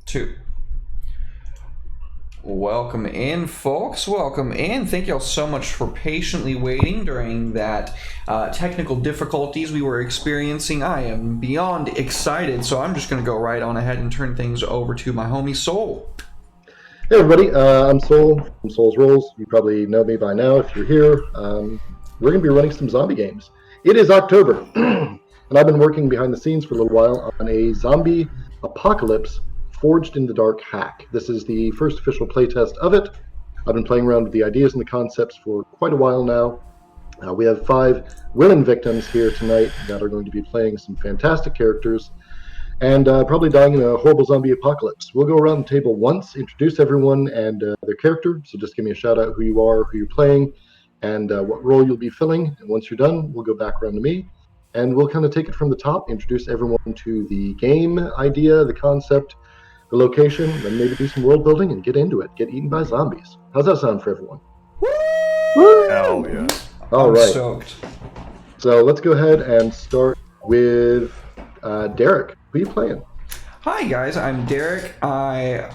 2. Welcome in, folks. Welcome in. Thank y'all so much for patiently waiting during that technical difficulties we were experiencing. I am beyond excited, so I'm just going to go right on ahead and turn things over to my homie Soul. Hey everybody, I'm Soul from Soul's Rolls. You probably know me by now if you're here. We're going to be running some zombie games. It is October, and I've been working behind the scenes for a little while on a zombie apocalypse Forged in the Dark hack. This is the first official playtest of it. I've been playing around with the ideas and the concepts for quite a while now. We have 5 willing victims here tonight that are going to be playing some fantastic characters and probably dying in a horrible zombie apocalypse. We'll go around the table once, introduce everyone and their character. So just give me a shout out who you are, who you're playing, and what role you'll be filling. And once you're done, we'll go back around to me. And we'll kind of take it from the top, introduce everyone to the game idea, the concept, the location, then maybe do some world building and get into it. Get eaten by zombies. How's that sound for everyone? Woo! Hell yeah. All right. Stoked. So let's go ahead and start with Derek. Who are you playing? Hi guys, I'm Derek. I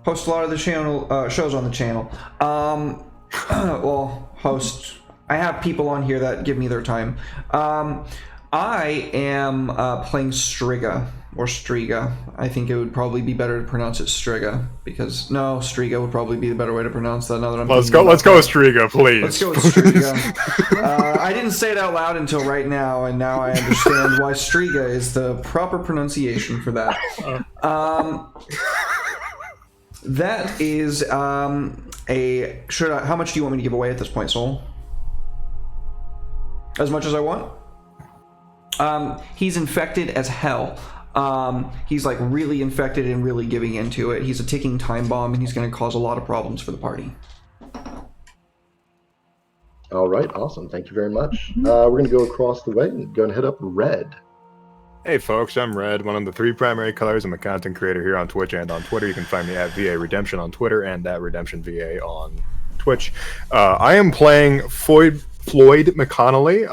host a lot of the channel shows on the channel. I have people on here that give me their time. I am playing Striga, or Striga. I think it would probably be better to pronounce it Striga, because Striga would probably be the better way to pronounce that. Now that I'm let's go with Striga, please. Let's go with Striga. I didn't say it out loud until right now, and now I understand why Striga is the proper pronunciation for that. That is how much do you want me to give away at this point, Soul? As much as I want? He's infected as hell. He's like really infected and really giving into it. He's a ticking time bomb, and he's going to cause a lot of problems for the party. All right, awesome. Thank you very much. We're going to go across the way and go and head up Red. Hey folks, I'm Red, one of the 3 primary colors. I'm a content creator here on Twitch and on Twitter. You can find me at VA Redemption on Twitter and at Redemption VA on Twitch. I am playing Floyd McConnelly.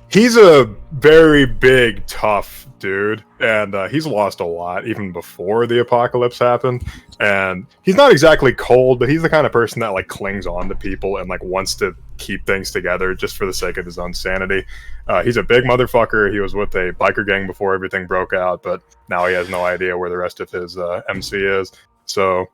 He's a very big, tough dude, and he's lost a lot even before the apocalypse happened. And he's not exactly cold, but he's the kind of person that like clings on to people and like wants to keep things together just for the sake of his own sanity. He's a big motherfucker. He was with a biker gang before everything broke out, but now he has no idea where the rest of his MC is. So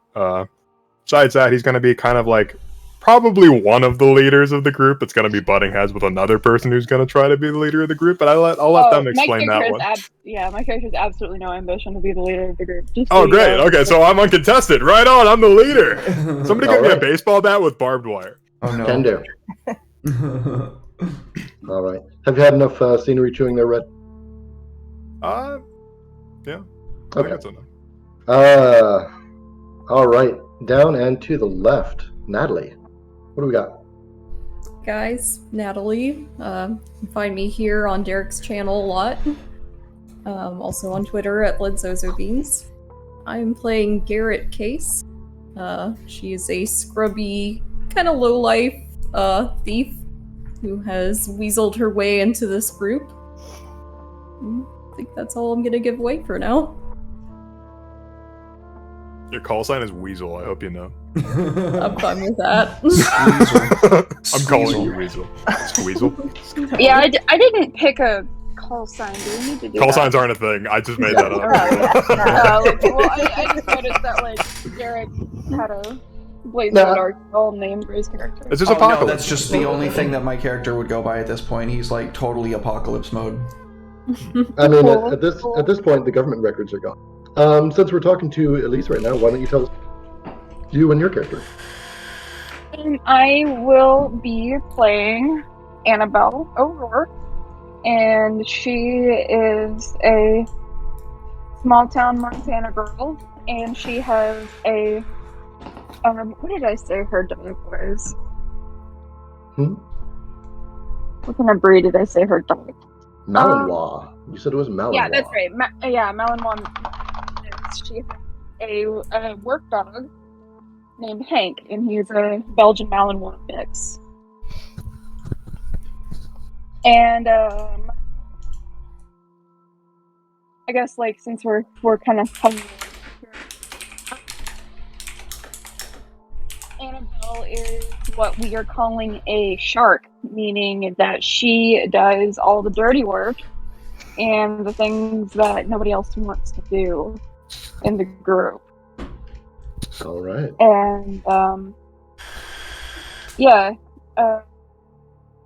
besides that, he's going to be kind of like probably one of the leaders of the group that's going to be butting heads with another person who's going to try to be the leader of the group, but I'll let them explain that one. My character has absolutely no ambition to be the leader of the group. Great. Okay, so I'm uncontested. Right on, I'm the leader. Somebody get me a baseball bat with barbed wire. Oh no. Can do. All right. Have you had enough scenery chewing there, Red? Yeah. Okay. That's enough. All right. Down and to the left, Natalie. What do we got? Guys, Natalie. You can find me here on Derek's channel a lot. Also on Twitter at LedZozoBeans. I'm playing Garrett Case. She is a scrubby, kind of low-life thief who has weaseled her way into this group. I think that's all I'm gonna give away for now. Your call sign is Weasel, I hope you know. I'm fine with that. I'm calling you Weasel. Squeezel. Yeah, I didn't pick a call sign. Do we need to do Call that? signs aren't a thing. I just made that up. Well, I just noticed that like Derek had a Blaze of the Dark name for his character. It's just Apocalypse. No, that's just the only thing that my character would go by at this point. He's like totally Apocalypse mode. I mean, at this point, the government records are gone. Since we're talking to Elise right now, why don't you tell us you and your character? I will be playing Annabelle O'Rourke, and she is a small-town Montana girl, and she has a what did I say her dog was? What kind of breed did I say her dog? Malinois. You said it was Malinois. Yeah, that's right. Malinois. She has a work dog named Hank, and he's a Belgian Malinois mix. And I guess like since we're kind of coming here, Annabelle is what we are calling a shark, meaning that she does all the dirty work and the things that nobody else wants to do in the group. All right. And yeah,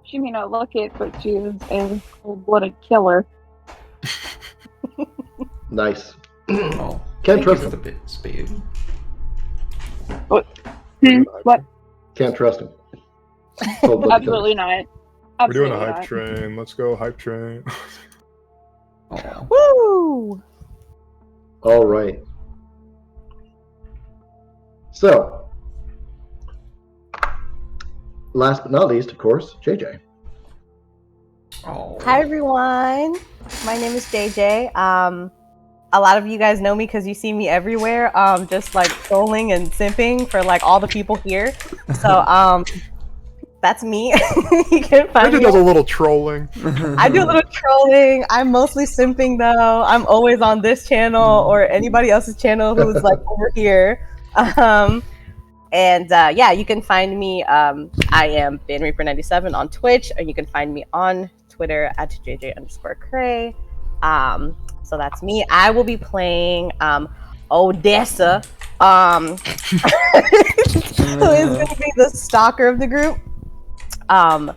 she may not look it, but she is a cold-blooded killer. Nice. Oh, Can't thank trust you for him. the bits, babe. What? Can't trust him. Cold-blooded Absolutely killers. not. We're doing a Absolutely hype not. train. Let's go hype train. Oh. Woo! All right. So, last but not least, of course, JJ. Oh. Hi everyone. My name is JJ. A lot of you guys know me because you see me everywhere. Just like trolling and simping for like all the people here. So that's me. You can find Bridget me. does a little trolling. I do a little trolling. I'm mostly simping though. I'm always on this channel or anybody else's channel who's like over here. Yeah, you can find me. I am Ben Reaper 97 on Twitch, and you can find me on Twitter at JJ_Cray. So that's me. I will be playing Odessa, who is going to be the stalker of the group. And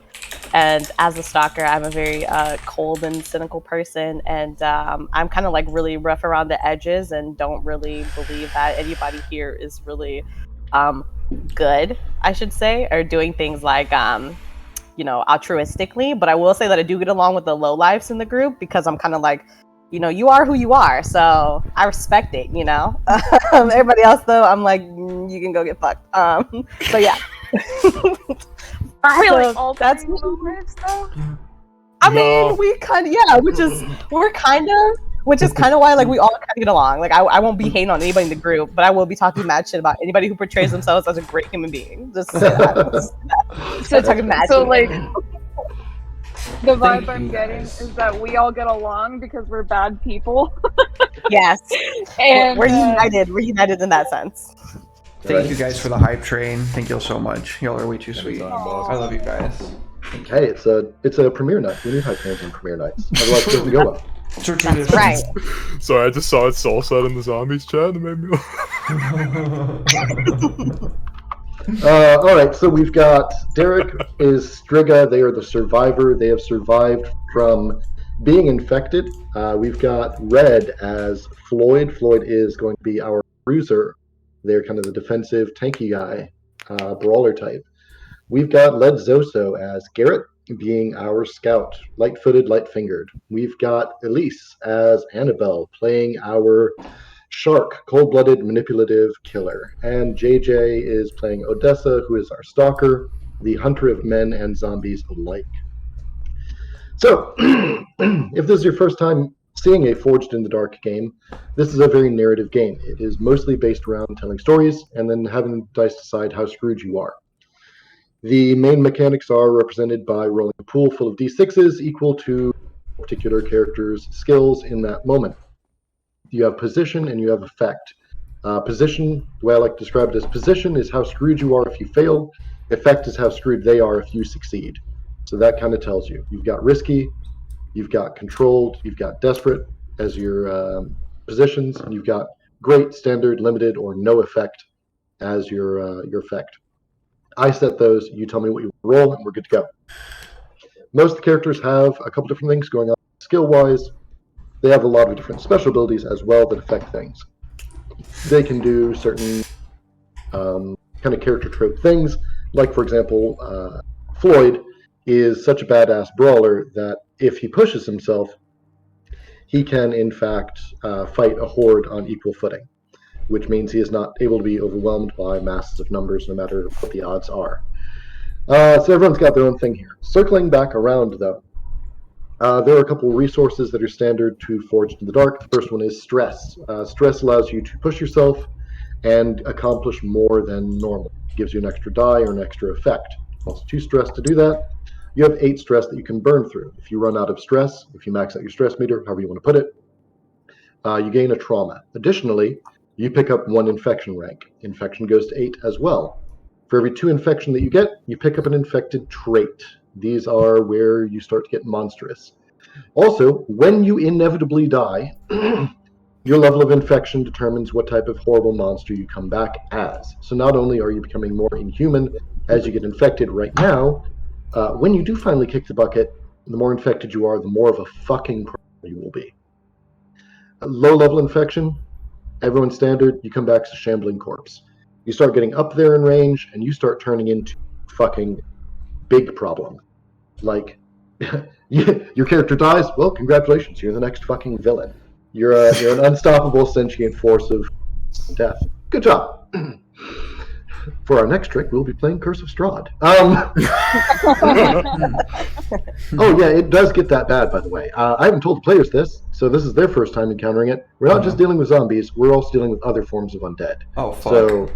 as a stalker, I'm a very cold and cynical person, and I'm kind of like really rough around the edges, and don't really believe that anybody here is really good, I should say, or doing things like altruistically. But I will say that I do get along with the lowlifes in the group because I'm kind of like, you are who you are, so I respect it. Everybody else though, I'm like, you can go get fucked. So yeah. Aren't we like So all that's three lowlifes though? I No. mean, we kind of, which is kind of why like we all kind of get along. Like I won't be hating on anybody in the group, but I will be talking mad shit about anybody who portrays themselves as a great human being. Just to say that. So, talking mad so shit. like the Thank vibe I'm you, getting guys. is that we all get along because we're bad people. Yes, And we're united. We're united in that sense. Thank you guys for the hype train. Thank y'all so much. Y'all are way too sweet. Anytime, boss. I love you guys. Hey, it's a premiere night. We need hype trains on premiere nights. Otherwise, it doesn't go well. It's our That's tradition. right. Sorry, I just saw it soul set in the zombies chat and it made me All right, so we've got Derek is Striga. They are the survivor. They have survived from being infected. We've got Red as Floyd. Floyd is going to be our bruiser. They're kind of the defensive, tanky guy, brawler type. We've got Led Zoso as Garrett, being our scout, light-footed, light-fingered. We've got Elise as Annabelle, playing our shark, cold-blooded, manipulative killer. And JJ is playing Odessa, who is our stalker, the hunter of men and zombies alike. So, if this is your first time seeing a Forged in the Dark game, this is a very narrative game. It is mostly based around telling stories and then having the dice decide how screwed you are. The main mechanics are represented by rolling a pool full of d6s equal to a particular character's skills in that moment. You have position and you have effect. Position, the way I like to describe it as position, is how screwed you are if you fail. Effect is how screwed they are if you succeed. So that kind of tells you. You've got risky, you've got controlled, you've got desperate as your positions, and you've got great, standard, limited, or no effect as your effect. I set those, you tell me what you roll, and we're good to go. Most of the characters have a couple different things going on skill-wise. They have a lot of different special abilities as well that affect things. They can do certain kind of character trope things, like, for example, Floyd is such a badass brawler that if he pushes himself, he can, in fact, fight a horde on equal footing, which means he is not able to be overwhelmed by masses of numbers, no matter what the odds are. So everyone's got their own thing here. Circling back around, though, there are a couple resources that are standard to Forged in the Dark. The first one is stress. Stress allows you to push yourself and accomplish more than normal. It gives you an extra die or an extra effect. Also 2 stress to do that. You have 8 stress that you can burn through. If you run out of stress, if you max out your stress meter, however you want to put it, you gain a trauma. Additionally, you pick up 1 infection rank. Infection goes to 8 as well. For every 2 infection that you get, you pick up an infected trait. These are where you start to get monstrous. Also, when you inevitably die, your level of infection determines what type of horrible monster you come back as. So not only are you becoming more inhuman as you get infected right now, when you do finally kick the bucket, the more infected you are, the more of a fucking problem you will be. A low-level infection, everyone's standard, you come back as a shambling corpse. You start getting up there in range, and you start turning into fucking big problem. Like, your character dies, well, congratulations, you're the next fucking villain. You're an unstoppable sentient force of death. Good job. For our next trick, we'll be playing Curse of Strahd. Oh yeah, it does get that bad, by the way. I haven't told the players this, so this is their first time encountering it. We're not just dealing with zombies; we're also dealing with other forms of undead. Oh fuck. So,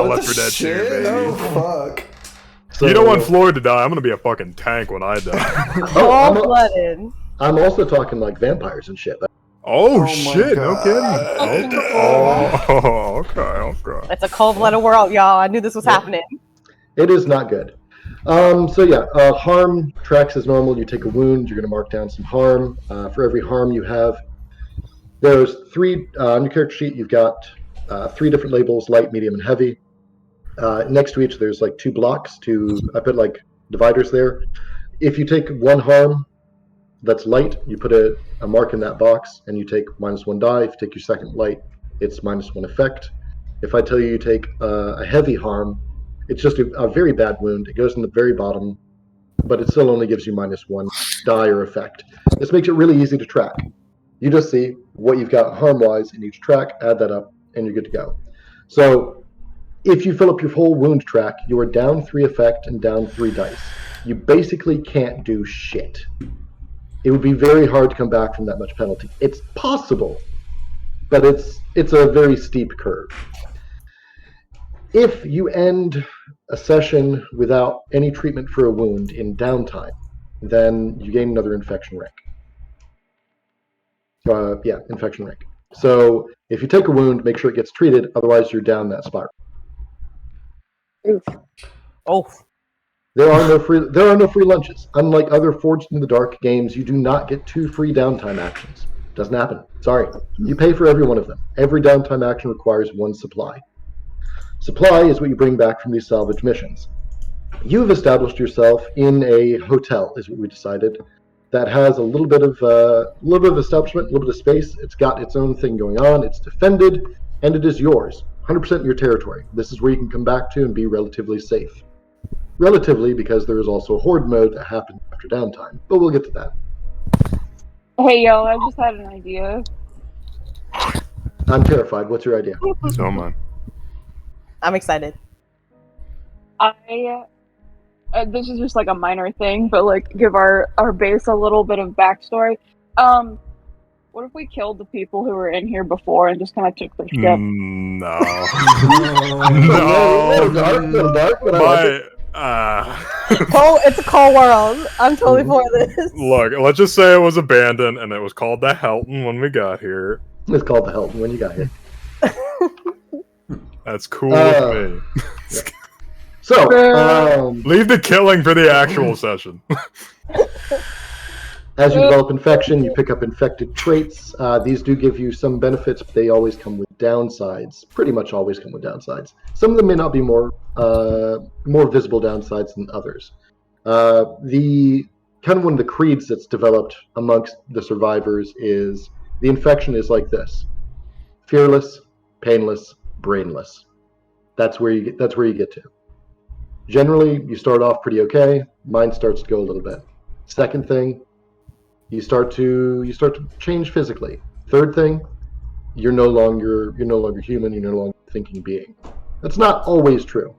Left 4 Dead 2, Shit? baby. Oh fuck. so You don't want Floyd to die. I'm gonna be a fucking tank when I die. Cold-blooded. I'm also talking like vampires and shit. Oh, my shit! No God. kidding. Oh, okay. It's a cold-blooded world, y'all. I knew this was happening. It is not good. Harm tracks as normal. You take a wound, you're going to mark down some harm. For every harm you have, there's 3 on your character sheet. You've got 3 different labels: light, medium, and heavy. Next to each, there's like 2 blocks. I put like dividers there. If you take 1 harm that's light, you put a mark in that box, and you take -1 die. If you take your second light, it's -1 effect. If I tell you you take a heavy harm, it's just a very bad wound. It goes in the very bottom, but it still only gives you -1 die or effect. This makes it really easy to track. You just see what you've got harm-wise in each track, add that up, and you're good to go. So if you fill up your whole wound track, you are down 3 effect and down 3 dice. You basically can't do shit. It would be very hard to come back from that much penalty. It's possible, but it's a very steep curve. If you end a session without any treatment for a wound in downtime, then you gain another infection rank. Infection rank. So if you take a wound, make sure it gets treated, otherwise you're down that spiral. Oof. Oh. There are no free lunches. Unlike other Forged in the Dark games, you do not get 2 free downtime actions. Doesn't happen. Sorry. You pay for every one of them. Every downtime action requires 1 supply. Supply is what you bring back from these salvage missions. You've established yourself in a hotel, is what we decided, that has a little bit of establishment, a little bit of space. It's got its own thing going on. It's defended, and it is yours. 100% your territory. This is where you can come back to and be relatively safe. Relatively, because there is also a horde mode that happens after downtime, but we'll get to that. Hey, yo, I just had an idea. I'm terrified. What's your idea? So am I. I'm excited. This is just like a minor thing, but like give our base a little bit of backstory. What if we killed the people who were in here before and just kind of took their shit? No. Little dark, but I like it. It's a cold world. I'm totally for this. Look, let's just say it was abandoned and it was called the Helton when we got here. It's called the Helton when you got here. That's cool with me. Yeah. So, Leave the killing for the actual session. as you develop infection, you pick up infected traits. These do give you some benefits, but they always come with downsides. Pretty much always come with downsides. Some of them may not be more visible downsides than others. The kind of one of the creeds that's developed amongst the survivors is the infection is like this: fearless, painless, brainless. That's where you get to. Generally, you start off pretty okay. Mine starts to go a little bit. Second thing, you start to change physically. Third thing, you're no longer human. You're no longer a thinking being. That's not always true,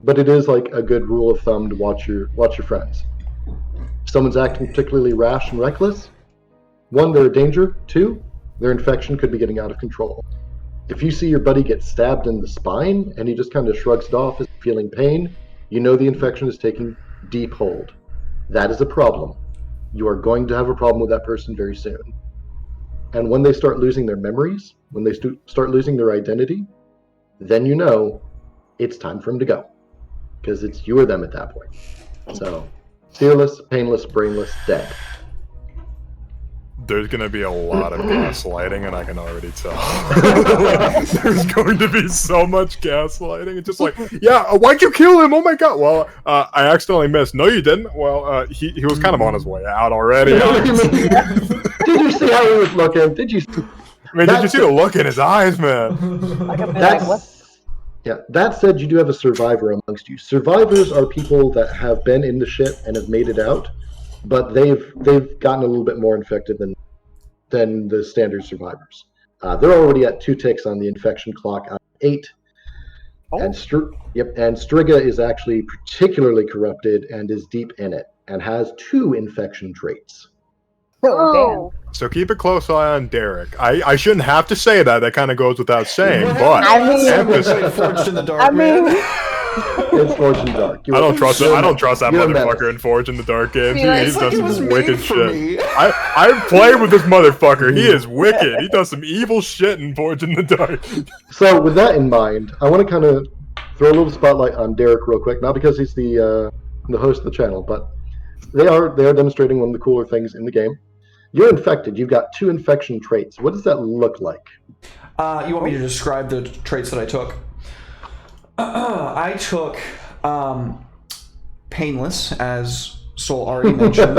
but it is like a good rule of thumb to watch your friends. If someone's acting particularly rash and reckless, 1, they're a danger. 2, their infection could be getting out of control. If you see your buddy get stabbed in the spine and he just kind of shrugs it off as feeling pain, you know the infection is taking deep hold. That is a problem. You are going to have a problem with that person very soon. And when they start losing their memories, when they start losing their identity, then you know it's time for them to go. Because it's you or them at that point. So, fearless, painless, brainless, dead. There's going to be a lot of gaslighting, and I can already tell. There's going to be so much gaslighting. It's just like, yeah, why'd you kill him? Oh my god. Well, I accidentally missed. No, you didn't. Well, he was kind of on his way out already. Did you see how he was looking? Did you? I mean, did you see the look in his eyes, man? Like, I've been That's, like, what? Yeah, that said, you do have a survivor amongst you. Survivors are people that have been in the ship and have made it out, but they've gotten a little bit more infected than the standard survivors. They're already at 2 ticks on the infection clock out of 8. Oh. And Striga is actually particularly corrupted and is deep in it and has 2 infection traits. Oh, So keep a close eye on Derek. I shouldn't have to say that. That kind of goes without saying, but I mean- emphasis. Forged in the dark. I mean, It's Forged in Dark. I don't trust that. I don't trust that You're a motherfucker menace. in Forge in the Dark games. See, like, He it's does it was some made wicked for shit. me. I played with this motherfucker. He is wicked. He does some evil shit in Forge in the Dark. So with that in mind, I want to kind of throw a little spotlight on Derek real quick, not because he's the host of the channel, but they are demonstrating one of the cooler things in the game. You're infected. You've got 2 infection traits. What does that look like? You want me to describe the traits that I took? I took painless, as Sol already mentioned.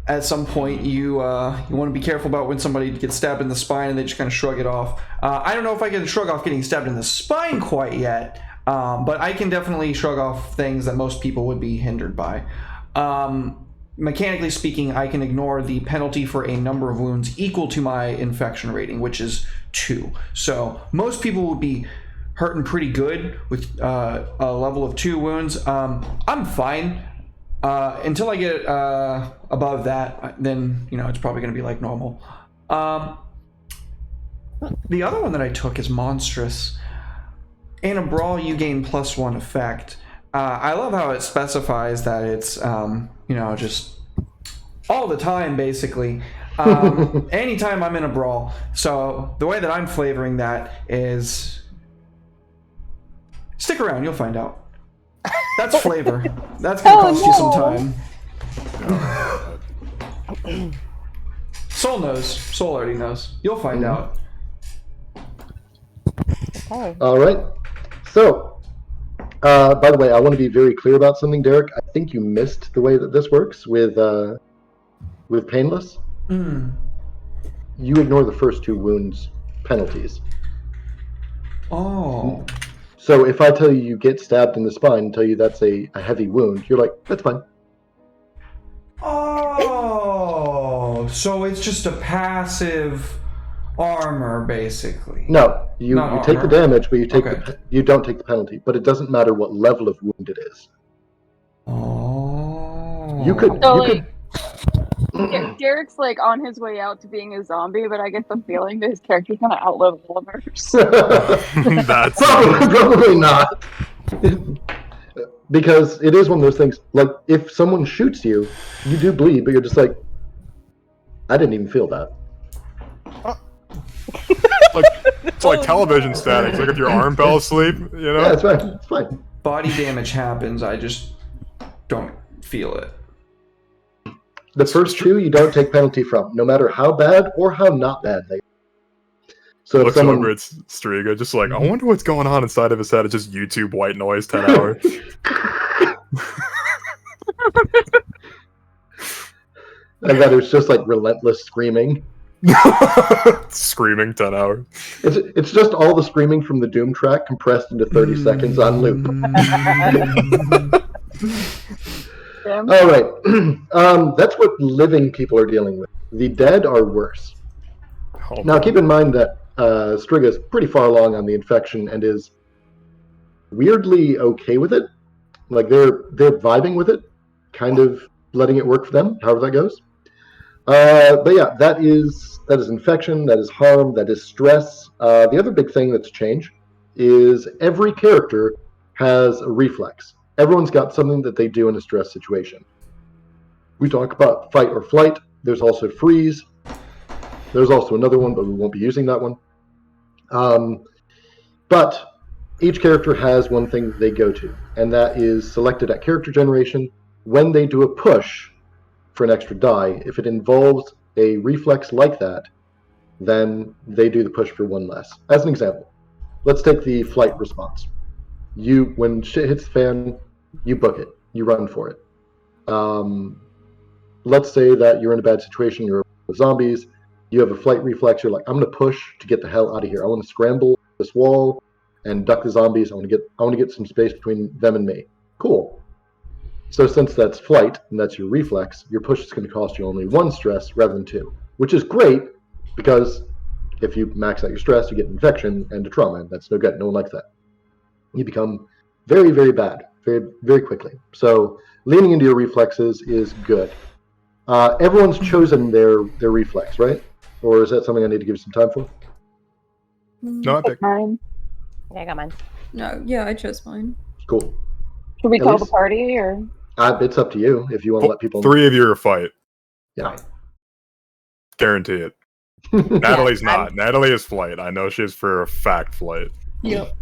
At some point, you want to be careful about when somebody gets stabbed in the spine and they just kind of shrug it off. I don't know if I can shrug off getting stabbed in the spine quite yet, but I can definitely shrug off things that most people would be hindered by. Mechanically speaking, I can ignore the penalty for a number of wounds equal to my infection rating, which is 2. So most people would be hurting pretty good with a level of 2 wounds. I'm fine until I get above that. Then it's probably going to be like normal. The other one that I took is monstrous. In a brawl, you gain +1 effect. I love how it specifies that it's just all the time, basically. Anytime I'm in a brawl. So the way that I'm flavoring that is, stick around, you'll find out. That's flavor. That's gonna cost you some time. Sol knows. Sol already knows. You'll find out. oh. All right. So, by the way, I want to be very clear about something, Derek. I think you missed the way that this works with painless. You ignore the first 2 wounds penalties. Oh. So if I tell you get stabbed in the spine and tell you that's a heavy wound, you're like, that's fine. Oh. So it's just a passive armor, basically. No, you take the armor. damage, but you take Okay. you don't take the penalty. But it doesn't matter what level of wound it is. Oh. You could. So, you like, could. Derek's like on his way out to being a zombie, but I get the feeling that his character's gonna outlive Oliver's. That's Probably not. Because it is one of those things, like, if someone shoots you, you do bleed, but you're just like, I didn't even feel that. it's like television statics. Like if your arm fell asleep, Yeah, that's right. It's fine. Body damage happens, I just don't feel it. The first 2 you don't take penalty from, no matter how bad or how not bad they are. So if Looks someone... over at Striga, just like, I wonder what's going on inside of his head. It's just YouTube white noise 10 hour. And that it's just like relentless screaming. Screaming 10 hours. It's just all the screaming from the Doom track compressed into 30 seconds on loop. Damn. All right. That's what living people are dealing with. The dead are worse. Oh, Now, keep in mind that Striga is pretty far along on the infection and is weirdly okay with it. Like they're vibing with it, kind of letting it work for them, however that goes. But yeah, that is infection, that is harm, that is stress. The other big thing that's changed is every character has a reflex. Everyone's got something that they do in a stress situation. We talk about fight or flight. There's also freeze. There's also another one, but we won't be using that one. But each character has one thing they go to, and that is selected at character generation when they do a push for an extra die. If it involves a reflex like that, then they do the push for one less. As an example, let's take the flight response. When shit hits the fan, you book it. You run for it. Let's say that you're in a bad situation, you're with zombies, you have a flight reflex, you're like, I'm going to push to get the hell out of here. I want to scramble this wall and duck the zombies. I want to get some space between them and me. Cool. So since that's flight, and that's your reflex, your push is going to cost you only 1 stress rather than 2, which is great, because if you max out your stress, you get infection and a trauma, and that's no good. No one likes that. You become very, very bad, very, very quickly. So leaning into your reflexes is good. Everyone's chosen their reflex, right? Or is that something I need to give some time for? No, I picked. Mine. Yeah, I got mine. No, yeah, I chose mine. Cool. Should we At call least- the party or? It's up to you if you want to let people. 3 of you are fight. Yeah. Guarantee it. Natalie's I'm- not. Natalie is flight. I know she's for a fact flight. Yep.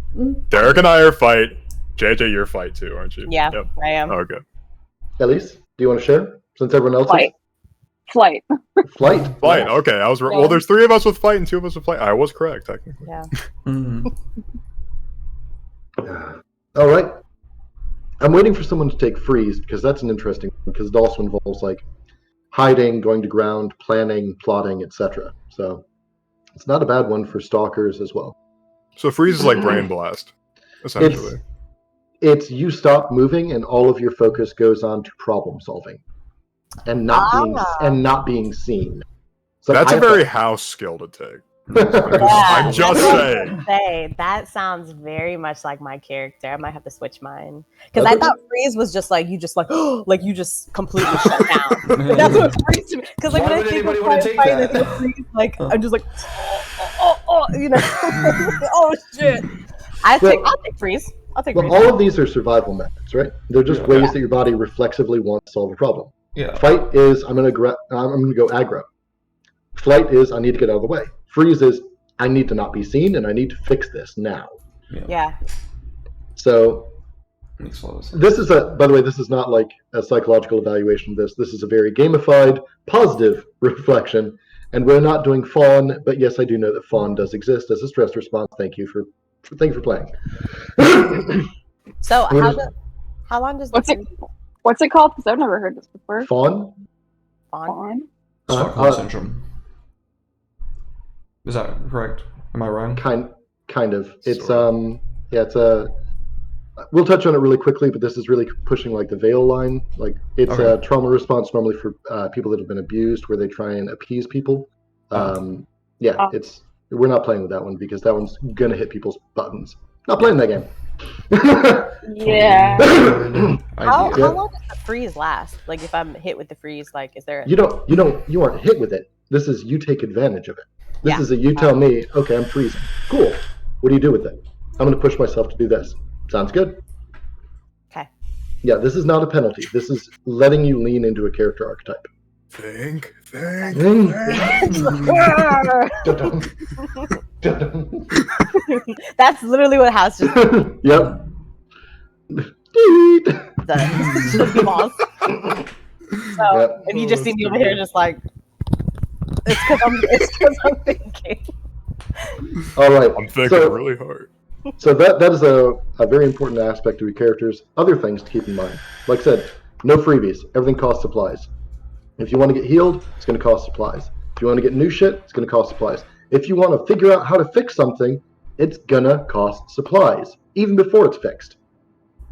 Derek and I are fight. JJ, you're fight too, aren't you? Yeah, Yep. I am. Okay. Elise, do you want to share? Since everyone else Flight. Flight. is? Flight. Flight. Okay, I was Yeah. well. There's 3 of us with fight and 2 of us with flight. I was correct technically. Yeah. Mhm. All right. I'm waiting for someone to take freeze because that's an interesting one because it also involves like hiding, going to ground, planning, plotting, etc. So it's not a bad one for stalkers as well. So freeze is like brain blast, essentially. It's you stop moving and all of your focus goes on to problem solving and not being seen. So That's I a have very house skill to take. Yeah, I'm just that's what I was saying. gonna say. That sounds very much like my character. I might have to switch mine because Okay. I thought freeze was just like you just like like you just completely shut down. That's what freeze to me. Because like Why when I would think anybody of wanna take firefighting, that? I freeze, like I'm just like you know, oh shit. I'll take freeze. I'll take Well, freeze. all of these are survival methods, right? They're just ways that your body reflexively wants to solve a problem. Yeah. Fight is I'm gonna go aggro. Flight is I need to get out of the way. Freeze is I need to not be seen and I need to fix this now. Yeah. So Makes a lot of sense. this is by the way, this is not like a psychological evaluation of this. This is a very gamified, positive reflection. And we're not doing fawn, but yes, I do know that fawn does exist as a stress response. Thank you for playing. So What is- how long does What's it called? Because I've never heard this before. Fawn? Fawn? Fawn. Stockholm syndrome. Is that correct? Am I wrong? Kind of. It's Sort it's a. We'll touch on it really quickly, but this is really pushing like the veil line. Like it's a Okay. trauma response normally for people that have been abused, where they try and appease people. It's we're not playing with that one because that one's gonna hit people's buttons. Not playing that game. Yeah. How Idea. long does the freeze last? Like if I'm hit with the freeze, like is there? You aren't hit with it. This is you take advantage of it. This Yeah. is you tell me, okay, I'm freezing. Cool. What do you do with it? I'm going to push myself to do this. Sounds good. Okay. Yeah, this is not a penalty. This is letting you lean into a character archetype. Think. Dun-dun. Dun-dun. That's literally what House just Yep. does. Just pause. So Yep. if you just see me over here, just like it's because I'm thinking. All right. I'm thinking So- really hard. So that is a very important aspect of your characters. Other things to keep in mind. Like I said, no freebies. Everything costs supplies. If you want to get healed, it's going to cost supplies. If you want to get new shit, it's going to cost supplies. If you want to figure out how to fix something, it's going to cost supplies, even before it's fixed.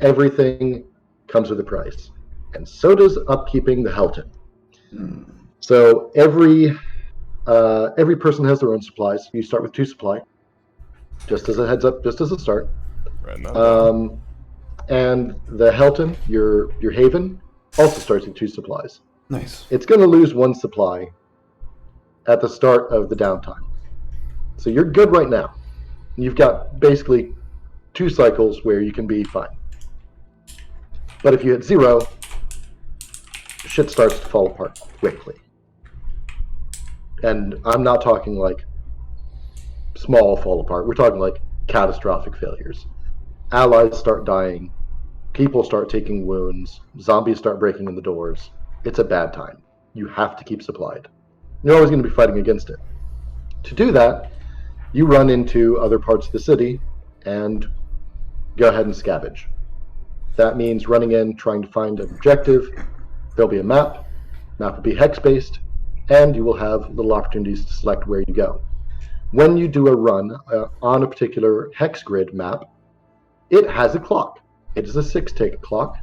Everything comes with a price. And so does upkeeping the Helton. So every person has their own supplies. You start with 2 supply. Just as a heads up, just as a start. Right now. And the Helton, your haven, also starts with 2 supplies. Nice. It's going to lose 1 supply at the start of the downtime. So you're good right now. You've got basically 2 cycles where you can be fine. But if you hit 0, shit starts to fall apart quickly. And I'm not talking like small fall apart. We're talking like catastrophic failures. Allies start dying. People start taking wounds. Zombies start breaking in the doors. It's a bad time. You have to keep supplied. You're always going to be fighting against it. To do that, you run into other parts of the city and go ahead and scavenge. That means running in, trying to find an objective. There'll be a map. Map will be hex-based, and you will have little opportunities to select where you go. When you do a run on a particular hex grid map, it has a clock. It is a 6-tick clock.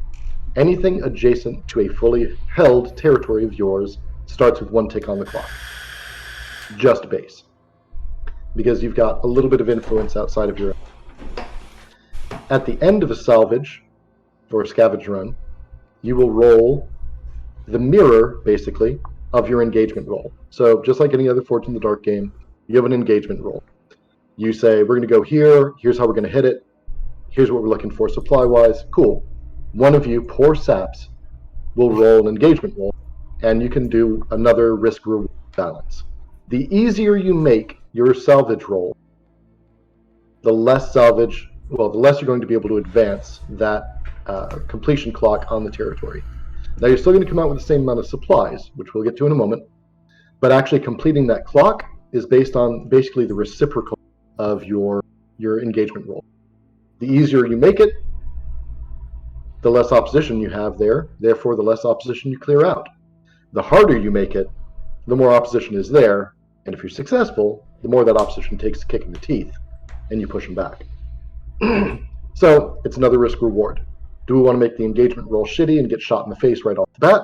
Anything adjacent to a fully held territory of yours starts with 1 tick on the clock. Just base. Because you've got a little bit of influence outside of your own. At the end of a salvage, or a scavenge run, you will roll the mirror, basically, of your engagement roll. So just like any other Forge in the Dark game, you have an engagement roll. You say, we're going to go here, here's how we're going to hit it, here's what we're looking for supply-wise. Cool. One of you, poor saps, will roll an engagement roll, and you can do another risk-reward balance. The easier you make your salvage roll, the less you're going to be able to advance that completion clock on the territory. Now you're still going to come out with the same amount of supplies, which we'll get to in a moment, but actually completing that clock is based on basically the reciprocal of your engagement roll. The easier you make it, the less opposition you have there, therefore the less opposition you clear out. The harder you make it, the more opposition is there, and if you're successful, the more that opposition takes a kick in the teeth, and you push them back. So it's another risk reward. Do we want to make the engagement roll shitty and get shot in the face right off the bat?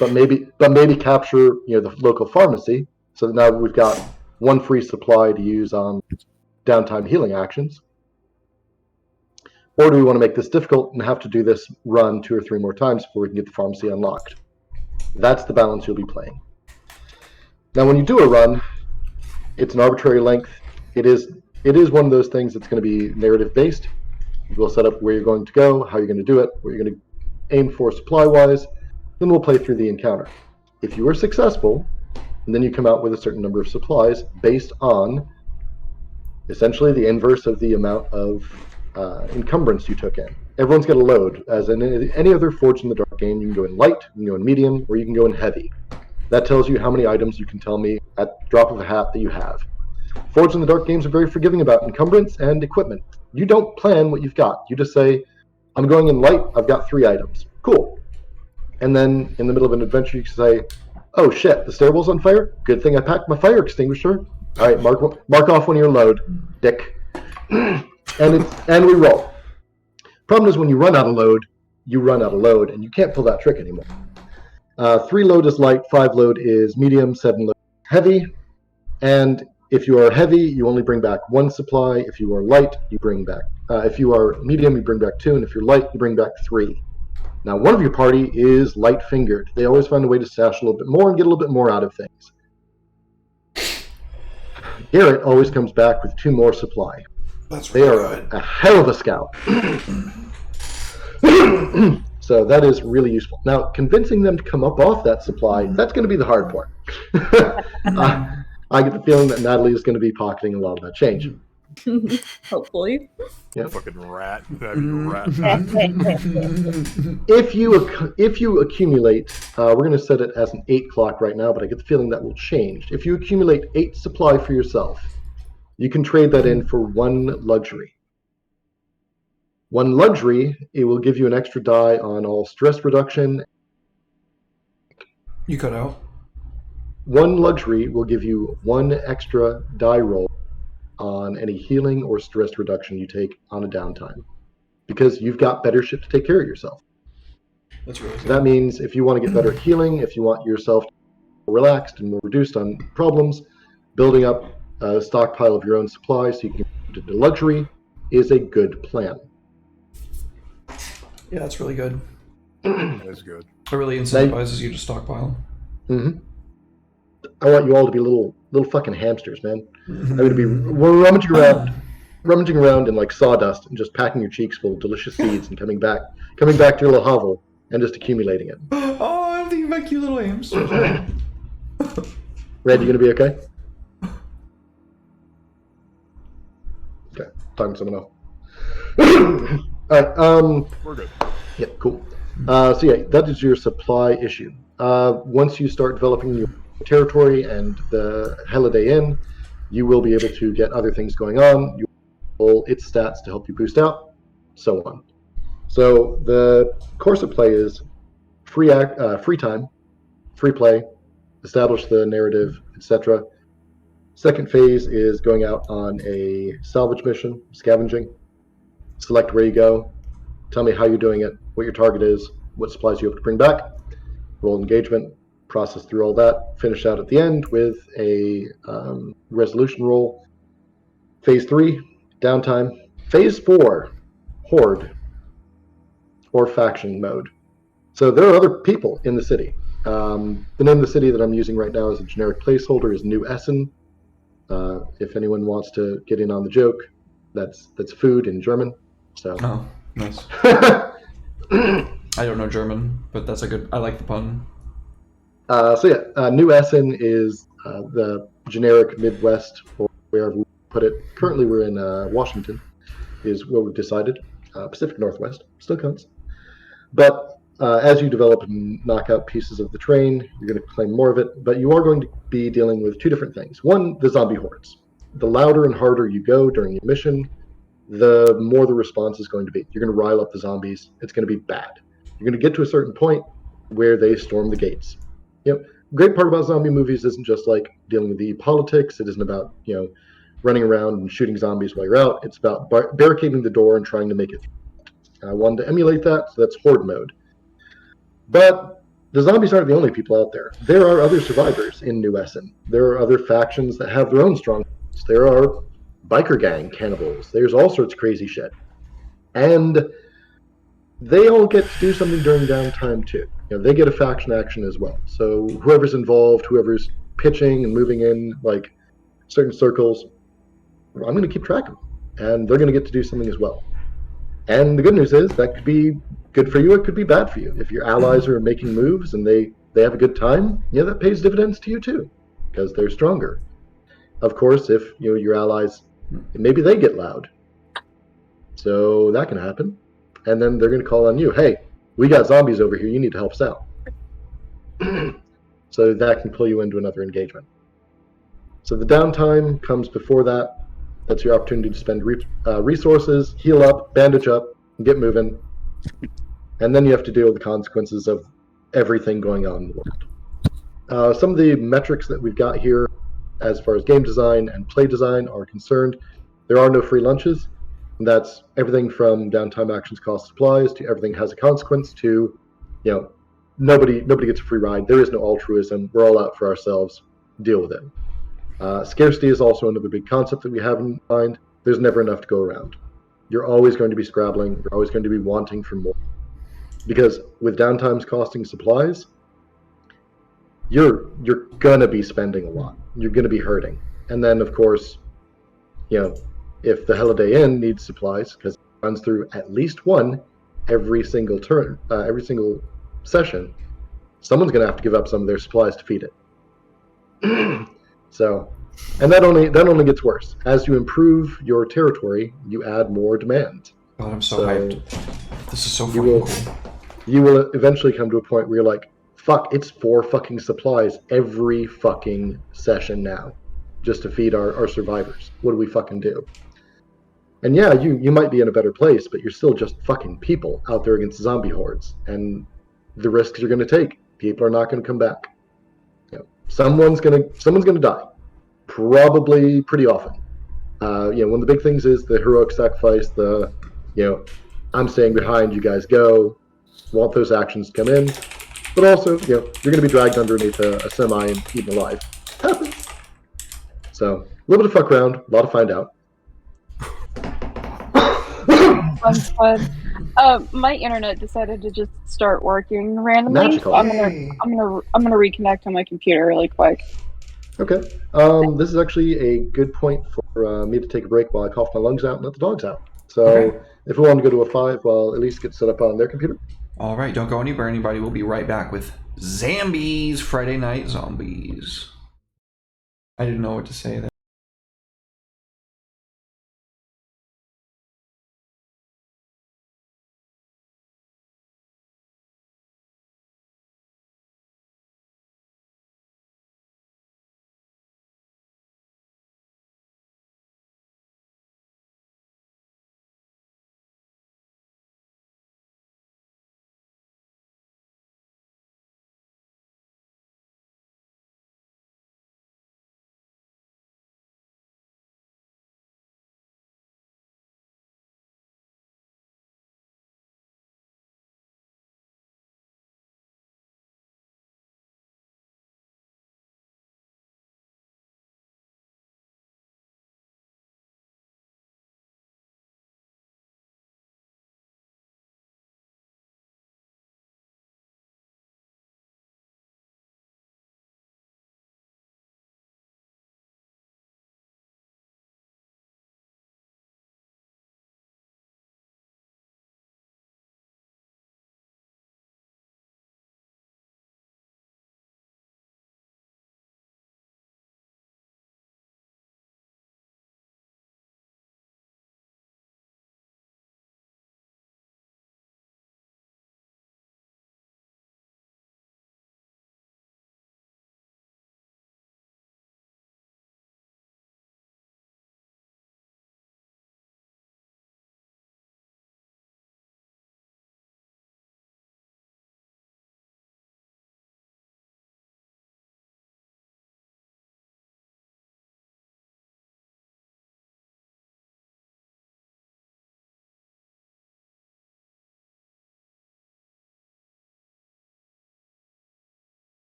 But maybe capture the local pharmacy, so that now we've got 1 free supply to use on downtime healing actions. Or do we want to make this difficult and have to do this run 2 or 3 more times before we can get the pharmacy unlocked? That's the balance you'll be playing. Now, when you do a run, it's an arbitrary length. It is one of those things that's going to be narrative-based. We'll set up where you're going to go, how you're going to do it, where you're going to aim for supply-wise. Then we'll play through the encounter. If you are successful, and then you come out with a certain number of supplies based on essentially the inverse of the amount of encumbrance you took in. Everyone's got a load. As in any other Forge in the Dark game, you can go in light, you can go in medium, or you can go in heavy. That tells you how many items you can tell me at the drop of a hat that you have. Forge in the Dark games are very forgiving about encumbrance and equipment. You don't plan what you've got. You just say, I'm going in light, I've got 3 items. Cool. And then in the middle of an adventure, you can say, oh shit, the stairwell's on fire? Good thing I packed my fire extinguisher. All right, mark off one of your load, dick. and we roll. Problem is when you run out of load, and you can't pull that trick anymore. 3 load is light, 5 load is medium, 7 load is heavy. And if you are heavy, you only bring back 1 supply. If you are light, you bring back. If you are medium, you bring back 2, and if you're light, you bring back 3. Now, one of your party is light-fingered. They always find a way to stash a little bit more and get a little bit more out of things. Garrett always comes back with 2 more supply. That's really They are a hell of a scout. So that is really useful. Now, convincing them to come up off that supply, that's going to be the hard part. I get the feeling that Natalie is going to be pocketing a lot of that change. Hopefully. Yep. Fucking rat. That'd be a rat. If you accumulate, we're going to set it as an 8 clock right now, but I get the feeling that will change. If you accumulate 8 supply for yourself, you can trade that in for 1 luxury. 1 luxury, it will give you an extra die on all stress reduction. You cut out. 1 luxury will give you 1 extra die roll on any healing or stress reduction you take on a downtime, because you've got better shit to take care of yourself. That's really So that means if you want to get better healing, if you want yourself to be more relaxed and more reduced on problems, building up a stockpile of your own supplies so you can get into luxury is a good plan. Yeah, that's really good. That is good. It really incentivizes you to stockpile. Mm-hmm. I want you all to be little fucking hamsters, man. I'm going to be rummaging around in like sawdust and just packing your cheeks full of delicious seeds and coming back to your little hovel and just accumulating it. Oh, I'm thinking about cute little hamsters. Red, you gonna be okay? Okay, talking to someone else. Alright, We're good. yeah, cool. So yeah, that is your supply issue. Once you start developing your territory and the Holiday Inn, you will be able to get other things going on. You will roll its stats to help you boost out, so on. So the course of play is free time, free play, establish the narrative, etc. Second phase is going out on a salvage mission, scavenging. Select where you go. Tell me how you're doing it, what your target is, what supplies you have to bring back. Roll engagement, process through all that, finish out at the end with a resolution roll. Phase 3, downtime. Phase 4, horde or faction mode. So there are other people in the city. The name of the city that I'm using right now as a generic placeholder is New Essen. If anyone wants to get in on the joke, that's food in German. So. Oh, nice. I don't know German, but that's a good. I like the pun. New Essen is the generic Midwest, or wherever we put it. Currently, we're in Washington, is what we've decided. Pacific Northwest still counts. But as you develop and knock out pieces of the train, you're going to claim more of it. But you are going to be dealing with two different things. One, the zombie hordes. The louder and harder you go during your mission, the more the response is going to be. You're going to rile up the zombies. It's going to be bad. You're going to get to a certain point where they storm the gates. Great part about zombie movies isn't just like dealing with the politics. It isn't about running around and shooting zombies while you're out. It's about barricading the door and trying to make it through. I wanted to emulate that, so that's horde mode. But the zombies aren't the only people out there. There are other survivors in New Essen. There are other factions that have their own strongholds. There are biker gang cannibals. There's all sorts of crazy shit. And they all get to do something during downtime too. They get a faction action as well. So whoever's involved, whoever's pitching and moving in like certain circles, I'm going to keep track of them. And they're going to get to do something as well. And the good news is that could be good for you, it could be bad for you. If your allies are making moves and they have a good time, that pays dividends to you too, because they're stronger. Of course, if your allies, maybe they get loud. So that can happen. And then they're going to call on you. Hey, we got zombies over here. You need to help us out. So that can pull you into another engagement. So the downtime comes before that. That's your opportunity to spend resources, heal up, bandage up, and get moving. And then you have to deal with the consequences of everything going on in the world. Some of the metrics that we've got here as far as game design and play design are concerned, there are no free lunches. And that's everything from downtime actions cost supplies to everything has a consequence to, nobody gets a free ride. There is no altruism. We're all out for ourselves. Deal with it. Scarcity is also another big concept that we have in mind. There's never enough to go around. You're always going to be scrabbling. You're always going to be wanting for more. Because with downtimes costing supplies, you're gonna be spending a lot. You're gonna be hurting. And then of course, if the Holiday Inn needs supplies, because it runs through at least one every single turn, every single session, someone's gonna have to give up some of their supplies to feed it. So, and that only gets worse. As you improve your territory, you add more demand. God, I'm so hyped. This is so fucking cool. You will eventually come to a point where you're like, fuck, it's 4 fucking supplies every fucking session now, just to feed our survivors. What do we fucking do? And yeah, you might be in a better place, but you're still just fucking people out there against zombie hordes. And the risks you're going to take, people are not going to come back. Someone's gonna die, probably pretty often. One of the big things is the heroic sacrifice. I'm staying behind, you guys go. Want those actions to come in, but also you're going to be dragged underneath a semi and eaten alive. Happens. So a little bit of fuck around, a lot of find out. My internet decided to just start working randomly. Magical. So I'm gonna reconnect on my computer really quick. Okay. This is actually a good point for me to take a break while I cough my lungs out and let the dogs out. So if we want to go to a 5, well, at least get set up on their computer. All right, don't go anywhere, anybody. We'll be right back with Zambies, Friday Night Zombies. I didn't know what to say there.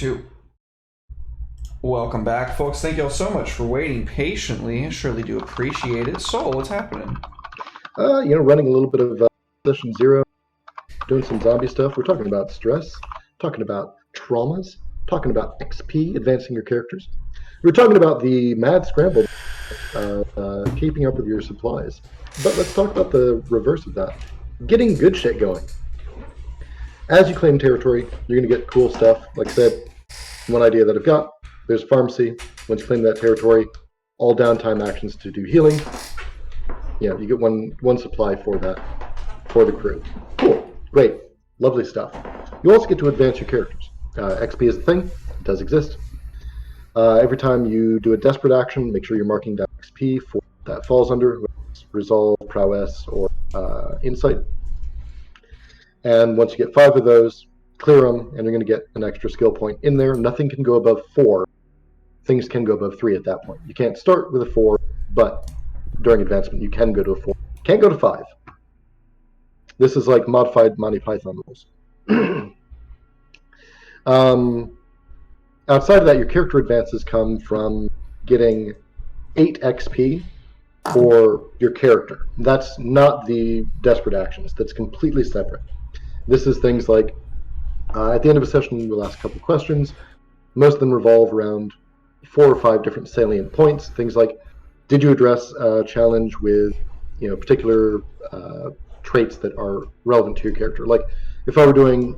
2. Welcome back, folks. Thank you all so much for waiting patiently. I surely do appreciate it. Soul, what's happening? Running a little bit of session 0, doing some zombie stuff. We're talking about stress, talking about traumas, talking about XP, advancing your characters. We're talking about the mad scramble, keeping up with your supplies. But let's talk about the reverse of that, getting good shit going. As you claim territory, you're going to get cool stuff. Like I said, one idea that I've got, there's pharmacy. Once you claim that territory, all downtime actions to do healing. You get one supply for that, for the crew. Cool, great, lovely stuff. You also get to advance your characters. XP is a thing, it does exist. Every time you do a desperate action, make sure you're marking down XP for that falls under, whether it's resolve, prowess, or insight. And once you get 5 of those, clear them, and you're going to get an extra skill point in there. Nothing can go above 4. Things can go above 3 at that point. You can't start with a 4, but during advancement, you can go to a 4. Can't go to 5. This is like modified Monty Python rules. Outside of that, your character advances come from getting 8 XP for your character. That's not the desperate actions. That's completely separate. This is things like, at the end of a session, we'll ask a couple questions. Most of them revolve around 4 or 5 different salient points. Things like, did you address a challenge with particular traits that are relevant to your character? Like, if I were doing,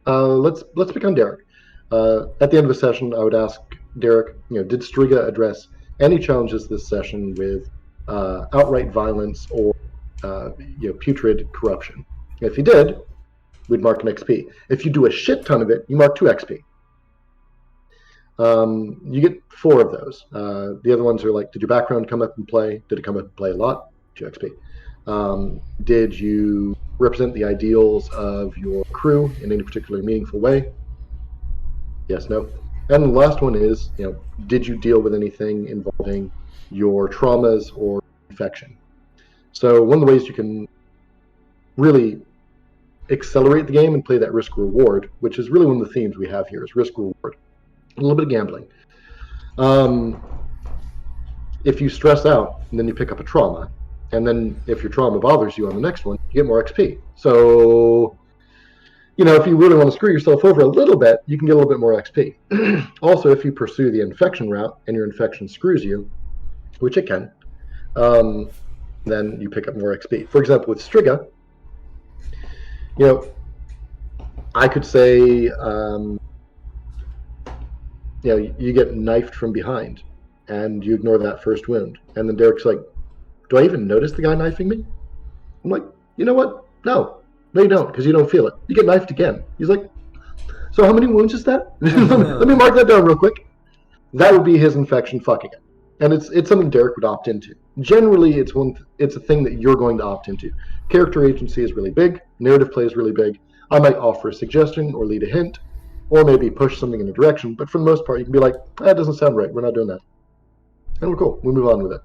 let's pick on Derek. At the end of a session, I would ask Derek, did Striga address any challenges this session with outright violence or putrid corruption? If he did, we'd mark an XP. If you do a shit ton of it, you mark 2 XP. You get 4 of those. The other ones are like, did your background come up and play? Did it come up and play a lot? 2 XP. Did you represent the ideals of your crew in any particularly meaningful way? Yes, no. And the last one is, did you deal with anything involving your traumas or infection? So one of the ways you can really accelerate the game and play that risk-reward, which is really one of the themes we have here, is risk-reward. A little bit of gambling. If you stress out and then you pick up a trauma, and then if your trauma bothers you on the next one, you get more XP. So, if you really want to screw yourself over a little bit, you can get a little bit more XP. Also, if you pursue the infection route and your infection screws you, which it can, then you pick up more XP. For example, with Striga, I could say, you get knifed from behind, and you ignore that first wound. And then Derek's like, do I even notice the guy knifing me? I'm like, you know what? No, you don't, because you don't feel it. You get knifed again. He's like, so how many wounds is that? Let me mark that down real quick. That would be his infection fucking it. And it's something Derek would opt into. Generally, it's a thing that you're going to opt into. Character agency is really big. Narrative play is really big. I might offer a suggestion or lead a hint, or maybe push something in a direction. But for the most part, you can be like, that doesn't sound right. We're not doing that. And we're cool. We move on with it.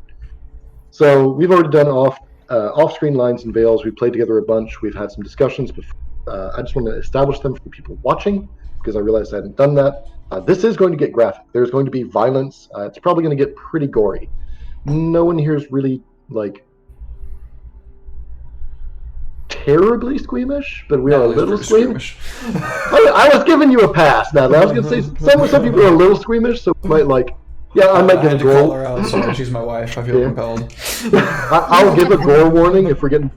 So we've already done off-screen lines and veils. We've played together a bunch. We've had some discussions before. I just want to establish them for people watching, because I realized I hadn't done that. This is going to get graphic. There's going to be violence. It's probably going to get pretty gory. No one here is really, terribly squeamish, but we are a little squeamish. I was giving you a pass, Natalie. I was going to say some people are a little squeamish, so we might I might get a gore. Call her out. Sorry, she's my wife. I feel compelled. I'll give a gore warning if we're getting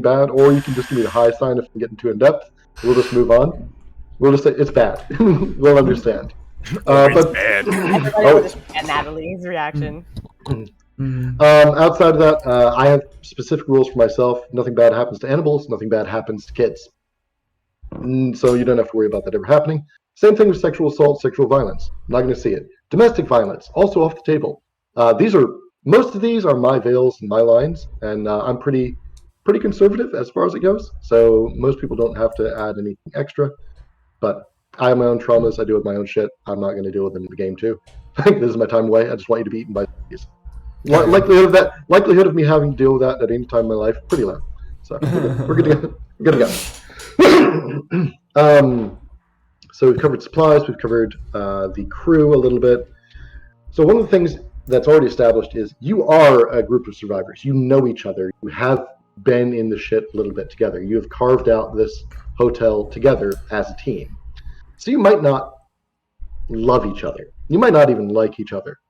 bad, or you can just give me the high sign if I'm getting too in depth. We'll just move on. We'll just say it's bad. We'll understand. It's bad. Everybody will just get Natalie's reaction. Outside of that, I have specific rules for myself. Nothing bad happens to animals. Nothing bad happens to kids. So you don't have to worry about that ever happening. Same thing with sexual assault, sexual violence. I'm not going to see it. Domestic violence, also off the table. Most of these are my veils and my lines, and I'm pretty conservative as far as it goes. So most people don't have to add anything extra. But I have my own traumas. I deal with my own shit. I'm not going to deal with them in the game too. This is my time away. I just want you to be eaten by zombies. Likelihood of me having to deal with that at any time in my life, pretty low. So we're good to go. So we've covered supplies, we've covered the crew a little bit. So one of the things that's already established is you are a group of survivors. You know each other. You have been in the shit a little bit together. You have carved out this hotel together as a team. So you might not love each other. You might not even like each other.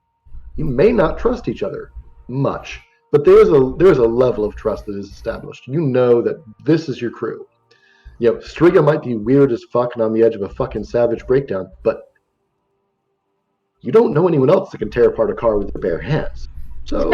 You may not trust each other much. But there's a level of trust that is established. You know that this is your crew. You know, Striga might be weird as fuck and on the edge of a fucking savage breakdown, but you don't know anyone else that can tear apart a car with their bare hands. So,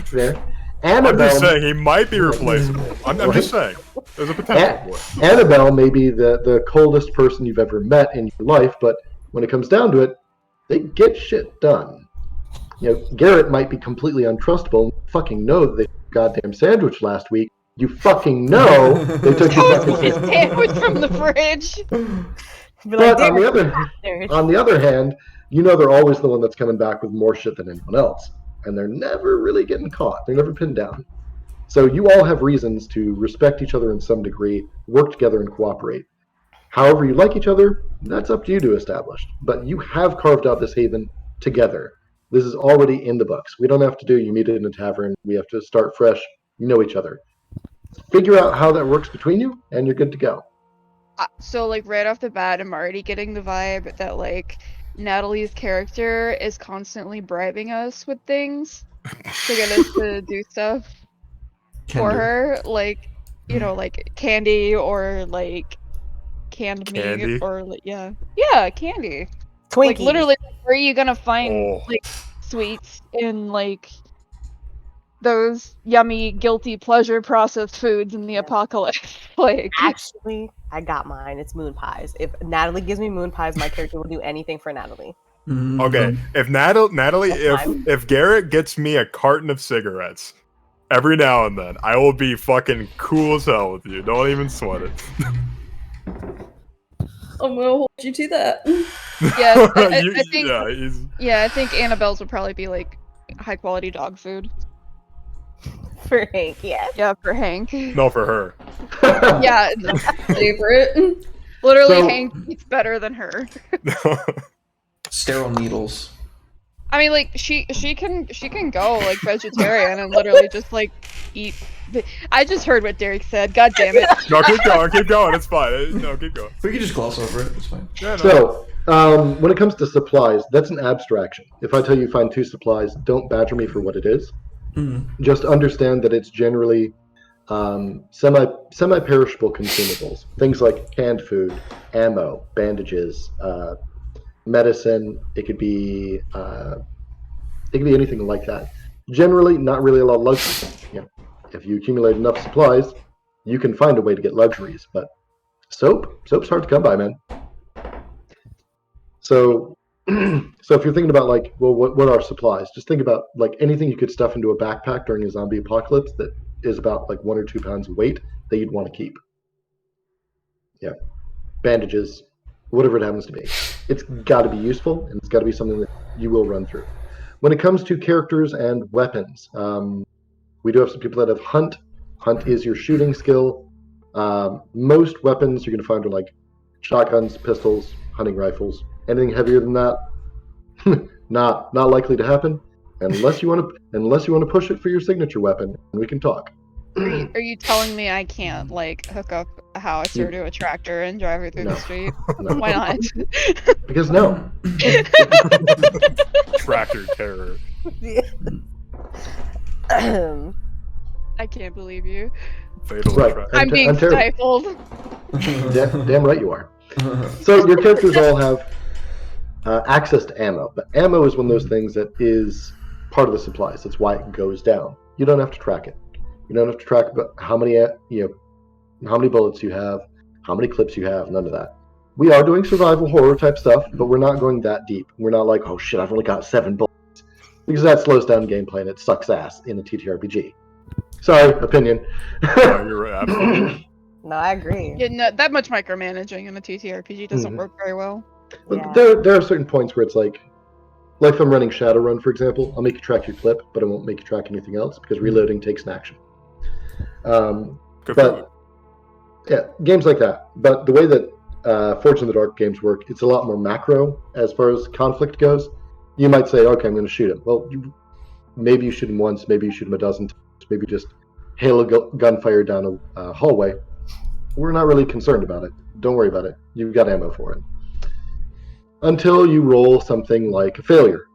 fair. Annabelle, I'm just saying he might be replaceable. I'm just saying. There's a potential for it. Annabelle may be the coldest person you've ever met in your life, but when it comes down to it, they get shit done. You know, Garrett might be completely untrustable and fucking know that they took a goddamn sandwich last week. You fucking know they took your fucking sandwich from the fridge. But on the other hand, you know they're always the one that's coming back with more shit than anyone else. And they're never really getting caught. They're never pinned down. So you all have reasons to respect each other in some degree, work together and cooperate. However you like each other, that's up to you to establish. But you have carved out this haven together. This is already in the books. We don't have to do you meet it in a tavern. We have to start fresh. You know each other. Figure out how that works between you, and you're good to go. So, like, right off the bat, I'm already getting the vibe that, like, Natalie's character is constantly bribing us with things to get us to do stuff for her. Like, you know, like candy or, like, canned meat or, like, yeah, candy. Twinkies. Like, literally, where are you gonna find, like, sweets in, like, those yummy, guilty pleasure processed foods in the apocalypse? Like, actually, I got mine. It's moon pies. If Natalie gives me moon pies, my character will do anything for Natalie. Mm-hmm. Okay, if Natalie, if Garrett gets me a carton of cigarettes every now and then, I will be fucking cool as hell with you. Don't even sweat it. I'm gonna hold you to that. Yeah, I think. I think Annabelle's would probably be like high quality dog food. For Hank, yeah. Yeah, for Hank. No, for her. Yeah, favorite. Literally, Hank eats better than her. Sterile needles. I mean, like she can go like vegetarian and literally just like eat. I just heard what Derek said. God damn it! No, keep going. It's fine. No, keep going. We can just gloss over it. It's fine. Yeah, no. So, when it comes to supplies, that's an abstraction. If I tell you find 2 supplies, don't badger me for what it is. Mm-hmm. Just understand that it's generally semi-perishable consumables. Things like canned food, ammo, bandages, medicine. It could be anything like that. Generally, not really a lot of luxury. You know, if you accumulate enough supplies, you can find a way to get luxuries. But soap's hard to come by, man. So if you're thinking about like, well, what are supplies? Just think about like anything you could stuff into a backpack during a zombie apocalypse that is about like 1 or 2 pounds of weight that you'd want to keep. Yeah, bandages, whatever it happens to be. It's got to be useful, and it's got to be something that you will run through. When it comes to characters and weapons, we do have some people that have hunt. Hunt is your shooting skill. Most weapons you're going to find are like shotguns, pistols, hunting rifles. Anything heavier than that, not likely to happen, unless you want to push it for your signature weapon, and we can talk. Are you telling me I can't like hook up a howitzer to a tractor and drive it through the street? No. Why not? Because no. Tractor terror. I can't believe you. Right. I'm being stifled. Damn right you are. So your characters all have access to ammo, but ammo is one of those things that is part of the supplies. That's why it goes down. You don't have to track it. You don't have to track how many bullets you have, how many clips you have. None of that. We are doing survival horror type stuff, but we're not going that deep. We're not like, oh shit, I've only got 7 bullets, because that slows down gameplay and it sucks ass in a TTRPG. Sorry, opinion. No, you're right. Absolutely. No, I agree. Yeah, no, that much micromanaging in a TTRPG doesn't work very well. Yeah. There are certain points where it's like if I'm running Shadowrun, for example, I'll make you track your clip, but I won't make you track anything else because reloading takes an action. But Yeah, games like that. But the way that Fortune in the Dark games work, it's a lot more macro as far as conflict goes. You might say, okay, I'm going to shoot him. Well, maybe you shoot him once, maybe you shoot him a dozen times, maybe just hail a gunfire down a hallway. We're not really concerned about it. Don't worry about it. You've got ammo for it. Until you roll something like a failure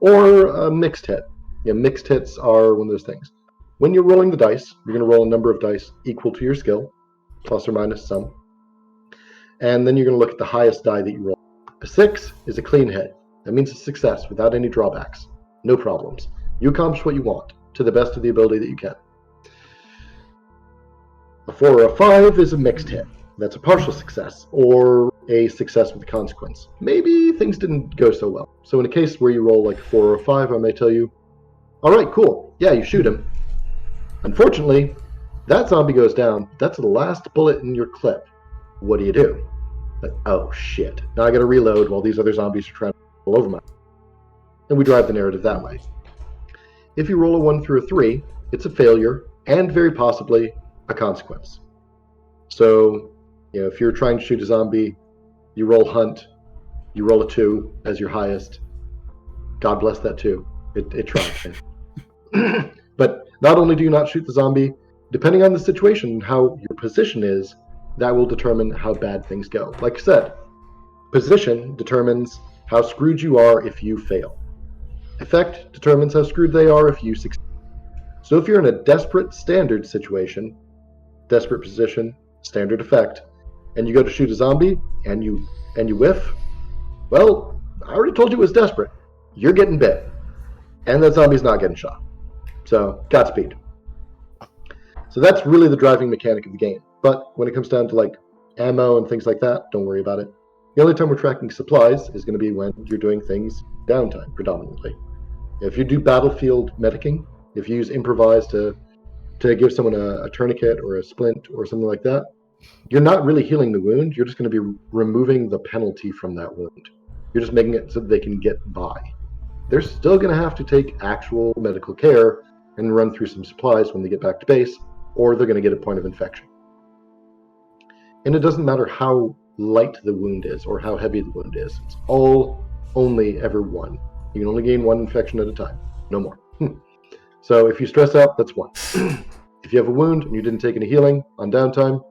or a mixed hit. Yeah, mixed hits are one of those things. When you're rolling the dice, you're going to roll a number of dice equal to your skill, plus or minus some. And then you're going to look at the highest die that you roll. A 6 is a clean hit. That means a success without any drawbacks. No problems. You accomplish what you want to the best of the ability that you can. A 4 or a 5 is a mixed hit. That's a partial success or a success with a consequence. Maybe things didn't go so well. So in a case where you roll like a 4 or a 5, I may tell you, all right, cool. Yeah, you shoot him. Unfortunately, that zombie goes down. That's the last bullet in your clip. What do you do? Like, oh shit. Now I gotta reload while these other zombies are trying to roll over my... And we drive the narrative that way. If you roll a 1 through a 3, it's a failure and very possibly a consequence. So, if you're trying to shoot a zombie, you roll hunt, you roll a 2 as your highest. God bless that 2. It tried. But not only do you not shoot the zombie, depending on the situation and how your position is, that will determine how bad things go. Like I said, position determines how screwed you are if you fail. Effect determines how screwed they are if you succeed. So if you're in a desperate standard situation, desperate position, standard effect, and you go to shoot a zombie and you whiff, well, I already told you it was desperate. You're getting bit. And that zombie's not getting shot. So, Godspeed. So that's really the driving mechanic of the game. But when it comes down to like ammo and things like that, don't worry about it. The only time we're tracking supplies is going to be when you're doing things downtime, predominantly. If you do battlefield medicing, if you use improvise to give someone a tourniquet or a splint or something like that, you're not really healing the wound. You're just going to be removing the penalty from that wound. You're just making it so that they can get by. They're still going to have to take actual medical care and run through some supplies when they get back to base, or they're going to get a point of infection. And it doesn't matter how light the wound is or how heavy the wound is. It's all only ever 1. You can only gain 1 infection at a time, no more. So if you stress out, that's 1. If you have a wound and you didn't take any healing on downtime,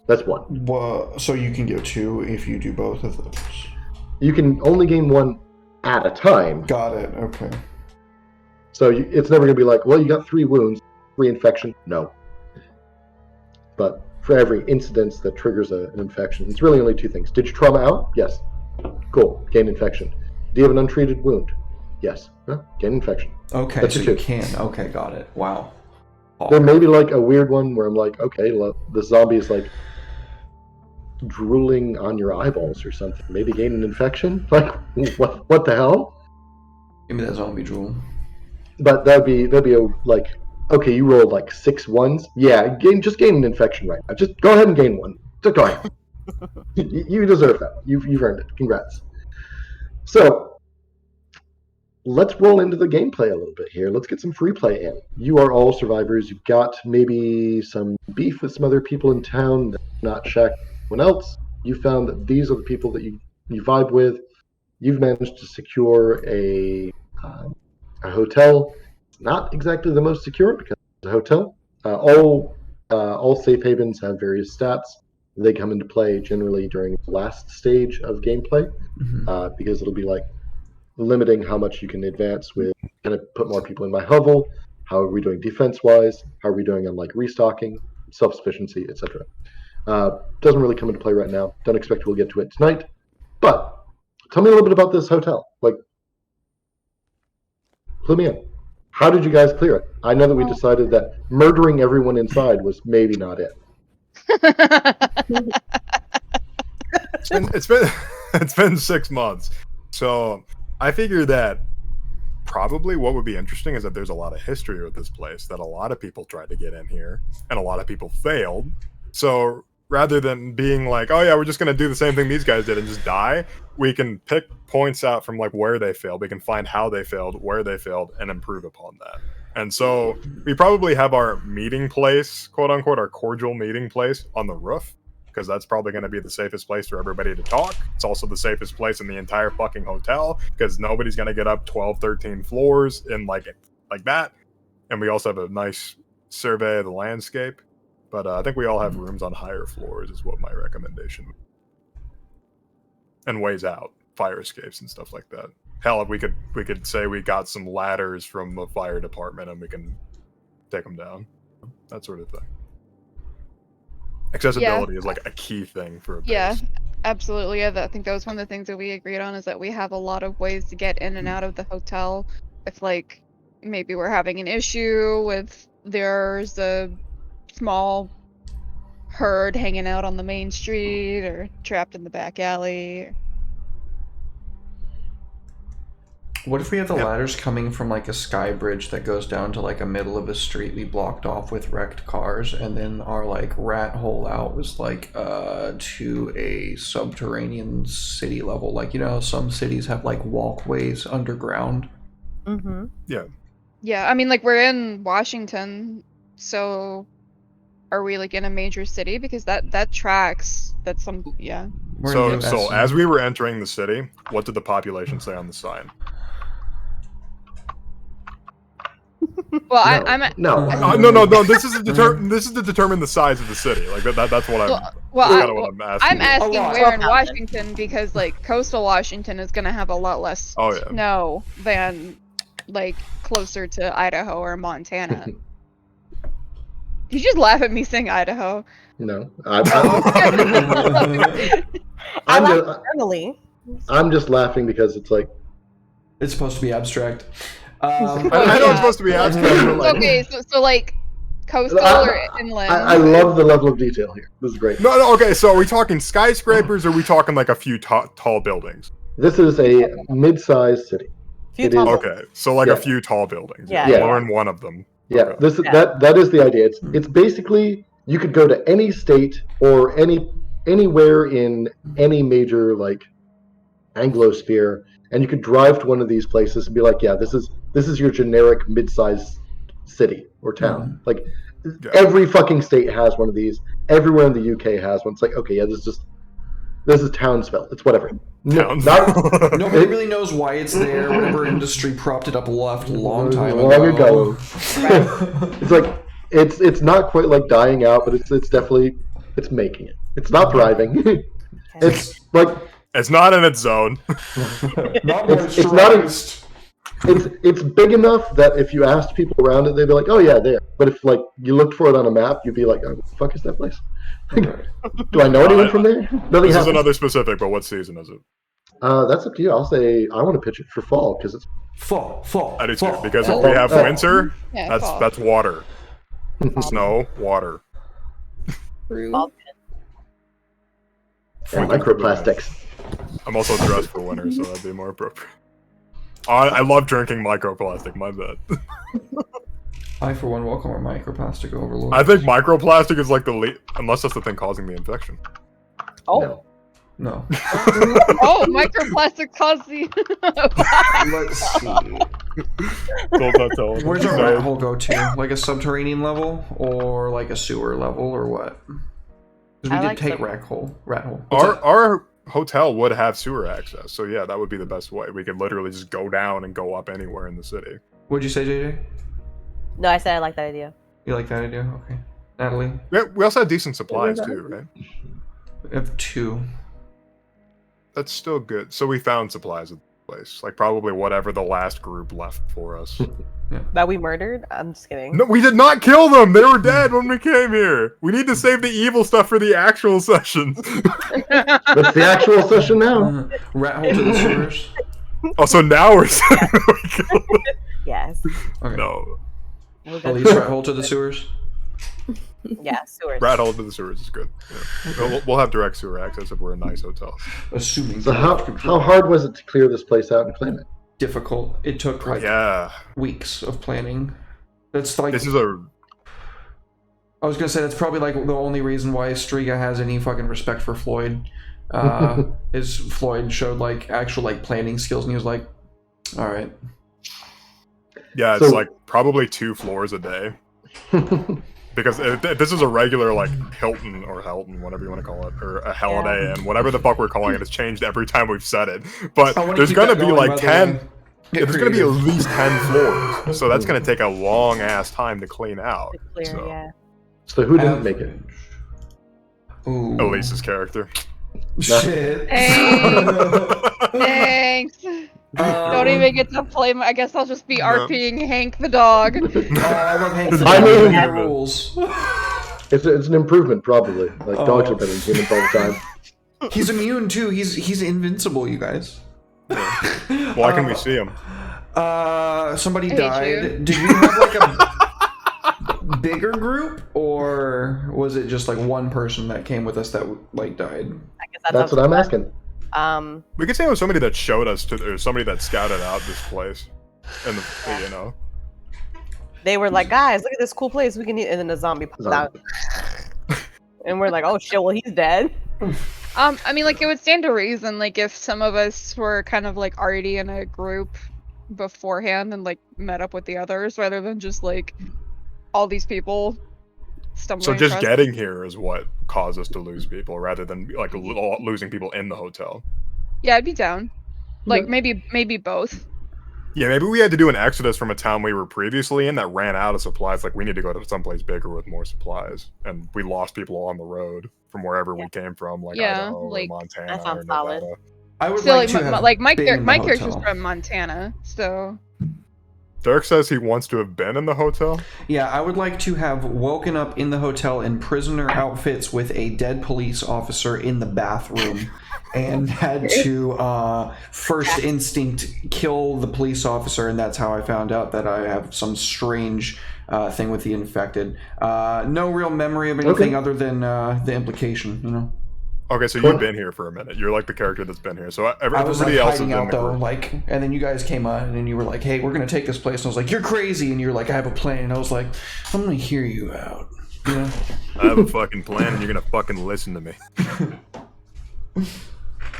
that's 1. Well, so you can get 2 if you do both of those. You can only gain 1 at a time. Got it, okay. So it's never going to be like, well, you got 3 wounds, 3 infection. No. But for every incident that triggers an infection, it's really only 2 things. Did you trauma out? Yes. Cool. Gain infection. Do you have an untreated wound? Yes. Gain infection. Okay, That's so your you 2. can. Okay, got it. Wow. There may be like a weird one where I'm like, okay, the zombie is like drooling on your eyeballs or something. Maybe gain an infection? Like, what the hell? Give me that zombie drool. But that'd be a like, okay, you rolled like 6 ones. Yeah, just gain an infection right now. Just go ahead and gain 1. Just go ahead. You deserve that. You've earned it. Congrats. So let's roll into the gameplay a little bit here. Let's get some free play in. You are all survivors. You've got maybe some beef with some other people in town that not shack anyone else. You found that these are the people that you vibe with. You've managed to secure a hotel. It's not exactly the most secure because it's a hotel. All safe havens have various stats. They come into play generally during the last stage of gameplay, because it'll be like limiting how much you can advance with. Can I put more people in my hovel? How are we doing defense-wise? How are we doing on like restocking, self-sufficiency, etc. Doesn't really come into play right now. Don't expect we'll get to it tonight. But tell me a little bit about this hotel. Like, clue me in. How did you guys clear it? I know that we decided that murdering everyone inside was maybe not it. It's been 6 months, so I figure that probably what would be interesting is that there's a lot of history with this place, that a lot of people tried to get in here and a lot of people failed. So rather than being like, oh yeah, we're just going to do the same thing these guys did and just die, we can pick points out from like where they failed. We can find how they failed, where they failed, and improve upon that. And so we probably have our meeting place, quote unquote, our cordial meeting place on the roof, because that's probably going to be the safest place for everybody to talk. It's also the safest place in the entire fucking hotel, because nobody's going to get up 12, 13 floors in like that. And we also have a nice survey of the landscape. But I think we all have rooms on higher floors is what my recommendation would be. And ways out, fire escapes and stuff like that. Hell, if we could say we got some ladders from the fire department and we can take them down, that sort of thing. Accessibility is like a key thing for a base. Yeah, absolutely. Yeah, I think that was one of the things that we agreed on, is that we have a lot of ways to get in and out of the hotel. If like maybe we're having an issue with there's a small herd hanging out on the main street or trapped in the back alley. What if we have the ladders coming from like a sky bridge that goes down to like a middle of a street we blocked off with wrecked cars, and then our like rat hole out was like to a subterranean city level? Like, you know, some cities have like walkways underground. Mm-hmm. Yeah. Yeah, I mean, like we're in Washington, so are we like in a major city? Because that tracks. That's some yeah. We're in So US. as we were entering the city, what did the population say on the sign? Well, No. No. This is to determine the size of the city. Like that's what I'm. Well, that's kinda what I'm asking. I'm asking A lot. where in 12,000. Washington, because like coastal Washington is gonna have a lot less Oh, yeah. snow than like closer to Idaho or Montana. You just laugh at me saying Idaho. No. I I'm like just, Emily. I'm just laughing because it's like, It's supposed to be abstract. I know yeah. it's supposed to be abstract. But like, Okay, so like coastal or inland. I love the level of detail here. This is great. no. Okay, so are we talking skyscrapers or are we talking like a few tall buildings? This is a mid-sized city. Few It tall is- Okay, so like Yeah. a few tall buildings. Yeah. Yeah. Learn one of them. Yeah, Okay. this Yeah. that is the idea. It's basically you could go to any state or anywhere in any major like Anglosphere, and you could drive to one of these places and be like, yeah, this is your generic mid-sized city or town. Like Yeah. every fucking state has one of these. Everywhere in the UK has one. It's like, okay, yeah, this is Townsville. It's whatever. No, Townsville. Nobody really knows why it's there. Whatever industry propped it up left a long time Long ago. It's like it's not quite like dying out, but it's definitely it's making it. It's not thriving. It's like It's not in its zone. Not It's not it's big enough that if you asked people around it, they'd be like, "Oh yeah, there." But if like you looked for it on a map, you'd be like, "Oh, what the fuck is that place? Do I know anyone from there?" Nothing This is happens. another specific, but what season is it? That's up to you. I'll say I want to pitch it for fall because it's fall. I do too, fall, because if fall. we have winter, Yeah, fall. that's water. Snow, water. True. Fall. and microplastics. I'm also dressed for winter, so that'd be more appropriate. I love drinking microplastic, my bad. I, for one, welcome our microplastic overlord. I think microplastic is like the least, unless that's the thing causing the infection. Oh, No. No. Oh, microplastic caused the. Let's see. Don't not tell them. Where's our rat hole go to? Like a subterranean level or like a sewer level or what? Because we I did like take sub- rat hole. What's that? Our hotel would have sewer access, so yeah, that would be the best way. We could literally just go down and go up anywhere in the city. What'd you say, JJ? no, I said I like that idea. You like that idea? Okay. Natalie? We also have decent supplies too, right? We have 2. That's still good. So we found supplies at the place, like probably whatever the last group left for us. That we murdered? I'm just kidding. No, we did not kill them. They were dead when we came here. We need to save the evil stuff for the actual sessions. That's the actual session now. Rat hole to the sewers? Oh, so now we're saying that we killed them. Yes. Okay. No. We're At good. least rat hole to the sewers? Yeah, sewers. Rat hole to the sewers is good. Yeah. We'll have direct sewer access if we're a nice hotel. Assuming. So how hard was it to clear this place out and claim it? Difficult. It took like Yeah. weeks of planning. That's like. This is a... I was gonna say that's probably like the only reason why Striga has any fucking respect for Floyd. Is Floyd showed like actual like planning skills and he was like, all right. Yeah, it's So- like probably 2 floors a day. Because this is a regular, like, Hilton, whatever you want to call it, or a Holiday Inn, whatever the fuck we're calling it. It's changed every time we've said it. But I wanna there's keep going to that be going, like by the 10... way. There's going to be at least 10 floors. So that's going to take a long-ass time to clean out. To clear, So, yeah. So who didn't make it? Ooh. Elise's character. Shit. Thanks. Don't even get to play. I guess I'll just be No. RPing Hank the dog. Oh, I love Hank the I dog. mean- The rules. It's an improvement, probably. Like, dogs are better than humans all the time. He's immune too. He's invincible, you guys. Why can we see him? Somebody I hate died. you. Did we have like a bigger group, or was it just like one person that came with us that like died? I guess That's what I'm asking. We could say it was somebody that showed us to, or somebody that scouted out this place. And, you know. They were like, guys, look at this cool place we can eat. And then the zombie pops out. And we're like, oh shit, well, he's dead. I mean, like, it would stand to reason, like, if some of us were kind of, like, already in a group beforehand and, like, met up with the others, rather than just, like, all these people stumbling So just across. getting here is what caused us to lose people, rather than, like, losing people in the hotel. Yeah, I'd be down. Like, Yeah. maybe both. Yeah, maybe we had to do an exodus from a town we were previously in that ran out of supplies. Like, we need to go to someplace bigger with more supplies. And we lost people on the road from wherever we came from, like Yeah, Idaho or like, Montana that sounds or Nevada. solid. I would So, like like, to have like my been in the character's hotel. from Montana, so Derek says he wants to have been in the hotel. Yeah, I would like to have woken up in the hotel in prisoner outfits with a dead police officer in the bathroom and had to first instinct kill the police officer, and that's how I found out that I have some strange thing with the infected. No real memory of anything other than the implication, you know? Okay, so you've been here for a minute. You're like the character that's been here. So I was like everybody else is hiding in out the though, group. like, and then you guys came on and you were like, "Hey, we're gonna take this place." And I was like, "You're crazy," and you were like, "I have a plan." And I was like, "I'm gonna hear you out." You know? I have a fucking plan, and you're gonna fucking listen to me.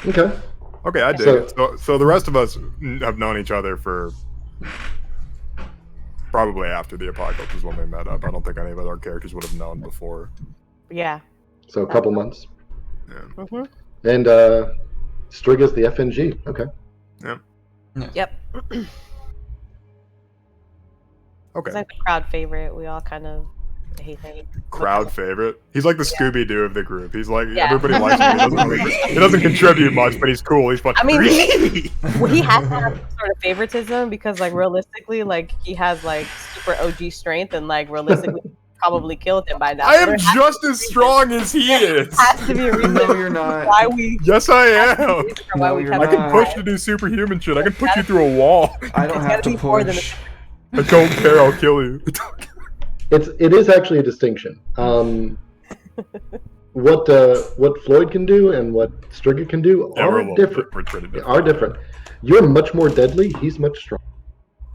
Okay. Okay, I dig So- it. So the rest of us have known each other for probably after the apocalypse is when we met up. I don't think any of our characters would have known before. Yeah. So a couple months. Yeah. hmm And Striga's the FNG. Okay. Yep. Okay. It's like the crowd favorite. We all kind of hate him. Crowd favorite. He's like the Scooby Doo of the group. He's like Yeah. everybody likes him. He doesn't contribute much, but he's cool. He's fun. I mean, well, he has to have some sort of favoritism because, like, realistically, like, he has like super OG strength, and like realistically, probably killed him by now. I There am has just as strong as he is. to be a reason No, you're not. why we. Yes, I am. Why No, we you're kind I of can not. push to do superhuman shit. I can put you through a wall. I don't It's have gotta to be more than push. I don't care. I'll kill you. It is actually a distinction. What Floyd can do and what Striga can do Yeah, we're a are little different. We're pretty different. Are different. You're much more deadly. He's much stronger.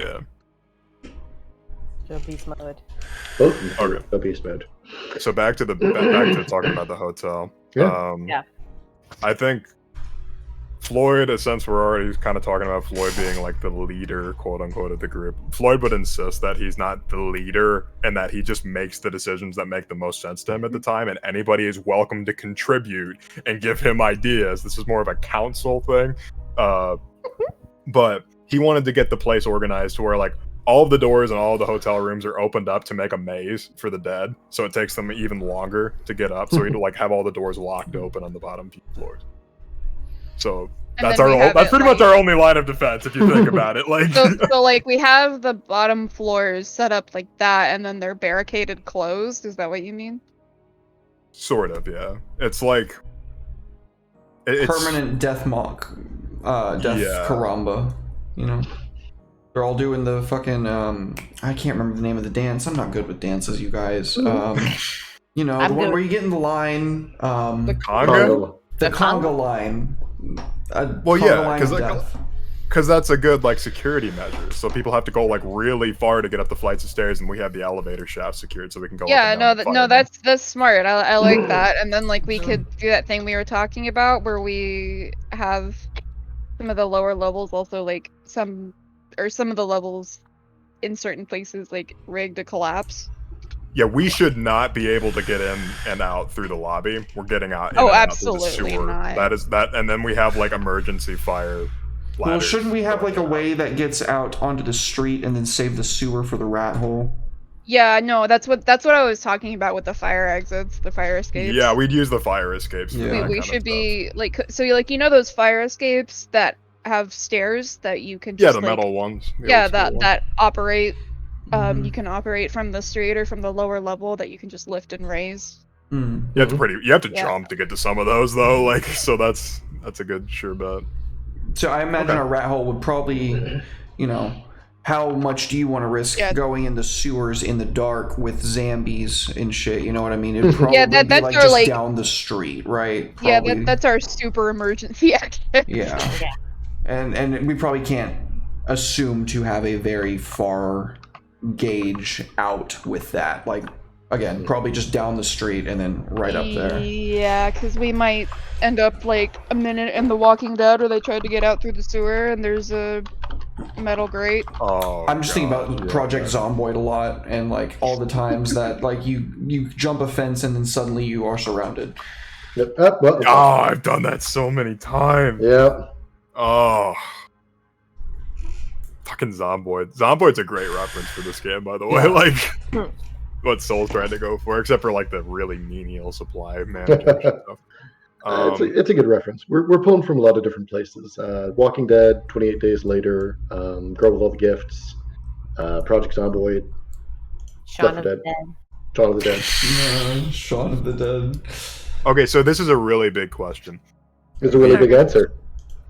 Yeah. beast mode. Both of them Okay. are beast mode. So back to talking about the hotel. Yeah. Yeah. I think Floyd, since we're already kind of talking about Floyd being like the leader, quote unquote, of the group, Floyd would insist that he's not the leader and that he just makes the decisions that make the most sense to him at the time, and anybody is welcome to contribute and give him ideas. This is more of a council thing. But he wanted to get the place organized to where like all of the doors and all of the hotel rooms are opened up to make a maze for the dead, so it takes them even longer to get up. So he'd like have all the doors locked open on the bottom few floors. So And that's then we our have that's it, pretty like- much our only line of defense if you think about it. Like So like we have the bottom floors set up like that, and then they're barricaded closed. Is that what you mean? sort of, yeah. It's like it's Permanent death mock, death Yeah. karamba. You know, they're all doing the fucking. I can't remember the name of the dance. I'm not good with dances, you guys. You know, I'm the one good. where you get in the line. conga. Congo. The The conga line. Well, yeah, line 'cause of like- death. Because that's a good like security measure. So people have to go like really far to get up the flights of stairs, and we have the elevator shaft secured so we can go. Yeah, up and no, down the firemen. that's smart. I like that. And then like we could do that thing we were talking about where we have some of the lower levels also like some of the levels in certain places like rigged to collapse. Yeah, we should not be able to get in and out through the lobby. We're getting out. In Oh, and out through the absolutely sewer. not. That is that, and then we have like emergency fire. Well, ladders shouldn't we have going like a out. way that gets out onto the street and then save the sewer for the rat hole? Yeah, no, that's what I was talking about with the fire exits, the fire escapes. Yeah, we'd use the fire escapes. For Yeah. that we kind of should stuff. be like so like those fire escapes that have stairs that you can Yeah, just the like, metal ones. the yeah old school ones. that operate. Mhm. You can operate from the street or from the lower level that you can just lift and raise. Mm. You have to Yeah. jump to get to some of those though. Like, so that's a good sure bet. So I imagine Okay. a rat hole would probably, how much do you want to risk Yeah. going in the sewers in the dark with zombies and shit? You know what I mean? It'd probably Yeah, be that's like our, just like- down the street, right? Yeah, Probably. that's our super emergency exit. Yeah. Yeah. And we probably can't assume to have a very far gauge out with that. Like, again, probably just down the street and then right up there. Yeah, because we might end up like a minute in The Walking Dead where they tried to get out through the sewer and there's a metal grate. Oh, I'm just thinking God, about yeah. Project Zomboid a lot, and like all the times that like you jump a fence and then suddenly you are surrounded. Yep. Ah, well, Oh, I've done that so many times. yeah. Oh. Fucking Zomboid. Zomboid's a great reference for this game, by the way. Yeah. Like, what Soul's trying to go for, except for like the really menial supply management stuff. It's a good reference. We're pulling from a lot of different places. Walking Dead, 28 Days Later, Girl with All the Gifts, Project Zomboid, Shaun of Dead. the Dead. Shaun of the Dead. Shaun of the Dead. Okay, so this is a really big question. It's a really big answer.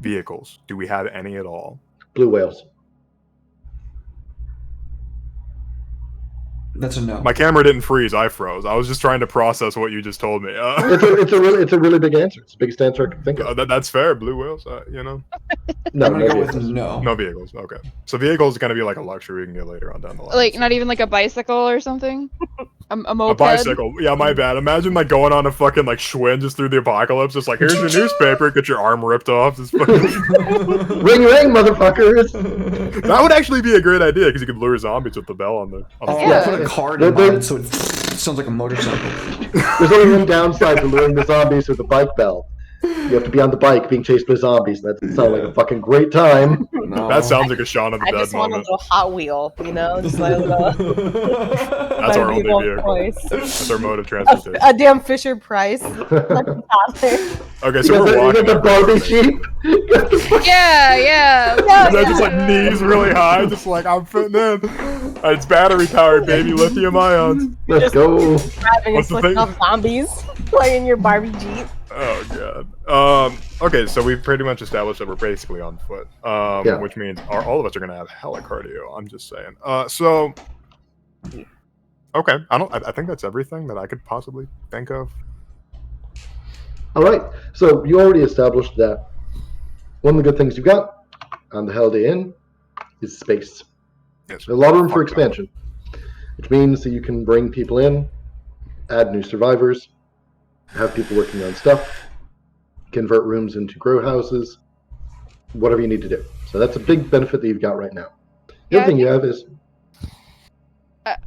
Vehicles. Do we have any at all? Blue whales. That's a no. My camera didn't freeze. I froze. I was just trying to process what you just told me. It's a really big answer. It's the biggest answer I can think of. That's fair. Blue whales, No, I'm gonna no go with vehicles. no. No vehicles. Okay. So vehicles is going to be like a luxury we can get later on down the line. Like not even like a bicycle or something. A a moped. bicycle. Yeah, my bad. Imagine like going on a fucking like Schwinn just through the apocalypse. Just like, here's your newspaper. Get your arm ripped off. Just fucking... Ring, ring, motherfuckers! That would actually be a great idea because you could lure zombies with the bell on the. Oh, Yeah. put a card They're- in they're- mine so it sounds like a motorcycle. There's only one downside to luring the zombies with a bike bell. You have to be on the bike being chased by zombies. That sounds like a fucking great time. No. That sounds like a Shaun of the I Dead just want a moment. little Hot Wheel, just like That's our only vehicle. That's our mode of transportation. a damn Fisher Price. Okay, so You we're got walking. the Barbie sheep. You got the fucking- Yeah, yeah. And then just like knees really high, just like I'm fitting in. It's battery powered, baby, lithium ions. Let's go. Driving and What's the flicking thing? off zombies, playing your Barbie Jeep. Oh god. Okay, so we've pretty much established that we're basically on foot. Yeah. Which means all of us are gonna have hella cardio. I'm just saying. So. Okay, I think that's everything that I could possibly think of. All right. So you already established that one of the good things you've got on the Holiday Inn is space. Yes. A lot of room for Fuck no. expansion, which means that you can bring people in, add new survivors, have people working on stuff, convert rooms into grow houses, whatever you need to do. So that's a big benefit that you've got right now. The Yeah, other thing you have is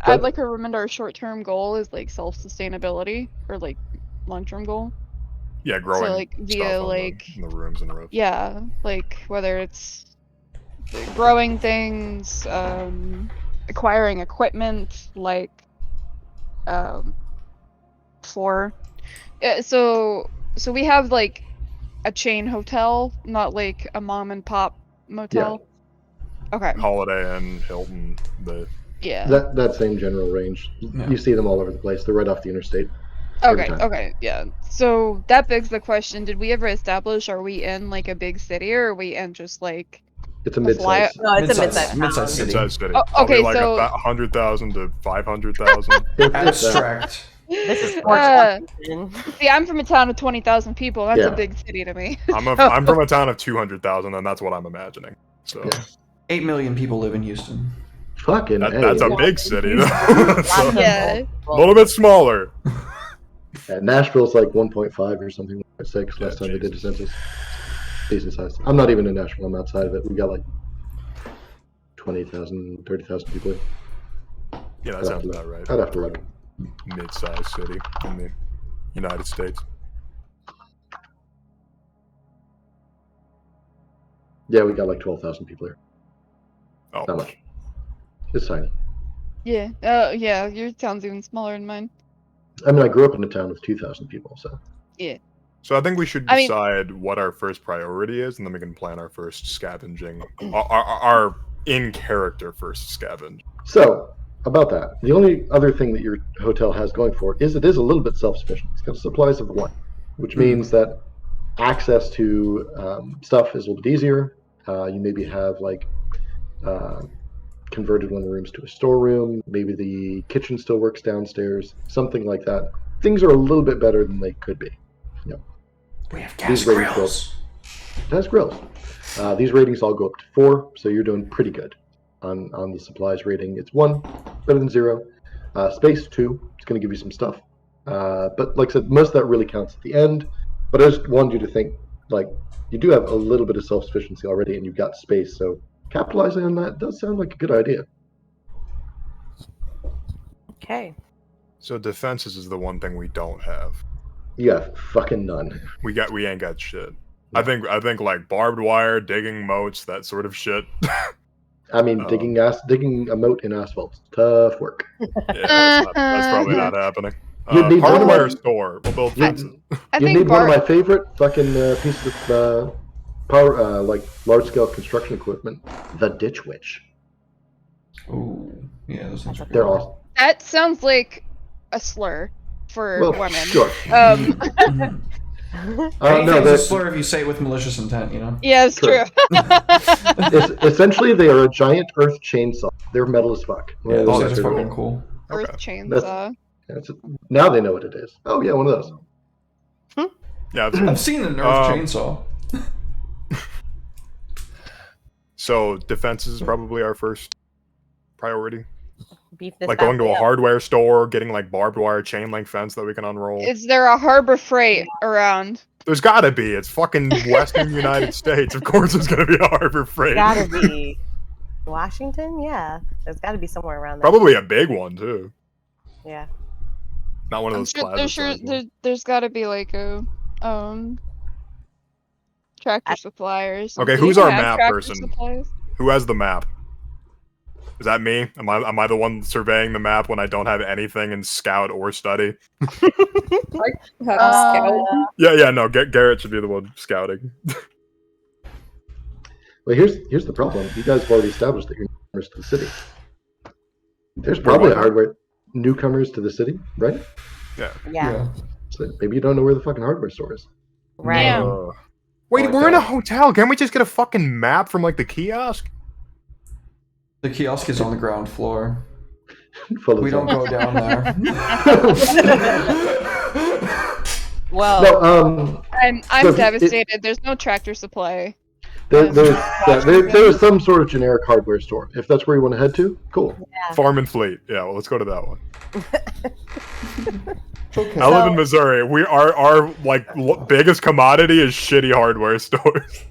I'd like to remember our short-term goal is like self-sustainability or like long-term goal. Yeah, growing. like, stuff via, on like- in the rooms and roofs. Yeah, like whether it's growing things, acquiring equipment, like for. So we have like a chain hotel, not like a mom and pop motel. Okay. Holiday Inn, Hilton, the Yeah. that same general range. Yeah. You see them all over the place. They're right off the interstate. every Okay, time. okay, yeah. So that begs the question, did we ever establish, are we in like a big city or are we in just like It's a A fly- mid-size. No, it's a Mid-size- mid-sized mid-size town. city. mid-sized city. Oh, Probably okay, like so- 100,000 to 500,000. Abstract. This is Uh, Washington. See, I'm from a town of 20,000 people. That's Yeah. a big city to me. I'm from a town of 200,000, and that's what I'm imagining. So Yeah. 8 million people live in Houston. Fucking that's A. a big city. Lots So, of Yeah. a little bit smaller. Yeah, Nashville's like 1.5 or something, 1.6 last time they did the census. Decent size. I'm not even in Nashville. I'm outside of it. We got like 20,000, 30,000 people here. Yeah, that sounds about right. I'd have to look. Mid-sized city in the United States. Yeah, we got like 12,000 people here. Oh, Not much. It's tiny. Yeah. Yeah. Your town's even smaller than mine. I mean, I grew up in a town with 2,000 people, so. so I think we should I mean- decide what our first priority is, and then we can plan our first scavenging, our in-character first scavenge. So, about that, the only other thing that your hotel has going for it is a little bit self-sufficient. It's got supplies of one, which means that access to stuff is a little bit easier. You maybe have like converted one of the rooms to a storeroom. Maybe the kitchen still works downstairs, something like that. Things are a little bit better than they could be. We have These gas ratings grills. That's grills. These ratings all go up to 4, so you're doing pretty good on the supplies rating. It's 1, better than 0. Space 2, it's going to give you some stuff. But like I said, most of that really counts at the end. But I just wanted you to think, like, you do have a little bit of self-sufficiency already, and you've got space, so capitalizing on that does sound like a good idea. Okay. So defenses is the one thing we don't have. You have fucking none. We ain't got shit. I think like barbed wire, digging moats, that sort of shit. I mean, digging a moat in asphalt, tough work. Yeah, that's probably not happening. You'd need one of hardware my- store. We'll build You'd, fences. I you think need one of Bart. my favorite fucking pieces of power, like large-scale construction equipment, the Ditch Witch. Ooh, yeah, those things are They're good. awesome. That sounds like a slur for Well, women. sure. Mhm. No, Anything's a they're- slur if you say it with malicious intent, you know? Yeah, it's True. true. Essentially, they are a giant earth chainsaw. They're metal as fuck. Yeah, Well, those that's things are pretty fucking cool. cool. Earth Okay. chainsaw. Now they know what it is. Oh yeah, one of those. Yeah. I've seen the Nerf chainsaw. So defenses is probably our first priority. Beef this Like going to a family up. hardware store, getting like barbed wire chain link fence that we can unroll. Is there a Harbor Freight around? There's gotta be. It's fucking Western United States. Of course there's gonna be a Harbor Freight. Gotta be. Washington? Yeah. There's gotta be somewhere around there. Probably a big one too. Yeah. Not one of I'm those sure, plaza there's sure size ones. there's got to be like a Tractor Supply or something. Okay, who's You our can have map Tractor person? Supplies. Who has the map? Is that me? Am I the one surveying the map when I don't have anything in scout or study? Have a scout. Yeah, no. Garrett should be the one scouting. Well, here's the problem. You guys have already established that you're newcomers to the city. There's probably a hardware newcomers to the city, right? Yeah. So maybe you don't know where the fucking hardware store is. Right. Yeah. Wait, Like we're in a that. hotel. Can't we just get a fucking map from like the kiosk? The kiosk is on the ground floor. Full of We don't zombies. go down there. Well, No, I'm So it- devastated. There's no Tractor Supply. there is some sort of generic hardware store. If that's where you want to head to, cool. Farm and Fleet. Yeah, well, let's go to that one. Okay. I live in Missouri. Our like biggest commodity is shitty hardware stores.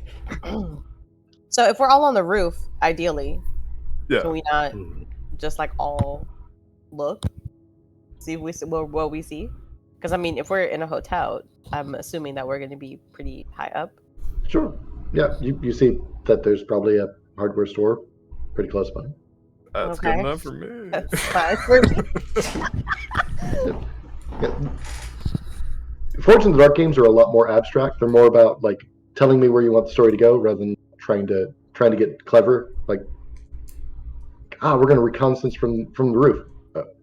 so if we're all on the roof, ideally, Yeah. can we not just like all look, see if we see what we see? Because I mean, if we're in a hotel, I'm assuming that we're going to be pretty high up. Sure. Yeah, you see that there's probably a hardware store pretty close by. That's Okay. good enough for me. That's fine for me. Yeah. Fortune of the Dark games are a lot more abstract. They're more about like telling me where you want the story to go rather than trying to get clever. Like, we're going to reconnaissance from the roof.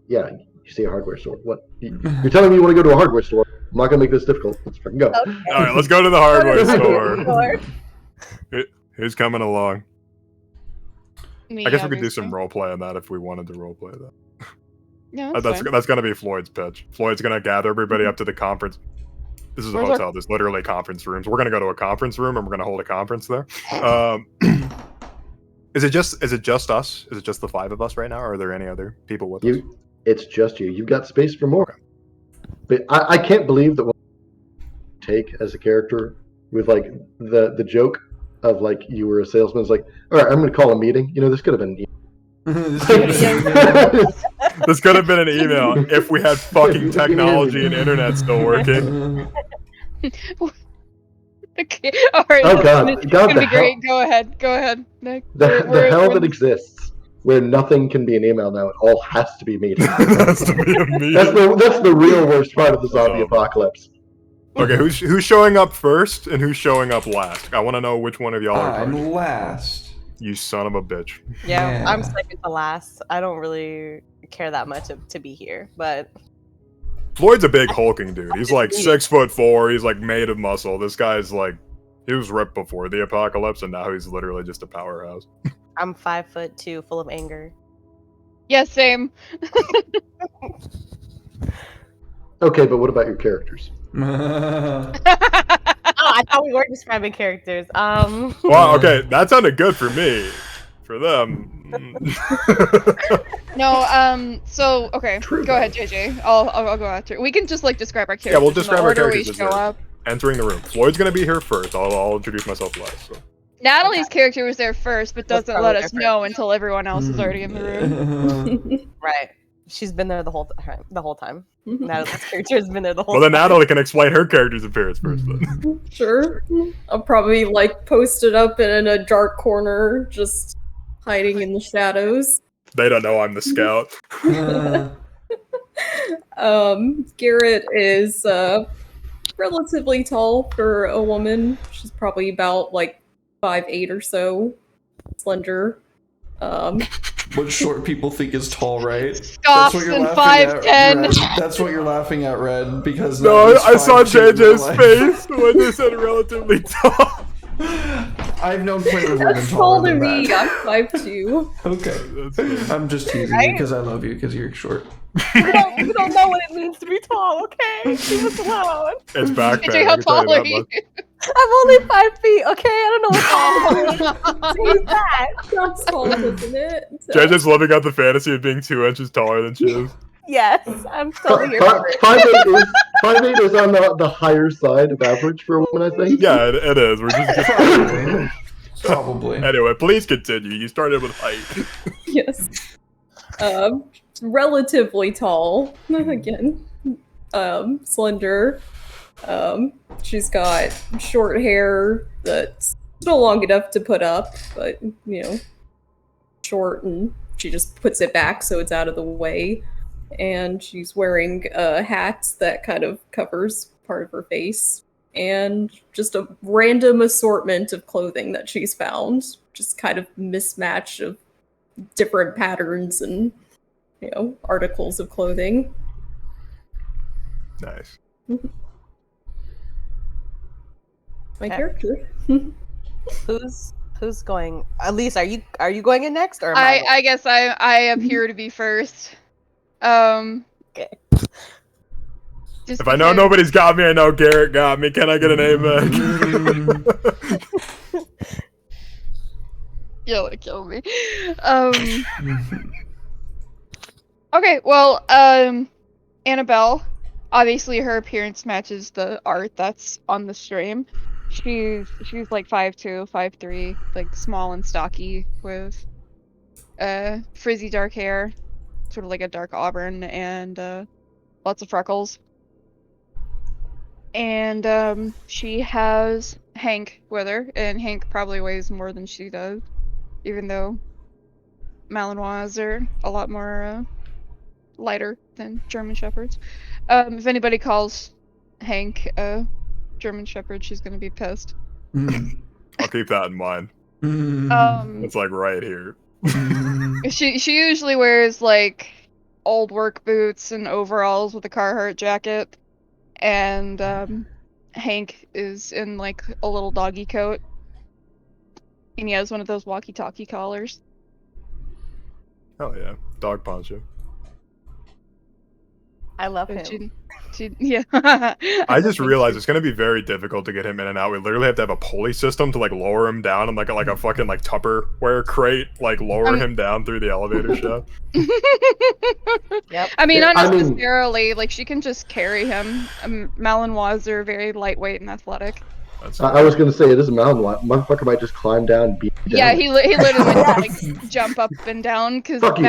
Yeah, you see a hardware store. What? You're telling me you want to go to a hardware store? I'm not going to make this difficult. Let's fucking go. Okay. All right, let's go to the hardware store. Store. Who's coming along? Me, I guess we could do obviously. some roleplay on that if we wanted to roleplay that. Yeah, that's fine. That's gonna be Floyd's pitch. Floyd's gonna gather everybody up to the conference. This is a Where's our- hotel. There's literally conference rooms. We're gonna go to a conference room and we're gonna hold a conference there. Is it just us? Is it just the 5 of us right now, or are there any other people with us? It's just you. You've got space for more. But I can't believe that what you take as a character with like the joke of like you were a salesman. It's like, all right, I'm going to call a meeting. This could have been. This is- This could have been an email if we had fucking technology and internet still working. Okay. All right. Oh, that's God. gonna, God, gonna the be great. hell- Go ahead. Go ahead, Nick. The hell we're- that exists where nothing can be an email now. It all has to be meeting. Has to be a meeting. That's the real worst part of the zombie Oh. apocalypse. Okay, who's showing up first and who's showing up last? I want to know which one of y'all are I'm first. last. You son of a bitch. Yeah, I'm Yeah. second to last. I don't really care that much to be here, but Floyd's a big hulking dude. He's like 6'4". He's like made of muscle. This guy's like, he was ripped before the apocalypse, and now he's literally just a powerhouse. I'm 5'2", full of anger. Yeah, same. Okay, but what about your characters? Oh, I thought we were describing characters. Well, okay, that sounded good for me. For them. No, so okay, True. go ahead, JJ. I'll go after. We can just like describe our characters. Yeah, we'll in the describe our order we characters as show they're- up. Entering the room. Floyd's gonna be here first. I'll introduce myself last. So. Natalie's character was there first, but Let's doesn't start let with us her know until everyone else is already in the room. Right. She's been there the whole time. Natalie's character has been there the whole Well, then time. Natalie can explain her character's appearance first. Then. Sure. I'll probably like post it up in a dark corner, just hiding in the shadows. They don't know I'm the scout. Garrett is relatively tall for a woman. She's probably about like 5'8" or so, slender. What short people think is tall, right? Scoffs and 5'10". Red. That's what you're laughing at, Red, because No, that I is saw 5'2" in real JJ's life. face when they said relatively tall. I've known plenty of women That's taller tall to than me. that. I'm 5'2". Okay. That's good. I'm just teasing you because I love you because you're short. You don't know what it means to be tall, okay? Leave us alone. It's back JJ, pain, how I can tell tall you are that you? much. I'm only 5 feet, okay? I don't know what tall means. Who's that? That's tall, isn't it? JJ's living out the fantasy of being 2 inches taller than she is. Yes, I'm totally here for it. 5'8" is on the higher side of average for a woman, I think. Yeah, it is. We're just Probably. Probably. Anyway, please continue. You started with height. Yes. Relatively tall. Again. Slender. She's got short hair that's still long enough to put up, but short, and she just puts it back so it's out of the way. And she's wearing a hat that kind of covers part of her face. And just a random assortment of clothing that she's found. Just kind of mismatch of different patterns and, articles of clothing. Nice. My Okay. character. Who's going? Elise, are you going in next, or am I? I guess I appear to be first. Okay. Just If I know because- nobody's got me, I know Garrett got me. Can I get an amen? Kill me. Okay, well, Annabelle, obviously her appearance matches the art that's on the stream. She's like 5'2", 5'3", like small and stocky with frizzy dark hair, sort of like a dark auburn, and lots of freckles. And she has Hank with her, and Hank probably weighs more than she does, even though Malinois are a lot more lighter than German Shepherds. If anybody calls Hank a German Shepherd, she's gonna be pissed. I'll keep that in mind. It's like right here. She usually wears like old work boots and overalls with a Carhartt jacket, and Hank is in like a little doggy coat, and he has one of those walkie-talkie collars. Hell yeah. Dog poncho. I love But him. yeah. I just realized it's gonna be very difficult to get him in and out. We literally have to have a pulley system to like lower him down and like a fucking like Tupperware crate, like lower him down through the elevator shaft. Yep. I mean, Yeah, not I mean- necessarily. Like, she can just carry him. Malinois are very lightweight and athletic. I was gonna say it is a mountain lion. Motherfucker might just climb down and beat you Yeah, down. he literally went to like jump up and down because Fuck you.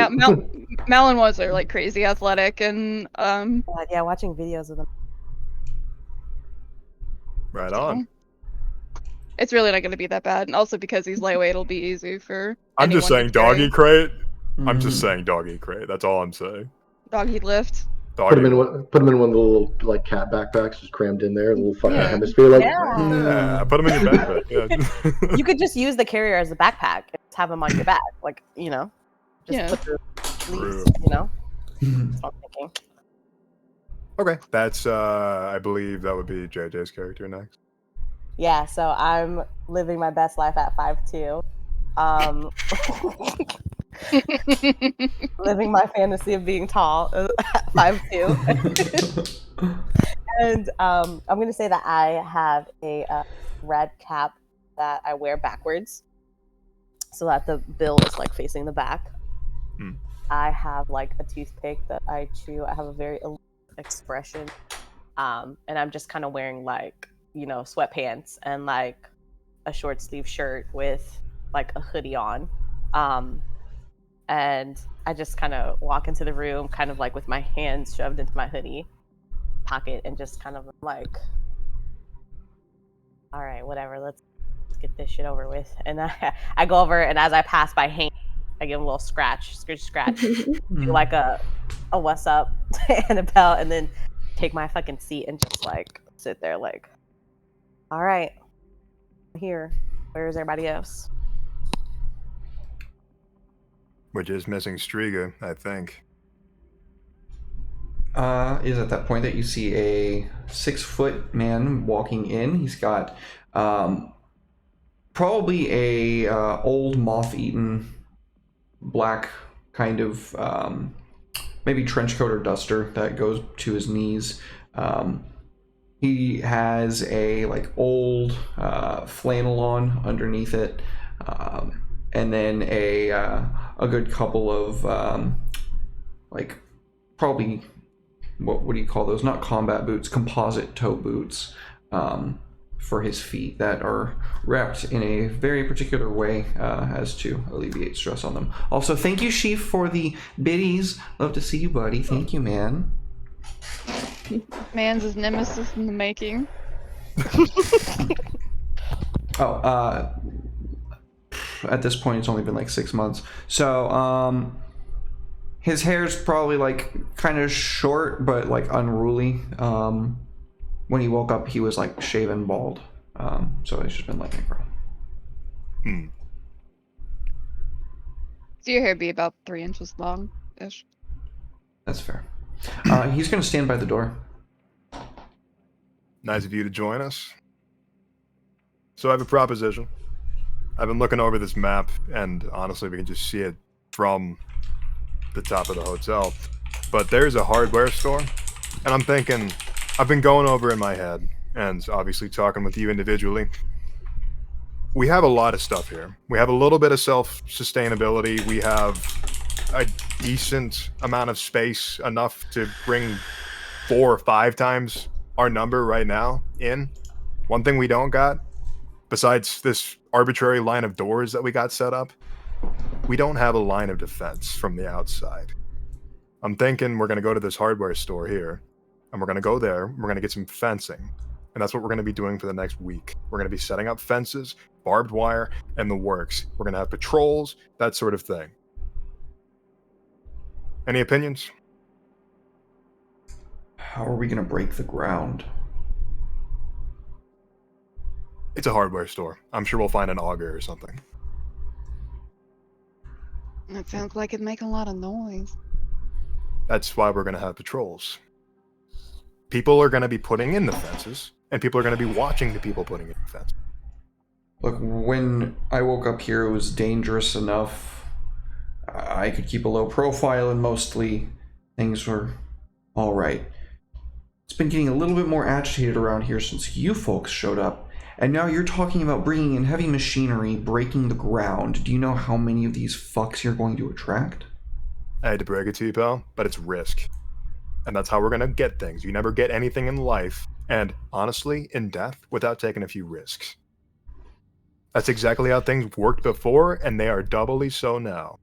Malinois are like crazy athletic and Yeah, watching videos of them. Right so on. it's really not going to be that bad. And also because he's lightweight, it'll be easy for. I'm just anyone saying to carry. doggy crate. I'm Mhm. just saying doggy crate. That's all I'm saying. Doggy lift. Put him Doggy. in one of the little like cat backpacks, just crammed in there, a little fucking Yeah. hemisphere. Like, Yeah, put them in your backpack. Yeah. You could just use the carrier as a backpack and just have them on your back, like just Yeah. put the True. sleeves. That's what I'm thinking. Okay, that's I believe that would be JJ's character next. Yeah, so I'm living my best life at 5'2". Living my fantasy of being tall at 5'2". And I'm going to say that I have a red cap that I wear backwards so that the bill is like facing the back. I have like a toothpick that I chew. I have a very aloof expression. And I'm just kind of wearing like, sweatpants and like a short sleeve shirt with like a hoodie on. And I just kind of walk into the room kind of like with my hands shoved into my hoodie pocket and just kind of like, all right, whatever, let's get this shit over with. And I go over, and as I pass by Hank, I give him a little scratch, do like a what's up and a bell, and then take my fucking seat and just like sit there like, all right, I'm here. Where's everybody else? We're just missing Striga, I think. Is at that point that you see a 6-foot man walking in. He's got probably a old moth-eaten black kind of maybe trench coat or duster that goes to his knees. He has a like old flannel on underneath it, and then a good couple of like probably what do you call those? Not combat boots, composite toe boots for his feet that are wrapped in a very particular way as to alleviate stress on them. Also, thank you, Sheaf, for the biddies. Love to see you, buddy. Thank you, man. Man's his nemesis in the making. At this point, it's only been like 6 months. So, his hair's probably like kind of short, but like unruly. When he woke up, he was like shaven bald. So it's just been letting it grow. So your hair be about 3 inches long ish. That's fair. He's gonna stand by the door. Nice of you to join us. So I have a proposition. I've been looking over this map, and honestly, we can just see it from the top of the hotel. But there's a hardware store, and I'm thinking, I've been going over in my head, and obviously talking with you individually. We have a lot of stuff here. We have a little bit of self-sustainability. We have a decent amount of space, enough to bring 4 or 5 times our number right now in. One thing we don't got, besides this arbitrary line of doors that we got set up, we don't have a line of defense from the outside. I'm thinking we're going to go to this hardware store here, and we're going to go there, we're going to get some fencing. And that's what we're going to be doing for the next week. We're going to be setting up fences, barbed wire, and the works. We're going to have patrols, that sort of thing. Any opinions? How are we gonna break the ground? It's a hardware store. I'm sure we'll find an auger or something. That sounds like it'd make a lot of noise. That's why we're going to have patrols. People are going to be putting in the fences, and people are going to be watching the people putting in the fences. Look, when I woke up here, it was dangerous enough. I could keep a low profile, and mostly things were all right. It's been getting a little bit more agitated around here since you folks showed up. And now you're talking about bringing in heavy machinery, breaking the ground. Do you know how many of these fucks you're going to attract? I had to break it to you, pal, but it's risk. And that's how we're going to get things. You never get anything in life, and honestly, in death, without taking a few risks. That's exactly how things worked before, and they are doubly so now.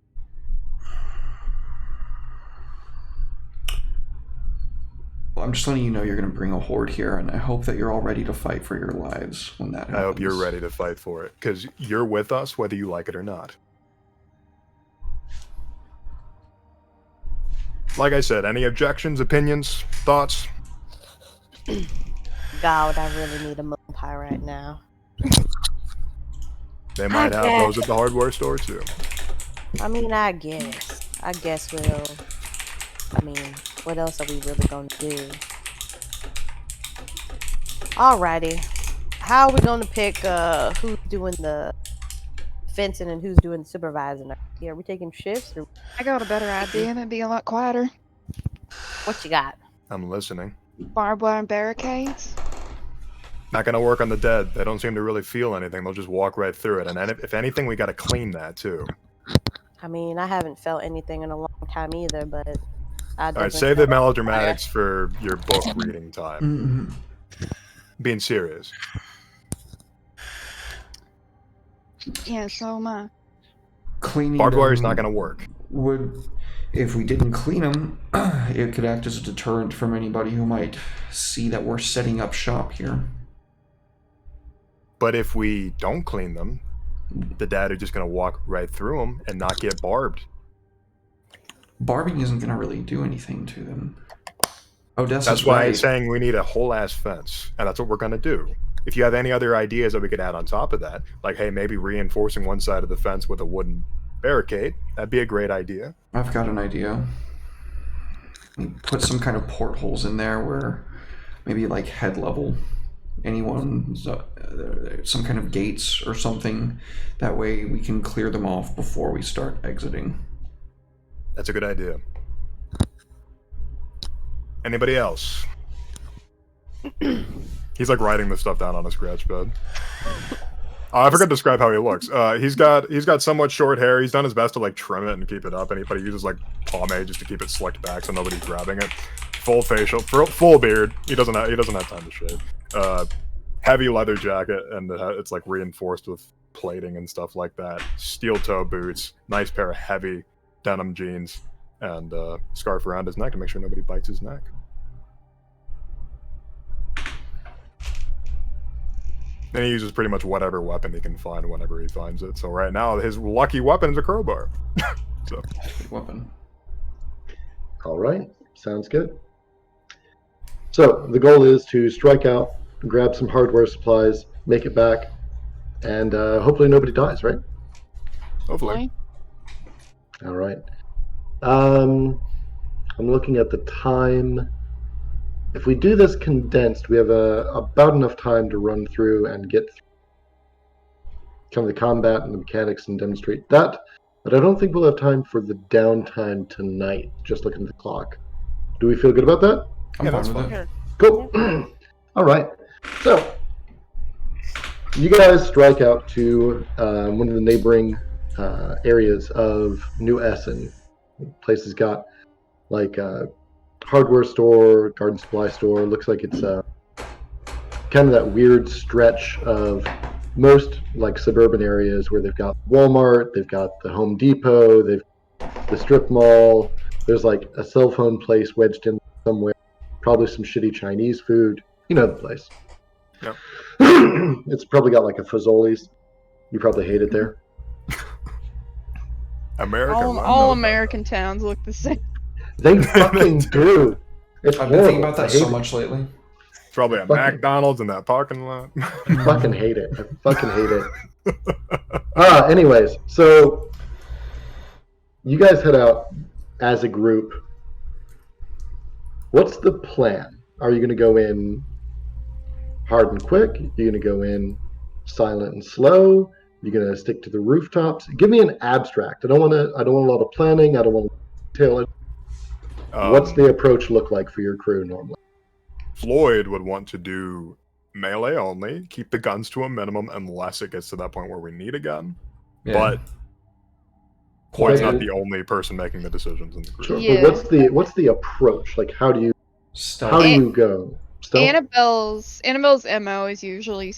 Well, I'm just letting you know you're going to bring a horde here, and I hope that you're all ready to fight for your lives when that happens. I hope you're ready to fight for it, because you're with us whether you like it or not. Like I said, any objections, opinions, thoughts? God, I really need a moon pie right now. They might have those at the hardware store too. I mean, I guess we'll. I mean, what else are we really gonna do? Alrighty. How are we gonna pick who's doing the fencing and who's doing the supervising? Are we taking shifts or I got a better idea. That'd be a lot quieter. what you got? I'm listening. Barbed wire and barricades. Not gonna work on the dead. They don't seem to really feel anything. They'll just walk right through it. And then if anything, we gotta clean that too. I mean, I haven't felt anything in a long time either, but All right, save the melodramatics for your book reading time. Being serious. Yeah, so am I. Cleaning Barbed wire is them not gonna work. if we didn't clean them, it could act as a deterrent from anybody who might see that we're setting up shop here. But if we don't clean them, the dad are just gonna walk right through them and not get barbed. Barbing isn't going to really do anything to them. Odessa's That's why right. I'm saying we need a whole ass fence, and that's what we're gonna do. If you have any other ideas that we could add on top of that, like, hey, maybe reinforcing one side of the fence with a wooden barricade, that'd be a great idea. I've got an idea. We put some kind of portholes in there where maybe like head level, some kind of gates or something. That way we can clear them off before we start exiting. That's a good idea. Anybody else? He's like writing this stuff down on a scratch pad. I forgot to describe how he looks. He's got somewhat short hair. He's done his best to like trim it and keep it up, but he uses like pomade just to keep it slicked back so nobody's grabbing it. Full facial, full beard. He doesn't have time to shave. Heavy leather jacket, and it's like reinforced with plating and stuff like that. Steel toe boots, nice pair of heavy denim jeans, and scarf around his neck to make sure nobody bites his neck. And he uses pretty much whatever weapon he can find whenever he finds it. So right now, his lucky weapon is a crowbar. So. Good weapon. All right, sounds good. So the goal is to strike out, grab some hardware supplies, make it back, and hopefully nobody dies, right? Hopefully. All right. I'm looking at the time. If we do this condensed, we have about enough time to run through and get kind of the combat and the mechanics and demonstrate that. But I don't think we'll have time for the downtime tonight, just looking at the clock. Do we feel good about that? I'm fine with it. Cool. All right. So, you guys strike out to one of the neighboring areas of New Essen. The place has got like a hardware store, garden supply store. Looks like it's kind of that weird stretch of most like suburban areas where they've got Walmart, they've got the Home Depot, they've the strip mall. There's like a cell phone place wedged in somewhere. Probably some shitty Chinese food. You know the place. Yep. It's probably got like a Fazoli's. You probably hate it there. All American towns look the same. They fucking do. It's I've been thinking horrible. about that I hate so it. much lately. It's probably a McDonald's in that parking lot. I fucking hate it. I fucking hate it. Anyways, so you guys head out as a group. What's the plan? Are you going to go in hard and quick? Are you going to go in silent and slow? You're going to stick to the rooftops? Give me an abstract. I don't want a lot of planning. I don't want to detail it. What's the approach look like for your crew normally? Floyd would want to do melee only, keep the guns to a minimum unless it gets to that point where we need a gun. Yeah. But Floyd's Okay. not the only person making the decisions in the group. Sure. Yeah. But what's the approach? Like, how do Stealth. you go? Stealth? Annabelle's MO is usually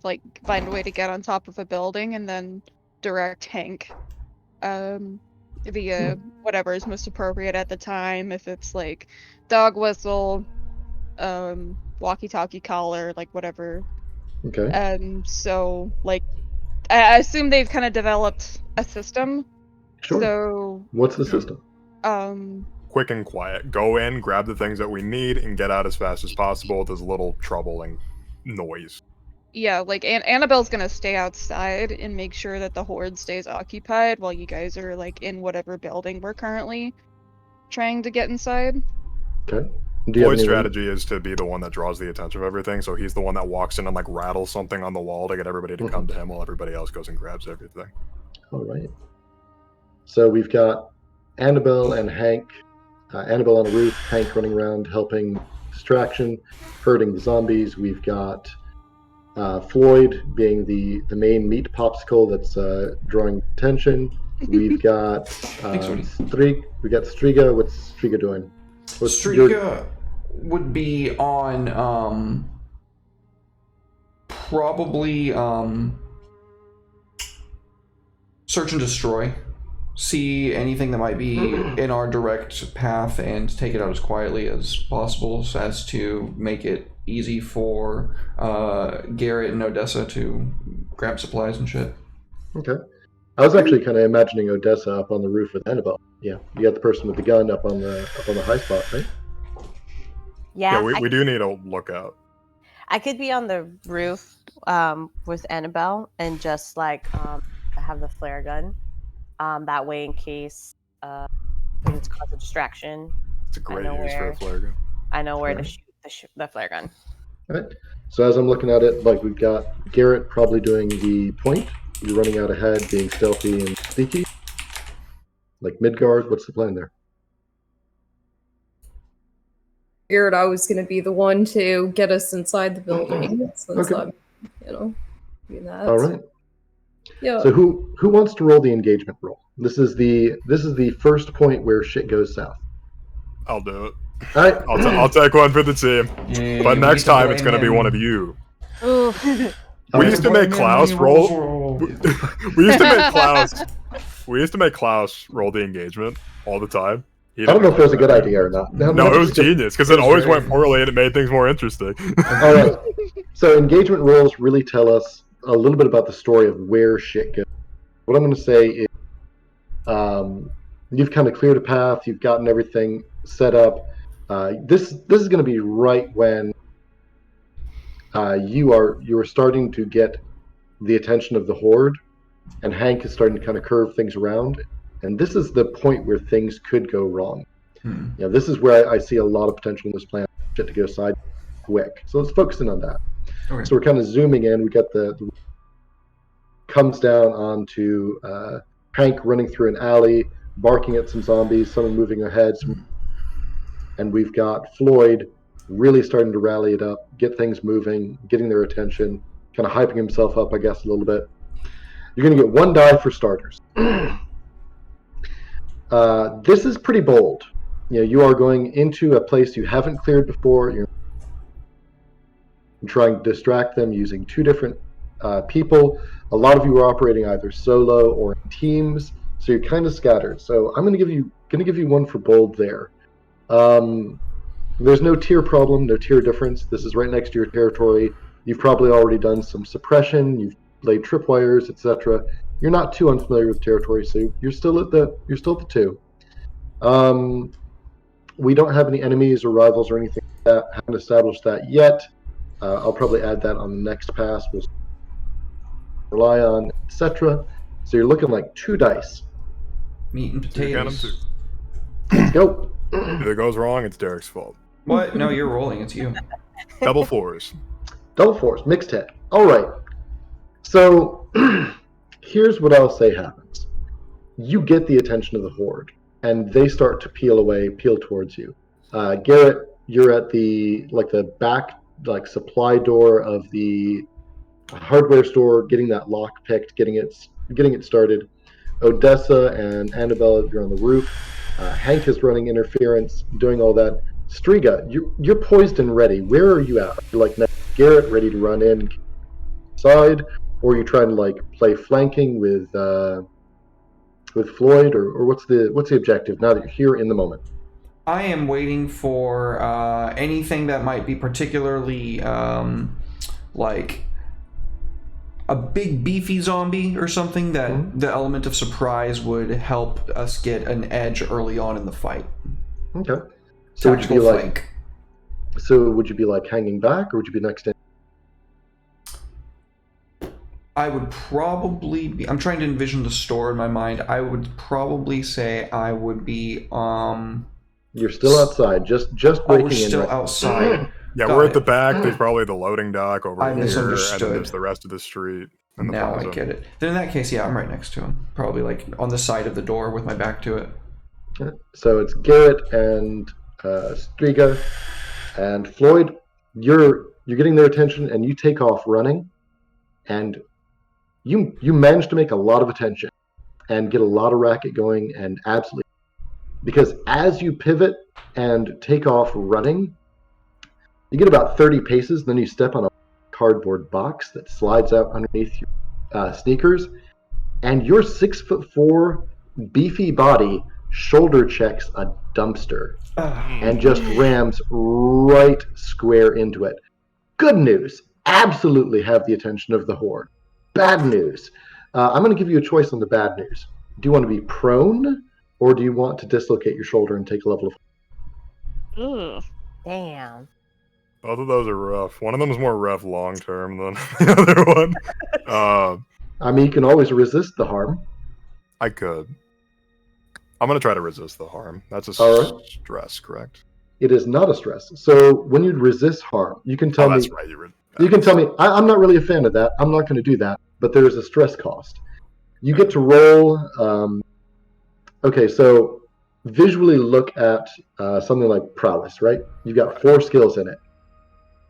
like find a way to get on top of a building and then direct Hank via whatever is most appropriate at the time. If it's like dog whistle, walkie-talkie collar, like whatever. Okay. So like I assume they've kind of developed a system. Sure. So What's the system? Quick and quiet. Go in, grab the things that we need, and get out as fast as possible with as little trouble and noise. yeah, like Annabelle's gonna stay outside and make sure that the horde stays occupied while you guys are like in whatever building we're currently trying to get inside. Okay. Do you have Floyd's any strategy is to be the one that draws the attention of everything, so he's the one that walks in and like rattles something on the wall to get everybody to come to him while everybody else goes and grabs everything. All right. So we've got Annabelle and Hank. Annabelle on the roof, Hank running around helping distraction, hurting the zombies. We've got Floyd being the main meat popsicle that's drawing attention. We've got Striga. What's Striga doing? Striga would be on probably search and destroy. See anything that might be in our direct path and take it out as quietly as possible so as to make it easy for Garrett and Odessa to grab supplies and shit. Okay. I was actually kind of imagining Odessa up on the roof with Annabelle. Yeah, you got the person with the gun up on the high spot, right? Yeah, we do need a lookout. I could be on the roof with Annabelle and just like have the flare gun. That way, in case things cause a distraction, It's a great use for a flare gun. I know where to shoot the flare gun. All right. So as I'm looking at it, like we've got Garrett probably doing the point. You're running out ahead, being stealthy and sneaky. Like Midgard, what's the plan there? Figured I was going to be the one to get us inside the building since I'm, doing that. All right. Yeah. So who wants to roll the engagement roll? This is the first point where shit goes south. I'll do it. All right. I'll take one for the team. Yeah, But next time it's going to be one of you. We used to make Klaus roll. We used to make Klaus roll the engagement all the time. I don't know if it was a good idea or not. No, it was genius because it always went poorly and it made things more interesting. All right. So engagement rolls really tell us a little bit about the story of where shit goes. What I'm going to say is, you've kind of cleared a path. You've gotten everything set up. This is going to be right when you are starting to get the attention of the horde, and Hank is starting to kind of curve things around. And this is the point where things could go wrong. This is where I see a lot of potential in this plan. Shit to go side quick. So let's focus in on that. Okay. So we're kind of zooming in. We got the comes down onto Hank running through an alley, barking at some zombies, someone moving ahead, and we've got Floyd really starting to rally it up, get things moving, getting their attention, kind of hyping himself up, I guess, a little bit. You're going to get 1 die for starters. This is pretty bold. You are going into a place you haven't cleared before. You're trying to distract them using 2 different people. A lot of you are operating either solo or in teams, so you're kind of scattered. So I'm going to give you 1 for bold there. There's no tier problem, no tier difference. This is right next to your territory. You've probably already done some suppression. You've laid tripwires, etc. You're not too unfamiliar with territory, so you're still at the 2. We don't have any enemies or rivals or anything like that. Haven't established that yet. I'll probably add that on the next pass. We'll rely on, etc. So you're looking like 2 dice. Meat and You got 'em potatoes. too. Let's go. If it goes wrong, it's Derek's fault. What? No, you're rolling. It's you. Double 4s. Double 4s, mixed head. All right. So here's what I'll say happens. You get the attention of the horde, and they start to peel towards you. Garrett, you're at the back supply door of the hardware store, getting that lock picked, getting it started. Odessa and Annabelle, you're on the roof. Hank is running interference, doing all that. Striga, you're poised and ready. Where are you at? Are you like next to Garrett, ready to run in side, or are you trying to like play flanking with Floyd, or what's the objective now that you're here in the moment? I am waiting for anything that might be particularly like a big beefy zombie or something that the element of surprise would help us get an edge early on in the fight. Okay. So Tactical would you be flank. would you be like hanging back, or would you be next in? I would probably be. I'm trying to envision the store in my mind. I would probably say I would be. You're still outside, just Oh, breaking we're in. still right? outside. Yeah, Got we're at it. the back. There's probably the loading dock over I here, and misunderstood. then there's the rest of the street. And the Now I plaza. get it. Then in that case, yeah, I'm right next to him. Probably like on the side of the door with my back to it. So it's Garrett and Striga and Floyd. You're getting their attention, and you take off running, and you manage to make a lot of attention and get a lot of racket going, and absolutely, because as you pivot and take off running, you get about 30 paces, then you step on a cardboard box that slides out underneath your sneakers, and your 6'4" beefy body shoulder checks a dumpster and just rams right square into it. Good news, absolutely have the attention of the horde. Bad news, I'm going to give you a choice on the bad news. Do you want to be prone, or do you want to dislocate your shoulder and take a level of... Ugh. Damn. Both of those are rough. One of them is more rough long term than the other one. I mean, you can always resist the harm. I could. I'm gonna try to resist the harm. That's a All right. stress, correct? It is not a stress. So when you resist harm, you can tell me. That's right. You can tell me. I'm not really a fan of that. I'm not going to do that. But there is a stress cost. You get to roll. Okay, so visually look at something like prowess, right? You've got 4 skills in it.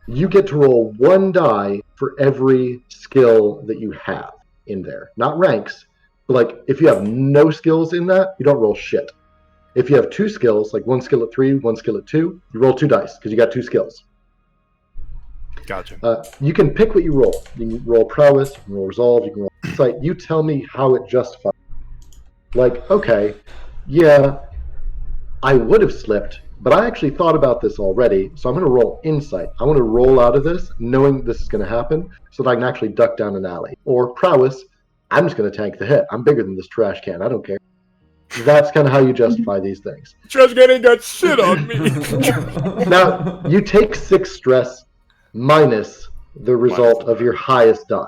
You get to roll 1 die for every skill that you have in there. Not ranks, but like if you have no skills in that, you don't roll shit. If you have 2 skills, like 1 skill at 3, 1 skill at 2, you roll 2 dice because you got 2 skills. Gotcha. You can pick what you roll. You can roll prowess, you can roll resolve, you can roll insight. You tell me how it justifies. Like, okay, yeah, I would have slipped, but I actually thought about this already, so I'm going to roll insight. I want to roll out of this knowing this is going to happen so that I can actually duck down an alley. Or prowess, I'm just going to tank the hit. I'm bigger than this trash can. I don't care. That's kind of how you justify these things. Trash can ain't got shit on me. Now, you take 6 stress minus the result of your highest die.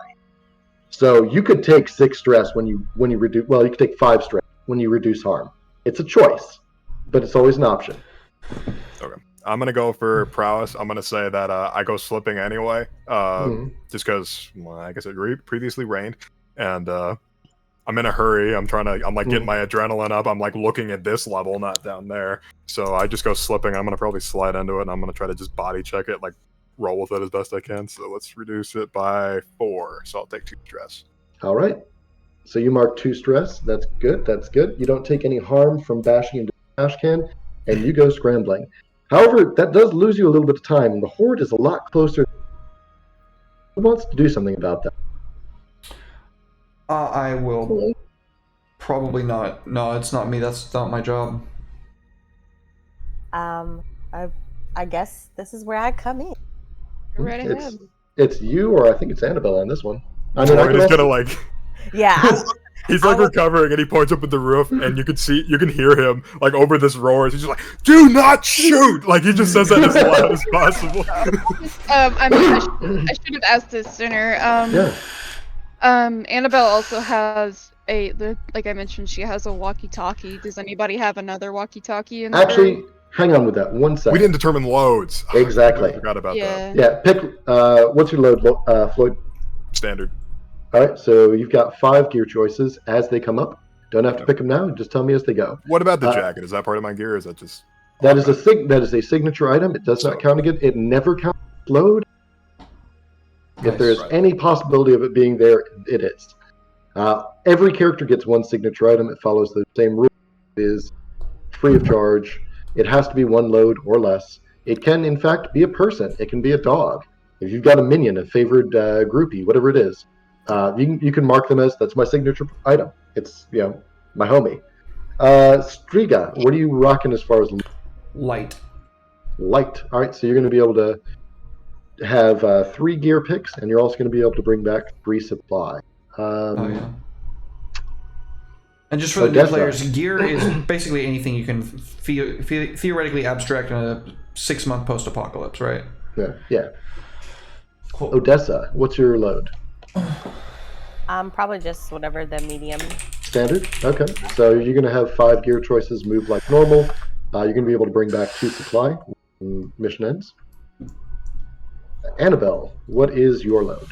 So you could take 6 stress when you reduce. Well, you could take 5 stress when you reduce harm. It's a choice, but it's always an option. Okay, I'm gonna go for prowess. I'm gonna say that I go slipping anyway, just because I guess it previously rained, and I'm in a hurry. I'm like getting my adrenaline up. I'm like looking at this level, not down there. So I just go slipping. I'm gonna probably slide into it, and I'm gonna try to just body check it, like roll with it as best I can. So let's reduce it by 4. So I'll take 2 stress. All right. So you mark 2 stress. That's good. That's good. You don't take any harm from bashing into the trash can, and you go scrambling. However, that does lose you a little bit of time. The horde is a lot closer. Who wants to do something about that? I will. Probably not. No, it's not me. That's not my job. I guess this is where I come in. Go right ahead. It's you, or I think it's Annabelle on this one. I mean, Floyd is gonna like. Yeah. He's like recovering, and he points up at the roof, and you can hear him like over this roar. He's just like, "Do not shoot!" Like he just says that as loud as possible. I mean, I should have asked this sooner. Yeah. Annabelle also has like I mentioned, she has a walkie-talkie. Does anybody have another walkie-talkie in the Actually, room? hang on with that 1 second. We didn't determine loads. Exactly. I forgot about that. Yeah, pick. What's your load, Floyd? Standard. All right, so you've got 5 gear choices as they come up. Don't have to pick them now. Just tell me as they go. What about the jacket? Is that part of my gear? Or is that just? That is a signature item. It does not count again. It never counts load. If there is any possibility of it being there, it is. Every character gets one signature item. It follows the same rule. It is free of charge. It has to be one load or less. It can, in fact, be a person. It can be a dog. If you've got a minion, a favored groupie, whatever it is, you can mark them as, that's my signature item. It's, my homie. Striga, what are you rocking as far as Light. light? All right, so you're going to be able to have 3 gear picks, and you're also going to be able to bring back 3 supply. Oh yeah. And just for the new Odessa. players, gear is basically anything you can theoretically abstract in a 6-month post-apocalypse, right? Yeah. Cool. Odessa, what's your load? Probably just whatever the medium. Standard? Okay. So you're going to have 5 gear choices, move like normal. You're going to be able to bring back 2 supply when mission ends. Annabelle, what is your load?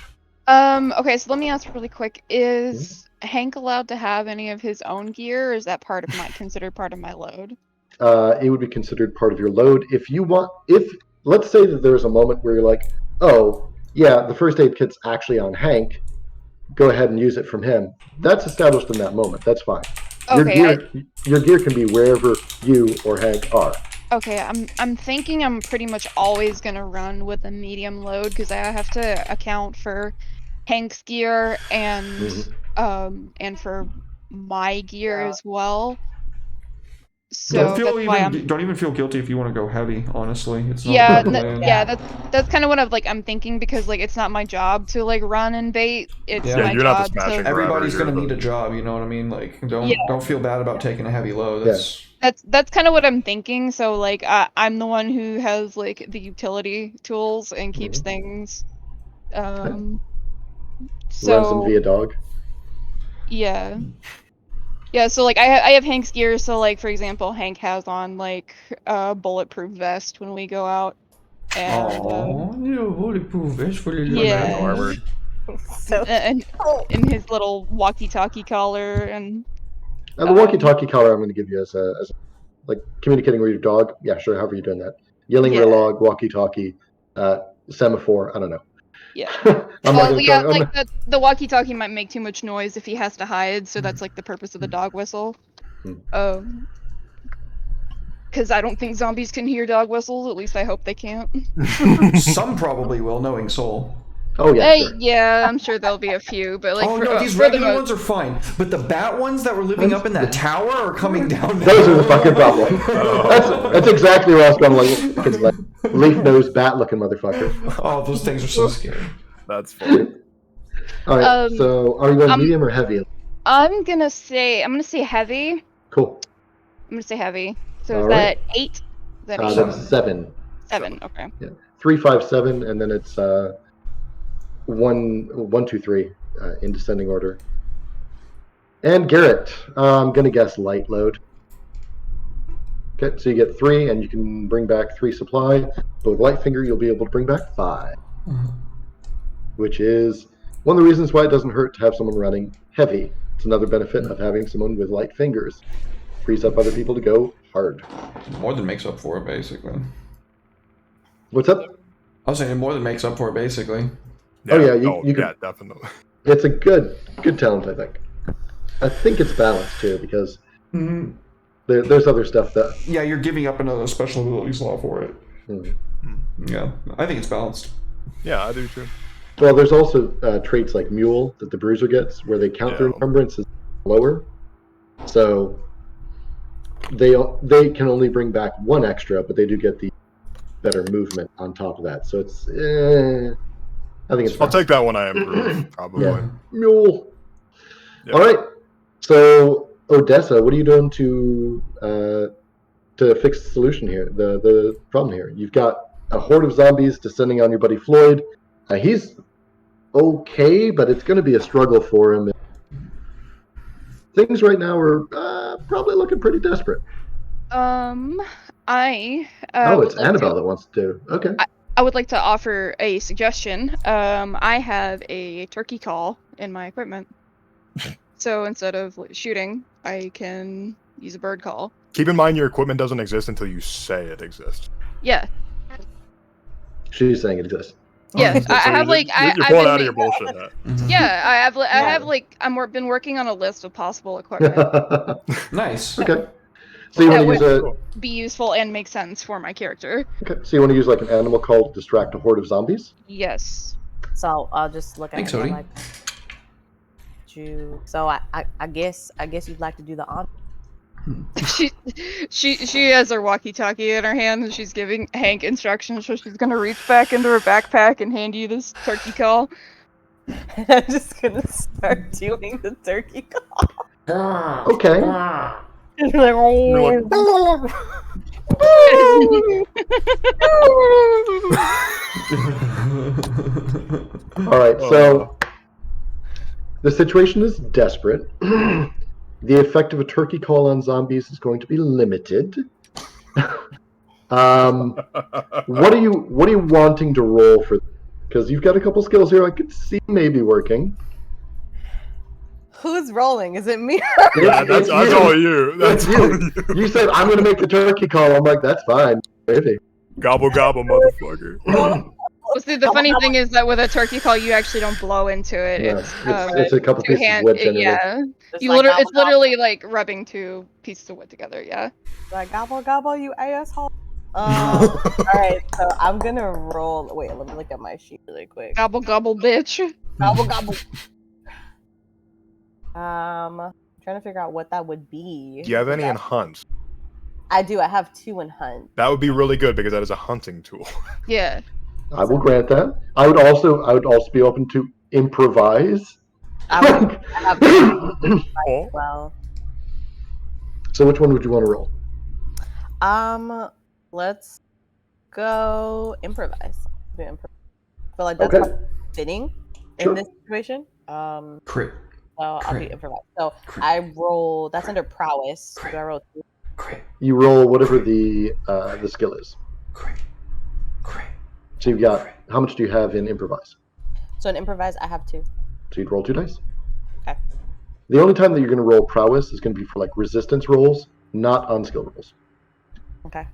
Okay, so let me ask really quick. Is Hank allowed to have any of his own gear, or is that considered part of my load? It would be considered part of your load. If let's say that there's a moment where you're like, oh, yeah, the first aid kit's actually on Hank, go ahead and use it from him. That's established in that moment. That's fine. Okay, your gear can be wherever you or Hank are. Okay, I'm thinking I'm pretty much always gonna run with a medium load because I have to account for Hank's gear and for my gear as well. So that's why don't even feel guilty if you want to go heavy. Honestly, it's not. Yeah, that's kind of what I'm thinking because like it's not my job to like run and bait. It's my you're not the job smashing to. Everybody's driver, gonna you're need a job. You know what I mean? Like, don't feel bad about taking a heavy load. That's kind of what I'm thinking. So like I'm the one who has like the utility tools and keeps things. Runs So them via dog. yeah. Yeah, so like I have Hank's gear, so like for example, Hank has on like a bulletproof vest when we go out, and bulletproof vest for the yeah, armor. So and his little walkie-talkie collar, and The walkie-talkie collar I'm going to give you as like communicating with your dog. Yeah, sure. However you're doing that. Yelling Yeah. relog, walkie-talkie, semaphore. I don't know. yeah. I'm not going to try. Like the walkie-talkie might make too much noise if he has to hide, so that's like the purpose of the dog whistle. Because I don't think zombies can hear dog whistles. At least I hope they can't. Some probably will, knowing Soul. Oh yeah, sure. Yeah, I'm sure there'll be a few, but like These for the regular ones are fine, but the bat ones that were living up in that tower are coming down. Those are the fucking problem. That's exactly where I was going. Like leaf-nosed bat-looking motherfucker. Oh, those things are so scary. That's funny. All right. So, are you going medium or heavy? I'm gonna say heavy. Cool. I'm gonna say heavy. So All is that 8? Is that 8? That's 7. 7. Okay. Yeah. 3, 5, 7, and then it's 1, 2, 3 in descending order. And Garrett, I'm gonna guess light load. Okay, so you get 3, and you can bring back 3 supply. But with Lightfinger, you'll be able to bring back 5, which is one of the reasons why it doesn't hurt to have someone running heavy. It's another benefit of having someone with light fingers. Frees up other people to go hard. More than makes up for it, basically. What's up? I was saying it more than makes up for it, basically. Yeah, Oh, yeah, you can- yeah, definitely. It's a good talent, I think. I think it's balanced too because there's other stuff that. Yeah, you're giving up another special ability slot for it. Yeah, I think it's balanced. Yeah, I do too. Well, there's also traits like Mule that the Bruiser gets, where they count their encumbrance as lower, so they can only bring back 1 extra, but they do get the better movement on top of that. So it's I think it's. I'll take that when I improve, probably. Yeah. Mule. Yeah. All right. So Odessa, what are you doing to fix the solution here? The problem here. You've got a horde of zombies descending on your buddy Floyd. He's okay, but it's going to be a struggle for him. Things right now are probably looking pretty desperate. It's Annabelle that wants to. Okay. I would like to offer a suggestion. I have a turkey call in my equipment. So instead of shooting, I can use a bird call. Keep in mind your equipment doesn't exist until you say it exists. Yeah. She's saying it exists. Yeah, I So have you're, like you're I've pulling been out of your bullshit hat. Mhm. Yeah, I have Yeah. like been working on a list of possible equipment Nice. Okay. So you that want to would use a be useful and make sense for my character. okay. So you want to use like an animal call to distract a horde of zombies? Yes. So I'll just look at Thanks, him. I'm Odie. like, so I guess you'd like to do the honor. She has her walkie-talkie in her hand and she's giving Hank instructions, so she's gonna reach back into her backpack and hand you this turkey call. I'm just gonna start doing the turkey call. Okay. Just like, You're like, All right. So the situation is desperate. The effect of a turkey call on zombies is going to be limited. What are you wanting to roll for? Because you've got a couple skills here I could see maybe working. who's rolling? Is it me? yeah, that's all you. That's It's all you. you. You said I'm going to make the turkey call. I'm like, that's fine. Maybe. Gobble gobble, motherfucker. Well, see, the funny thing is that with a turkey call, you actually don't blow into it. No, It's it's a couple two pieces of hand. wood generally. Yeah, Just you like literally, it's gobble, literally like rubbing two pieces of wood together. Yeah. Like gobble gobble, you asshole. All right, so I'm gonna roll. Wait, let me look at my sheet really quick. Gobble gobble, bitch. Gobble gobble. Trying to figure out what that would be. Do you have any in hunt? I do. I have 2 in hunt. That would be really good because that is a hunting tool. Yeah. I will grant that. I would also be open to improvise. I have Oh. well. So which one would you want to roll? Let's go improvise. Do improvise. I feel like that's Okay. probably fitting Sure. in this situation. Crit. So I'll Crit. be improvise. So Crit. I roll. That's under prowess. Crit. Do I roll 2? Crit. You roll whatever the skill is. Crit. Crit. So you've got how much do you have in improvise? So in improvise, I have 2. So you'd roll 2 dice. Okay. The only time that you're going to roll prowess is going to be for like resistance rolls, not on skill rolls. Okay.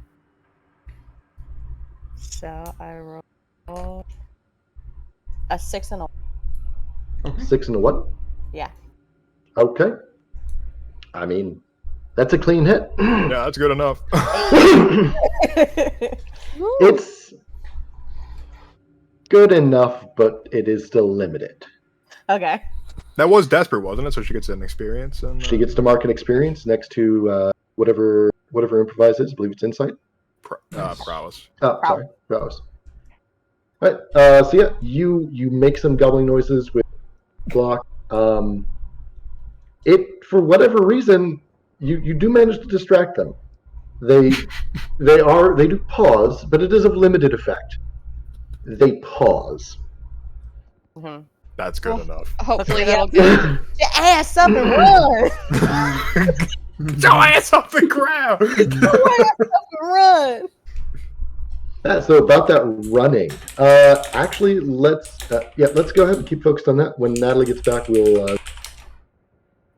So I roll a 6 and a 6 and a what? yeah. Okay. I mean, that's a clean hit. Yeah, that's good enough. It's good enough, but it is still limited. Okay. That was desperate, wasn't it? So she gets an experience. And She gets to mark an experience next to whatever improvise is. I believe it's insight. prowess. Oh, Prowess. sorry, prowess. All right. So yeah, you make some gobbling noises with block. It for whatever reason you do manage to distract them. They do pause, but it is of limited effect. They pause. Mm-hmm. That's good enough. Hopefully Yeah. that'll get. Get your ass up and run! Get your ass off the ground! Get your ass up and run! So about that running, actually, let's go ahead and keep focused on that. When Natalie gets back, we'll.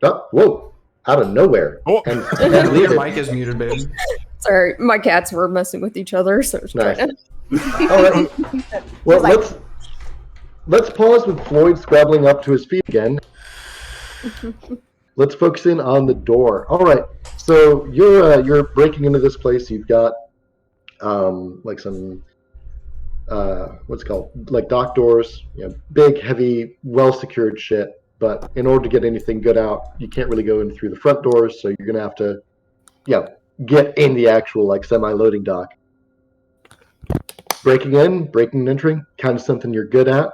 Oh, whoa! Out of nowhere. Oh. And Natalie, leave your it. mic is muted, baby. Sorry, my cats were messing with each other, so I was Nice. trying to. All right. Well, let's pause with Floyd scrabbling up to his feet again. Let's focus in on the door. All right. So you're breaking into this place. You've got like some what's it called, like dock doors. You know, big, heavy, well secured shit. But in order to get anything good out, you can't really go in through the front doors. So you're gonna have to, get in the actual like semi-loading dock. Breaking and entering, kind of something you're good at.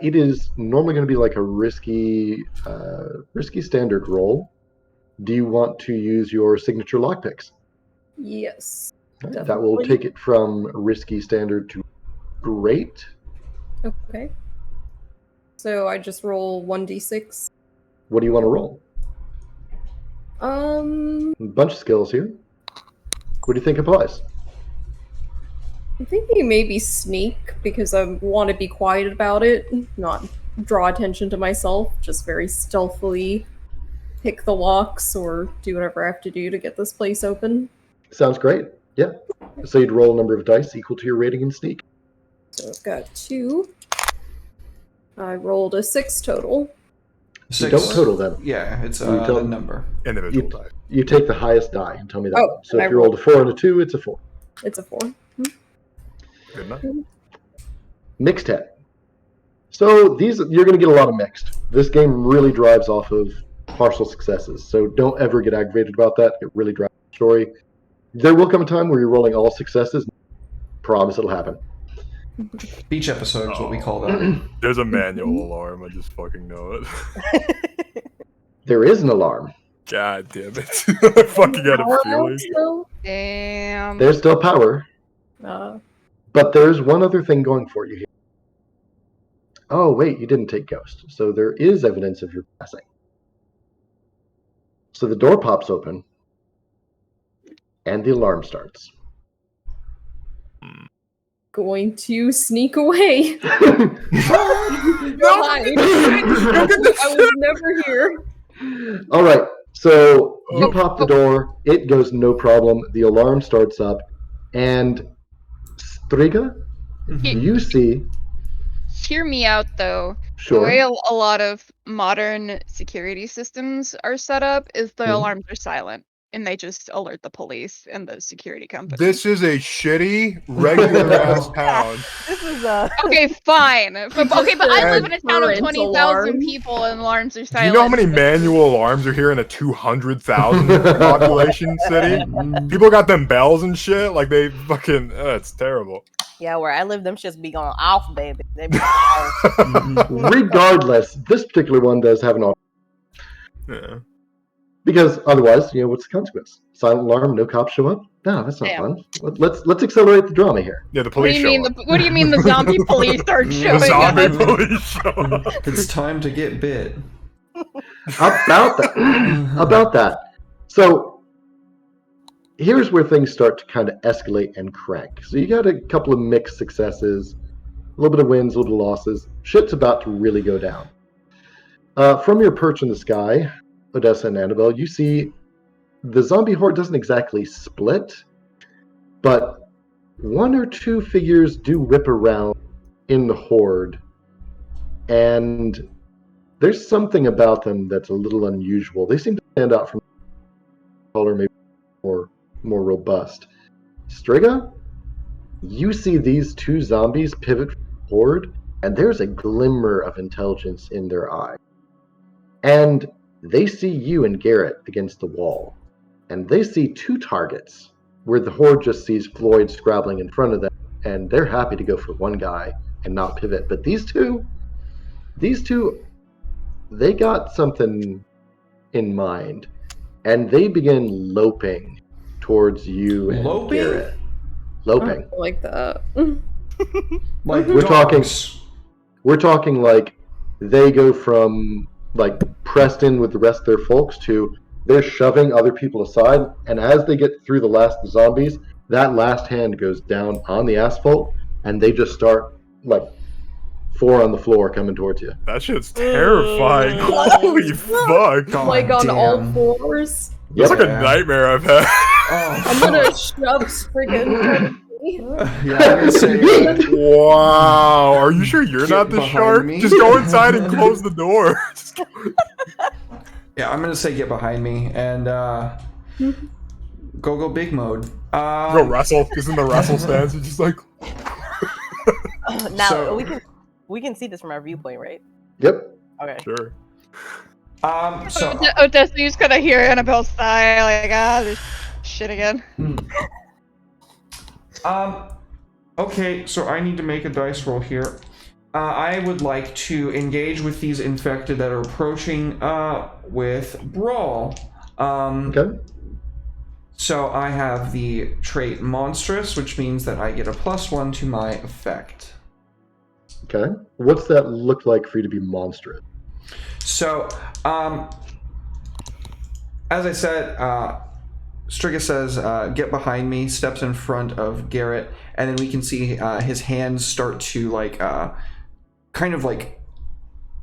It is normally going to be like a risky standard roll. Do you want to use your signature lockpicks? Yes. That will Definitely. take it from risky standard to great. Okay. So I just roll 1d6. What do you want to roll? A A bunch of skills here. What do you think applies? I'm thinking maybe sneak because I want to be quiet about it, not draw attention to myself, just very stealthily pick the locks or do whatever I have to do to get this place open. Sounds great. Yeah. So you'd roll a number of dice equal to your rating in sneak. So I've got 2. I rolled a 6 total. You don't total them. Yeah, it's You the don't- number. Individual die. You take the highest die and tell me that Oh, one. So and if I you rolled a 4 and a 2, it's a 4. It's a 4. Good enough. Mixed head. So these you're going to get a lot of mixed. This game really drives off of partial successes. So don't ever get aggravated about that. It really drives the story. There will come a time where you're rolling all successes. Promise it'll happen. Beach episode is what we call that. There's a manual alarm. I just fucking know it. There is an alarm. God damn it! I fucking had a feeling. Still? Damn. There's still power, but there's one other thing going for you here. Oh, wait, you didn't take Ghost. So there is evidence of your passing. So the door pops open, and the alarm starts. Going to sneak away. No! Hide. I was never here. All right, so you pop the door. It goes no problem. The alarm starts up, and Striga, you see. Hear me out though. Sure. The way a lot of modern security systems are set up is the Mhm. alarms are silent and they just alert the police and the security company. This is a shitty, regular ass town. This is Okay, fine. But I live in a town of Current 20,000 alarm. people and alarms are Do silent. you know how many manual alarms are here in a 200,000 population city? People got them bells and shit. Like they fucking. It's terrible. Yeah, where I live, them shits be going off, baby. They be off. Regardless, this particular one does have an auto. Yeah. Because otherwise, what's the consequence? Silent alarm, no cops show up? No, that's not Damn. fun. Let's accelerate the drama here. Yeah, the What do police you show mean? up. What do you mean the zombie police are The showing The zombie up? police show up. It's time to get bit. About that. So here's where things start to kind of escalate and crank. So you got a couple of mixed successes, a little bit of wins, a little bit of losses. Shit's about to really go down. From your perch in the sky, Odessa and Annabelle, you see the zombie horde doesn't exactly split, but one or two figures do whip around in the horde, and there's something about them that's a little unusual. They seem to stand out from color, maybe more robust. Striga, you see these two zombies pivot from the horde, and there's a glimmer of intelligence in their eye. And they see you and Garrett against the wall. And they see two targets, where the horde just sees Floyd scrabbling in front of them, and they're happy to go for one guy and not pivot. But these two, they got something in mind, and they begin loping towards you and Loping? Garrett. Loping. I like that. Like We're dogs. We're talking like they go from like pressed in with the rest of their folks to they're shoving other people aside, and as they get through the last of the zombies, that last hand goes down on the asphalt, and they just start like 4 on the floor coming towards you. That shit's terrifying. Holy fuck. God Like on damn. all fours. That's like a Yeah. nightmare I've had. Oh, I'm gonna shove Striga in front of me. yeah, I'm gonna say, Wow. Are you sure you're Get not the behind shark? me. Just go inside and close the door. yeah, I'm gonna say get behind me and go big mode. Go wrestle. Just in the wrestle stance. It's just like. Now So- we can see this from our viewpoint, right? Yep. Okay. Sure. So Odessa, you just gotta hear Annabelle sigh, like, this shit again. okay, so I need to make a dice roll here. I would like to engage with these infected that are approaching with Brawl. Okay. So I have the trait Monstrous, which means that I get a +1 to my effect. Okay. What's that look like for you to be monstrous? So, as I said, Striga says, get behind me, steps in front of Garrett, and then we can see his hands start to, like, kind of like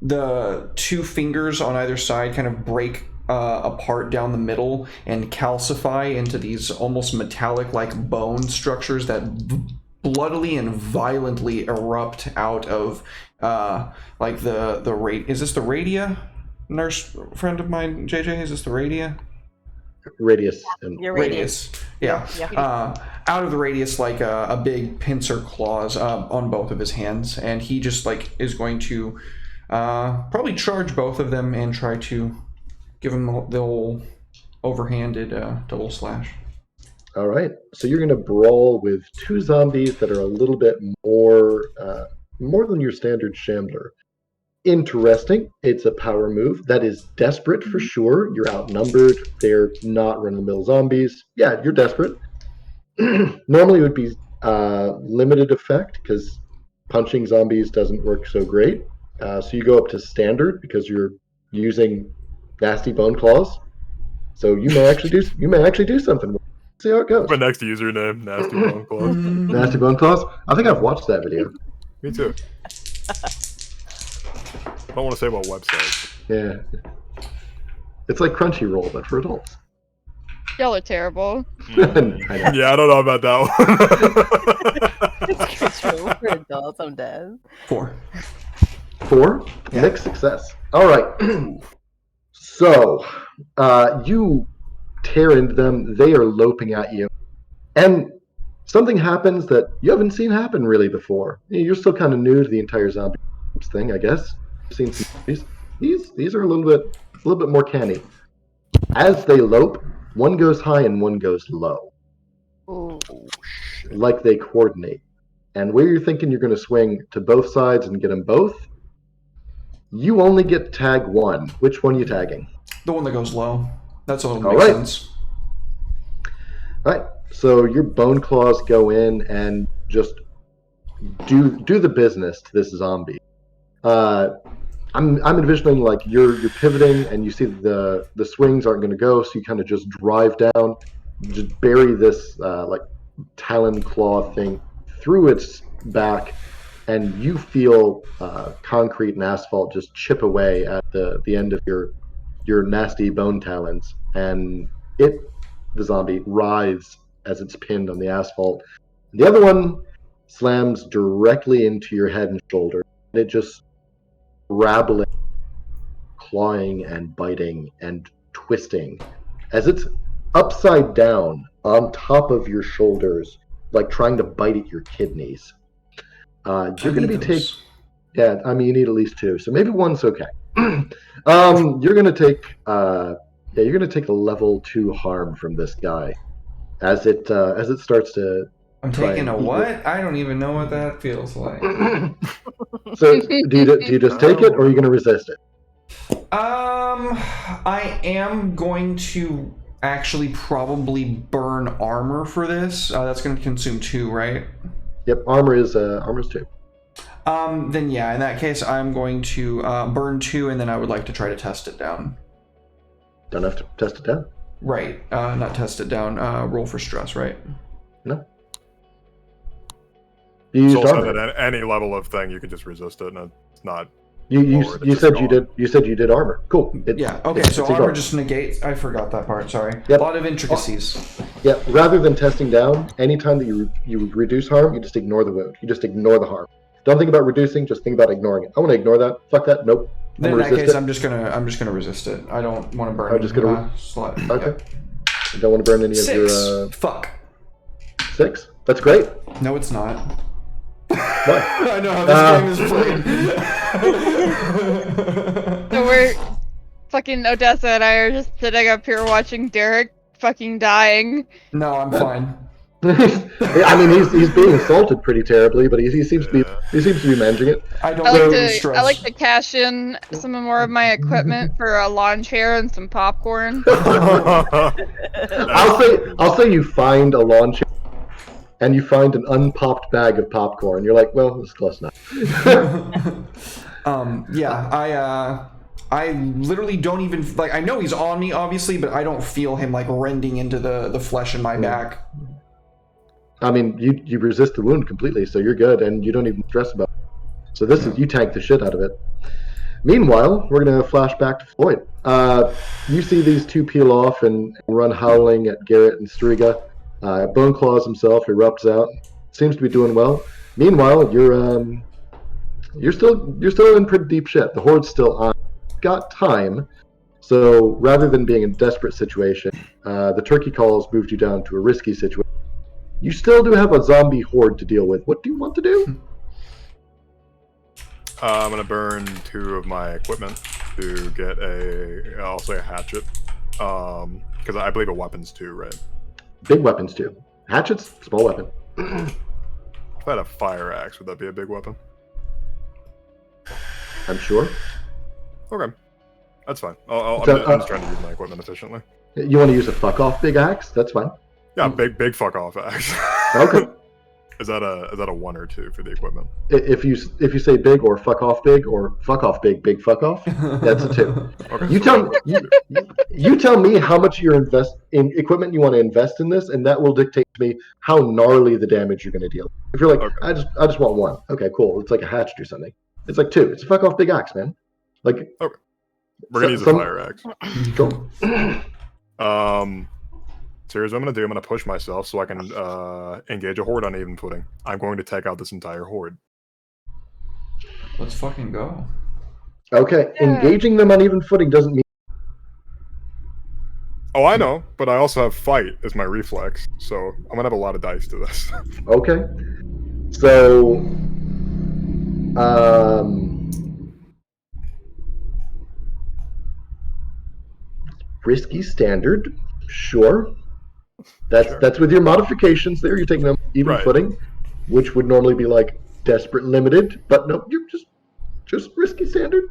the two fingers on either side kind of break apart down the middle and calcify into these almost metallic-like bone structures that bloodily and violently erupt out of like the rate. Is this the radia? Nurse friend of mine, JJ. Is this the radia? Radius and Your Radius. Yeah. Yeah. Out of the radius, like a big pincer claws on both of his hands, and he just like is going to probably charge both of them and try to give him the old overhanded double slash. All right, so you're going to brawl with two zombies that are a little bit more than your standard shambler. Interesting. It's a power move that is desperate for sure. You're outnumbered. They're not run-of-the-mill zombies. Yeah, you're desperate. Normally it would be limited effect because punching zombies doesn't work so great. So you go up to standard because you're using nasty bone claws. So you may actually do something. See how it goes. My next username, Nasty Bone Claw. Nasty bone claws. I think I've watched that video. Me too. I don't want to say what website. Yeah, it's like Crunchyroll but for adults. Y'all are terrible. I know. Yeah, I don't know about that one. It's true for adults. I'm dead. 4. 4? Yeah. Mixed success. All right. So, you tear into them. They are loping at you. And something happens that you haven't seen happen really before. You're still kind of new to the entire zombie thing, I guess. You've seen some movies. These are a little bit more canny. As they lope, one goes high and one goes low. Ooh. Like they coordinate. And where you're thinking you're going to swing to both sides and get them both, you only get to tag one. Which one are you tagging? The one that goes low. That's all. All Makes right. sense. All right. So your bone claws go in and just do the business to this zombie. I'm envisioning like you're pivoting and you see the swings aren't going to go, so you kind of just drive down, just bury this like talon claw thing through its back, and you feel concrete and asphalt just chip away at the end of your nasty bone talons, and the zombie writhes as it's pinned on the asphalt. The other one slams directly into your head and shoulder, and it just rattling, clawing and biting and twisting as it's upside down on top of your shoulders, like trying to bite at your kidneys. You're going to be yeah, I mean, you need at least 2, so maybe 1's okay. You're going to take you're going to take a level 2 harm from this guy as it starts to. I'm taking a what? I don't even know what that feels like. So do you just take it, or are you going to resist it? I am going to actually probably burn armor for this. That's going to consume 2, right? Yep, armor's 2. Then yeah, in that case, I'm going to burn 2, and then I would like to try to test it down. Don't have to test it down. Right, not test it down. Roll for stress, right? No. You It's used also armor. that at any level of thing, you can just resist it, and it's not. You forward, it's said just you gone. did. You said you did armor. Cool. Yeah. Okay. It's So armor ignored. just negates. I forgot that part. Sorry. Yep. A lot of intricacies. Yeah. Rather than testing down, anytime that you reduce harm, you just ignore the wound. You just ignore the harm. Don't think about reducing. Just think about ignoring it. I want to ignore that. Fuck that. Nope. Then in that resist case, it. I'm just gonna resist it. I don't want to burn. I'm just gonna slot. Okay. Yep. You don't want to burn any of 6. your Fuck. 6. That's great. No, it's not. What? I know how this game is played. So we're fucking Odessa and I are just sitting up here watching Derek fucking dying. No, I'm fine. I mean, he's being assaulted pretty terribly, but he seems to be managing it. I don't I know like stress. I like to cash in some more of my equipment for a lawn chair and some popcorn. I'll say you find a lawn chair and you find an unpopped bag of popcorn. You're like, well, this is close enough. Yeah, I literally don't even like. I know he's on me, obviously, but I don't feel him like rending into the flesh in my back. I mean, you resist the wound completely, so you're good, and you don't even stress about it. So this is, you tank the shit out of it. Meanwhile, we're going to flash back to Floyd. You see these two peel off and run howling at Garrett and Striga. Bone Claws himself erupts out. seems to be doing well. Meanwhile, you're still in pretty deep shit. The Horde's still on. Got time. So rather than being in a desperate situation, the turkey calls moved you down to a risky situation. You still do have a zombie horde to deal with. What do you want to do? I'm gonna burn 2 of my equipment to get I'll say a hatchet, because I believe a weapon's 2, right? Big weapons too. Hatchets, small weapon. If I had a fire axe, would that be a big weapon? I'm sure. Okay, that's fine. I'm just trying to use my equipment efficiently. You want to use a fuck off big axe? That's fine. Yeah, big fuck off axe. Okay. Is that a 1 or 2 for the equipment? If you say big or fuck off big big fuck off, that's a 2. Okay, You tell me how much you're invest in equipment you want to invest in this, and that will dictate to me how gnarly the damage you're going to deal. If you're like, Okay. I just want 1. Okay, cool. It's like a hatchet or something. It's like 2. It's a fuck off big axe, man. Like, Okay. We're gonna use a fire axe. Cool. So here's what I'm gonna do. I'm gonna push myself so I can engage a horde on even footing. I'm going to take out this entire horde. Let's fucking go. Okay, Yeah. engaging them on even footing doesn't mean. Oh, I know, but I also have fight as my reflex, so I'm gonna have a lot of dice to this. Okay. So, risky standard, sure. That's with your modifications there. You're taking them even Right. footing, which would normally be like desperate limited, but no, you're just risky standard.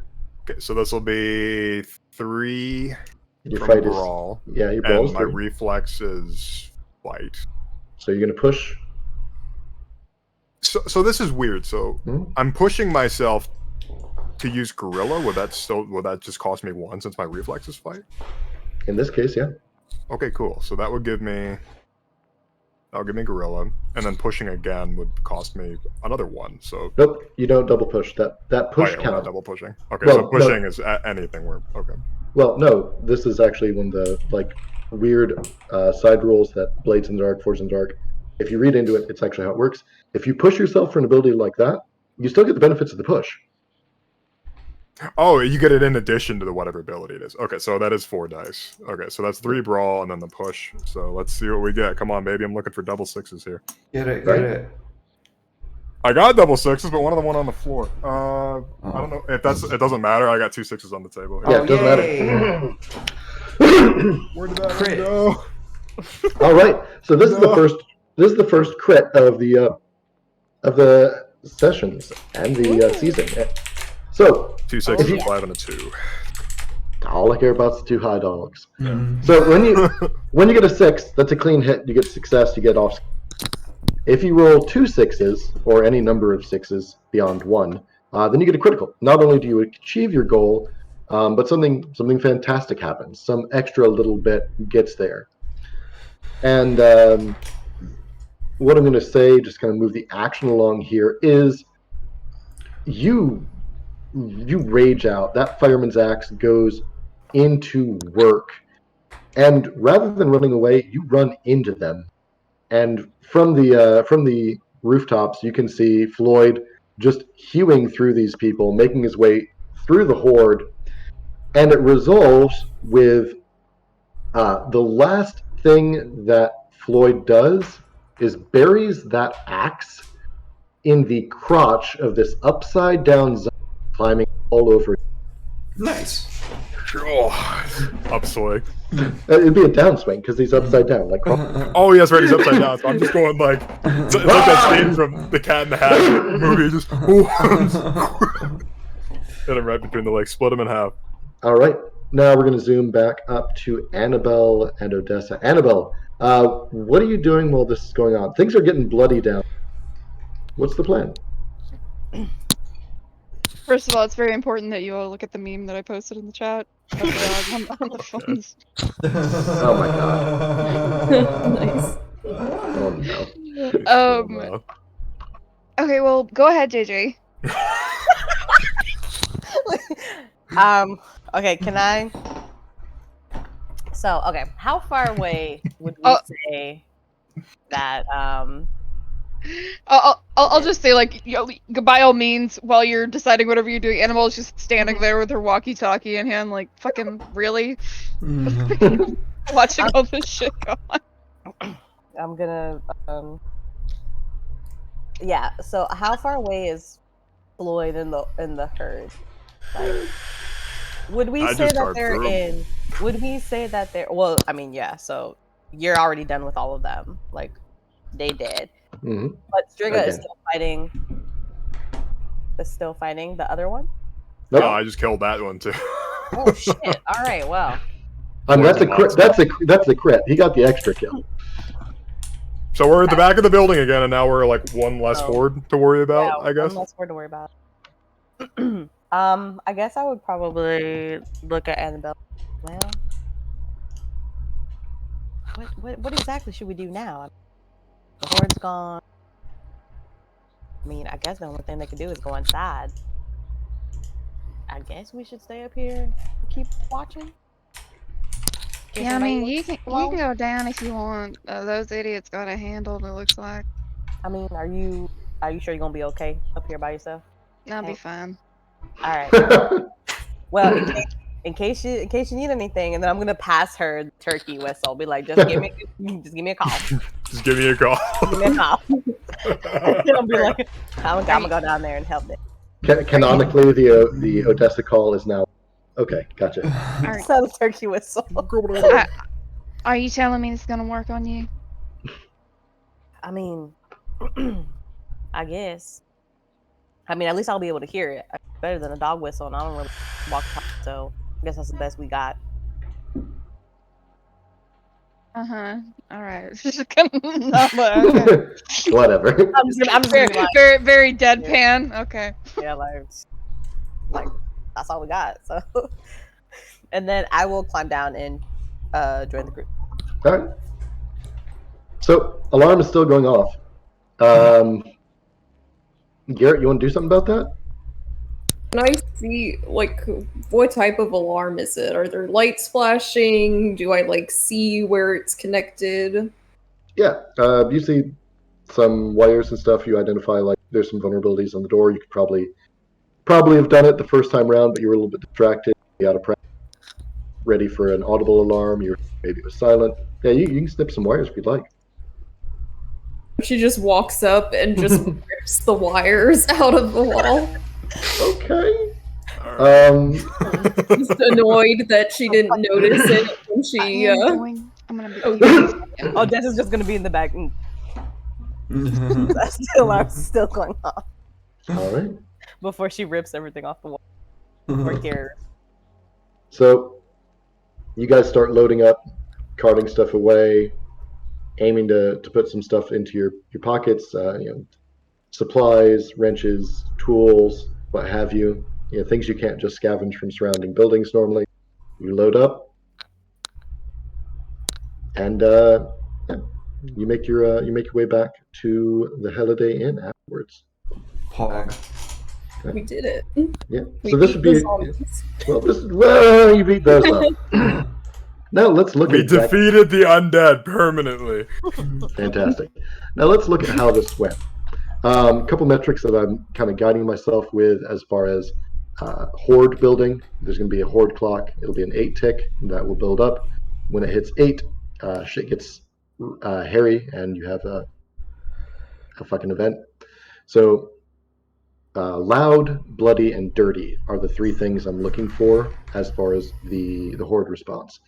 Okay, so this will be 3 Your from fight brawl, is your brawl and is my 3. reflex is fight. So you're gonna push. So this is weird. So I'm pushing myself to use gorilla. Would that just cost me 1 since my reflex is fight? In this case, yeah. Okay, cool. So that'll give me gorilla, and then pushing again would cost me another 1. So Nope, you don't double push. That push we're not count. double pushing. Okay, Well, so pushing is anything. Okay. Well, no, this is actually one of the like weird side rules that Blades in the Dark, Forge in the Dark. If you read into it, it's actually how it works. If you push yourself for an ability like that, you still get the benefits of the push. Oh, you get it in addition to the whatever ability it is. Okay, so that is 4 dice. Okay, so that's 3 brawl and then the push. So let's see what we get. Come on, baby, I'm looking for double 6s here. Get it, Right. get it. I got double 6s, but one of them went on the floor. I don't know if it doesn't matter. I got 2 6s on the table. Yeah, Oh, it doesn't matter. Where did that Crit. go? All right, so this is the first crit of the sessions and the season. So 2 6s, you- a 5, and a 2. all I care about is the 2 high dogs. Mhm. So when you get a 6, that's a clean hit. You get success. You get off. If you roll 2 6s or any number of 6s beyond 1, then you get a critical. Not only do you achieve your goal, but something fantastic happens. Some extra little bit gets there. And what I'm going to say, just kind of move the action along here, is you rage out. That fireman's axe goes into work, and rather than running away, you run into them. And from the rooftops, you can see Floyd just hewing through these people, making his way through the horde, and it resolves with the last thing that Floyd does is buries that axe in the crotch of this upside down zombie climbing all over. Nice. Upswing. It'd be a downswing because he's upside down, like Oh yes, right. He's upside down. So I'm just going like it's like that scene from the Cat in the Hat movie. Just hit him right between the legs, split him in half. All right, now we're going to zoom back up to Annabelle and Odessa. Annabelle, what are you doing while this is going on? Things are getting bloody down. What's the plan? First of all, it's very important that you all look at the meme that I posted in the chat of the dog on the phones. Oh my god. Nice. Oh no. Okay, well, go ahead, JJ. Okay, can I? So, okay, how far away would we say that I'll just say, like, you know, by all means, while you're deciding whatever you're doing, Annabelle's just standing there with her walkie-talkie in hand, like, fucking really? Watching all this shit go on. I'm gonna. Yeah. So, how far away is Floyd in the herd? Like, would we I say just that carved they're through 'em. in? Would we say that they're? Well, I mean, yeah. So you're already done with all of them. Like, they did. Hmm. But Striga is Okay. still fighting. Is still fighting the other one. Nope. Oh, I just killed that one too. Oh shit! All right. Well. That's a crit. That's a crit. He got the extra kill. So we're at the back of the building again, and now we're like one less Oh. horde to worry about, Yeah, I guess. one less word to worry about. I guess I would probably look at Annabelle. Well, what exactly should we do now? The horde's gone. I mean, I guess the only thing they could do is go inside. I guess we should stay up here and keep watching. Get Yeah, I some mean, maintenance you flow. can go down if you want. Those idiots got it handled, it looks like. I mean, are you sure you're gonna be okay up here by yourself? That'll be Okay. fine. All right. Well, in case you need anything, and then I'm gonna pass her the turkey whistle. Be like, just give me a call. Just give me a call. Give me a call. And I'll be like, I'm gonna go down there and help them. Canonically, the Odessa call is now. Okay, gotcha. Alright. Sound the turkey whistle. Are you telling me it's gonna work on you? I mean, I guess. I mean, at least I'll be able to hear it. Better than a dog whistle, and I don't really walk, so I guess that's the best we got. Alright. Just gonna okay. Whatever. I'm just gonna Very, be like, very deadpan. Okay. yeah, like that's all we got. So, and then I will climb down and join the group. All right. So alarm is still going off. Garrett, you want to do something about that? Can I see, like, what type of alarm is it? Are there lights flashing? Do I, like, see where it's connected? Yeah. You see some wires and stuff. You identify like there's some vulnerabilities on the door. You could probably have done it the first time round, but you were a little bit distracted. You out of practice. Ready for an audible alarm. Maybe it was silent. Yeah, you can snip some wires if you'd like. She just walks up and just rips the wires out of the wall. Okay. Just annoyed that she didn't notice it when she. I'm gonna be. Oh, Des is just gonna be in the back. That's the alarm's still going off All right. before she rips everything off the wall. Or Garrett. So, you guys start loading up, carting stuff away, aiming to put some stuff into your pockets. Supplies, wrenches, tools, what have you. Things you can't just scavenge from surrounding buildings normally. You load up, and you make your way back to the Holiday Inn afterwards. Pog. We did it. Yeah. We So this beat would the be zombies. well, you beat those up. Now let's look We at defeated the undead permanently. Fantastic. Now let's look at how this went. A couple metrics that I'm kind of guiding myself with as far as horde building. There's going to be a horde clock. It'll be an 8 tick that will build up. When it hits 8, shit gets hairy, and you have a fucking event. So loud, bloody, and dirty are the 3 things I'm looking for as far as the horde response.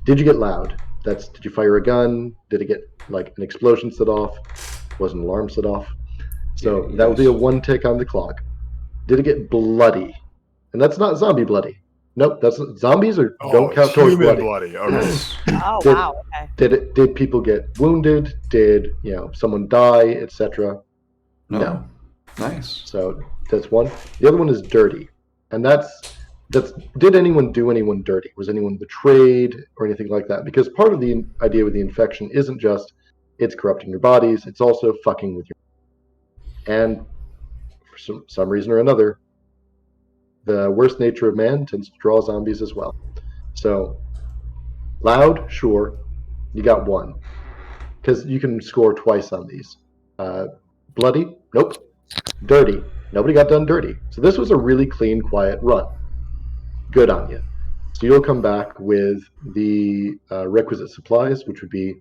Did you get loud? Did you fire a gun? Did it get like an explosion set off? Was an alarm set off? So that would be a 1 tick on the clock. Did it get bloody? And that's not zombie bloody. Nope, that's zombies don't count towards human bloody. Okay. Oh Did- wow. Okay. Did people get wounded? Did someone die, etc.? No. Nice. So that's one. The other one is dirty, and that's did anyone do anyone dirty? Was anyone betrayed or anything like that? Because part of the idea with the infection isn't just it's corrupting your bodies; it's also fucking with your. And for some reason or another, the worst nature of man tends to draw zombies as well. So loud, sure, you got 1, because you can score twice on these. Bloody? Nope. Dirty? Nobody got done dirty. So this was a really clean, quiet run. Good on you. So you'll come back with the requisite supplies, which would be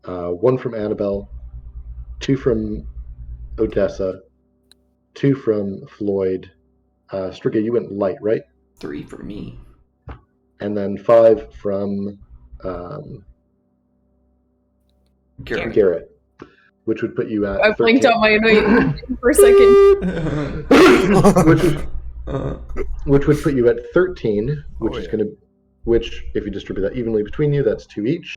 1 from Annabelle, 2 from Odessa, 2 from Floyd. Strigga, you went light, right? 3 for me. And then 5 from Garrett, which would put you at I 13. blinked out my anointing for a second. which would put you at 13, which Oh, is yeah. going to, which if you distribute that evenly between you, that's 2 each,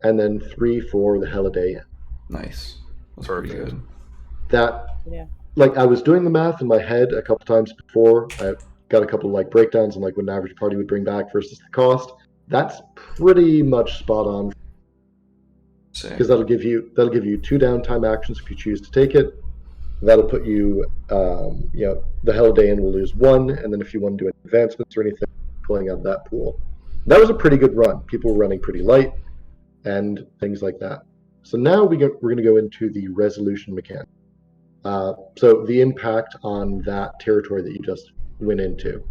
and then 3 for the Holiday. Nice. That's pretty Perfect. good. That, Yeah. like, I was doing the math in my head a couple times before. I got a couple like breakdowns on like what an average party would bring back versus the cost. That's pretty much spot on, Sick. because that'll give you 2 downtime actions if you choose to take it. That'll put you, the Heliday will lose 1, and then if you want to do any advancements or anything, pulling out of that pool. That was a pretty good run. People were running pretty light and things like that. So now we're going to go into the resolution mechanic. So the impact on that territory that you just went into.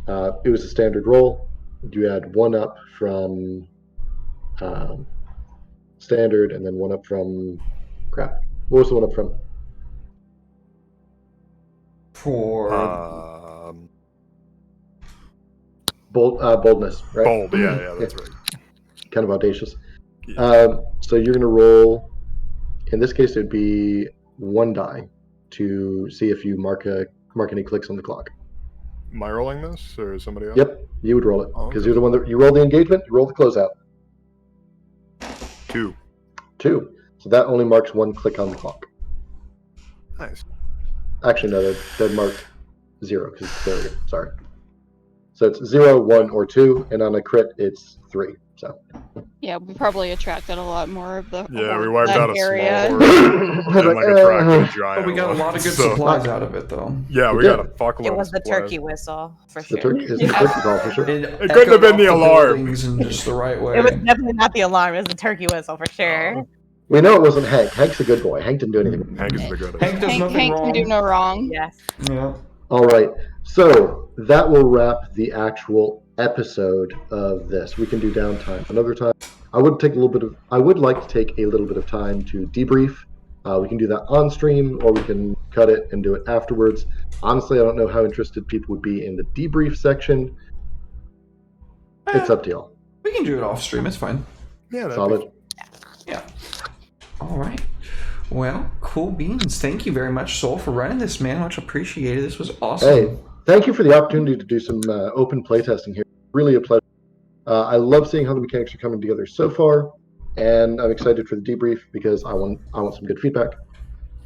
It was a standard roll. You had 1 up from standard, and then 1 up from crap. What was the 1 up from? For Boldness, right? Bold, yeah, that's right. Kind of audacious. Yeah. So you're going to roll. In this case, it would be 1 die to see if you mark any clicks on the clock. Am I rolling this, or is somebody else? Yep, you would roll it Oh, because okay. you're the one that you roll the engagement. You roll the closeout. 2. 2. So that only marks 1 click on the clock. Nice. Actually, no, that marked 0 because it's failure. Sorry. So it's 0, 1, or 2, and on a crit, it's 3. So. Yeah, we probably attracted a lot more of the Yeah, we of wiped that out a area. small horde and like attracted a but giant we got a lot of good so, supplies out of it, though. Yeah, we We got a did. fuckload It was of the supplies. turkey whistle for The sure. turkey is the turkey call for sure. It couldn't have been echoed the off alarm. buildings in just the right way. It was definitely not the alarm. It was the turkey whistle for sure. We know it wasn't Hank. Hank's a good boy. Hank didn't do anything. Hank is the good. Hank does nothing Hank wrong. can do no wrong. Yes. Yeah. All right. So that will wrap the actual episode of this. We can do downtime another time. I would like to take a little bit of time to debrief. We can do that on stream, or we can cut it and do it afterwards. Honestly, I don't know how interested people would be in the debrief section. It's up to y'all. We can do it off stream. It's fine. Yeah, that'd Solid. Yeah. All right. Well, cool beans. Thank you very much, Soul, for running this, man. Much appreciated. This was awesome. Hey, thank you for the opportunity to do some open playtesting here. Really a pleasure. I love seeing how the mechanics are coming together so far, and I'm excited for the debrief because I want some good feedback.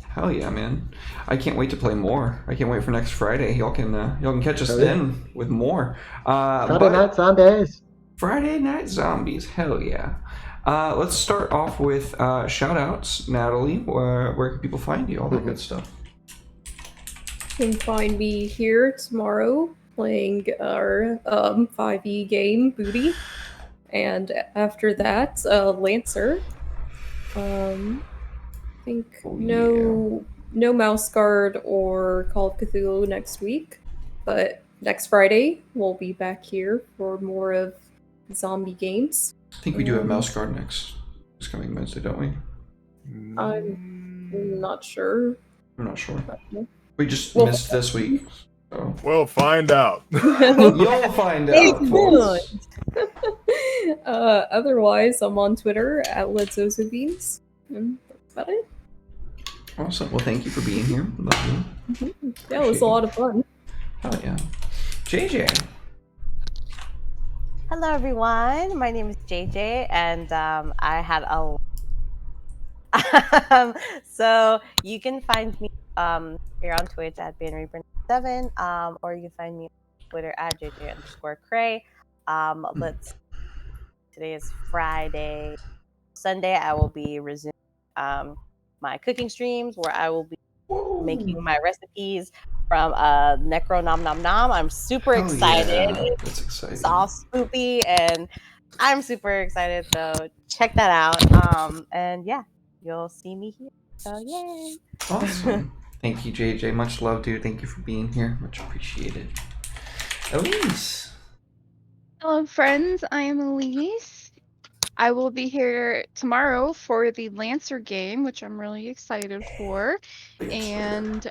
Hell yeah, man! I can't wait to play more. I can't wait for next Friday. Y'all can catch us Hell yeah. then with more. Friday night Sundays. Friday Night Zombies. Hell yeah! Let's start off with shout outs. Natalie, where can people find you? All that good stuff. You can find me here tomorrow playing our 5e game, Booty. And after that, Lancer. I think no Mouse Guard or Call of Cthulhu next week. But next Friday, we'll be back here for more of zombie games. I think we do have Mouse Guard next this coming Wednesday, don't we? I'm not sure. I'm not sure. No. We just Well- missed this week. So. We'll find out. You'll find out, folks. Otherwise, I'm on Twitter at LetZozoBeans. And that's about it. Awesome. Well, thank you for being here. Love you. Yeah, it was a lot of fun. Hell yeah. JJ. Hello, everyone. My name is JJ, and I had a. So you can find me here on Twitch at BanReaper7, or you can find me on Twitter at JJ_Cray. Today is Friday. Sunday, I will be resuming my cooking streams where I will be making my recipes from Necro Nom Nom Nom. I'm super Hell excited. yeah. That's exciting. It's all spoopy, and I'm super excited. So check that out. And yeah, you'll see me here. So yay! Awesome. Thank you, JJ. Much love, dude. Thank you for being here. Much appreciated. Elise. Hello, friends. I am Elise. I will be here tomorrow for the Lancer game, which I'm really excited for. And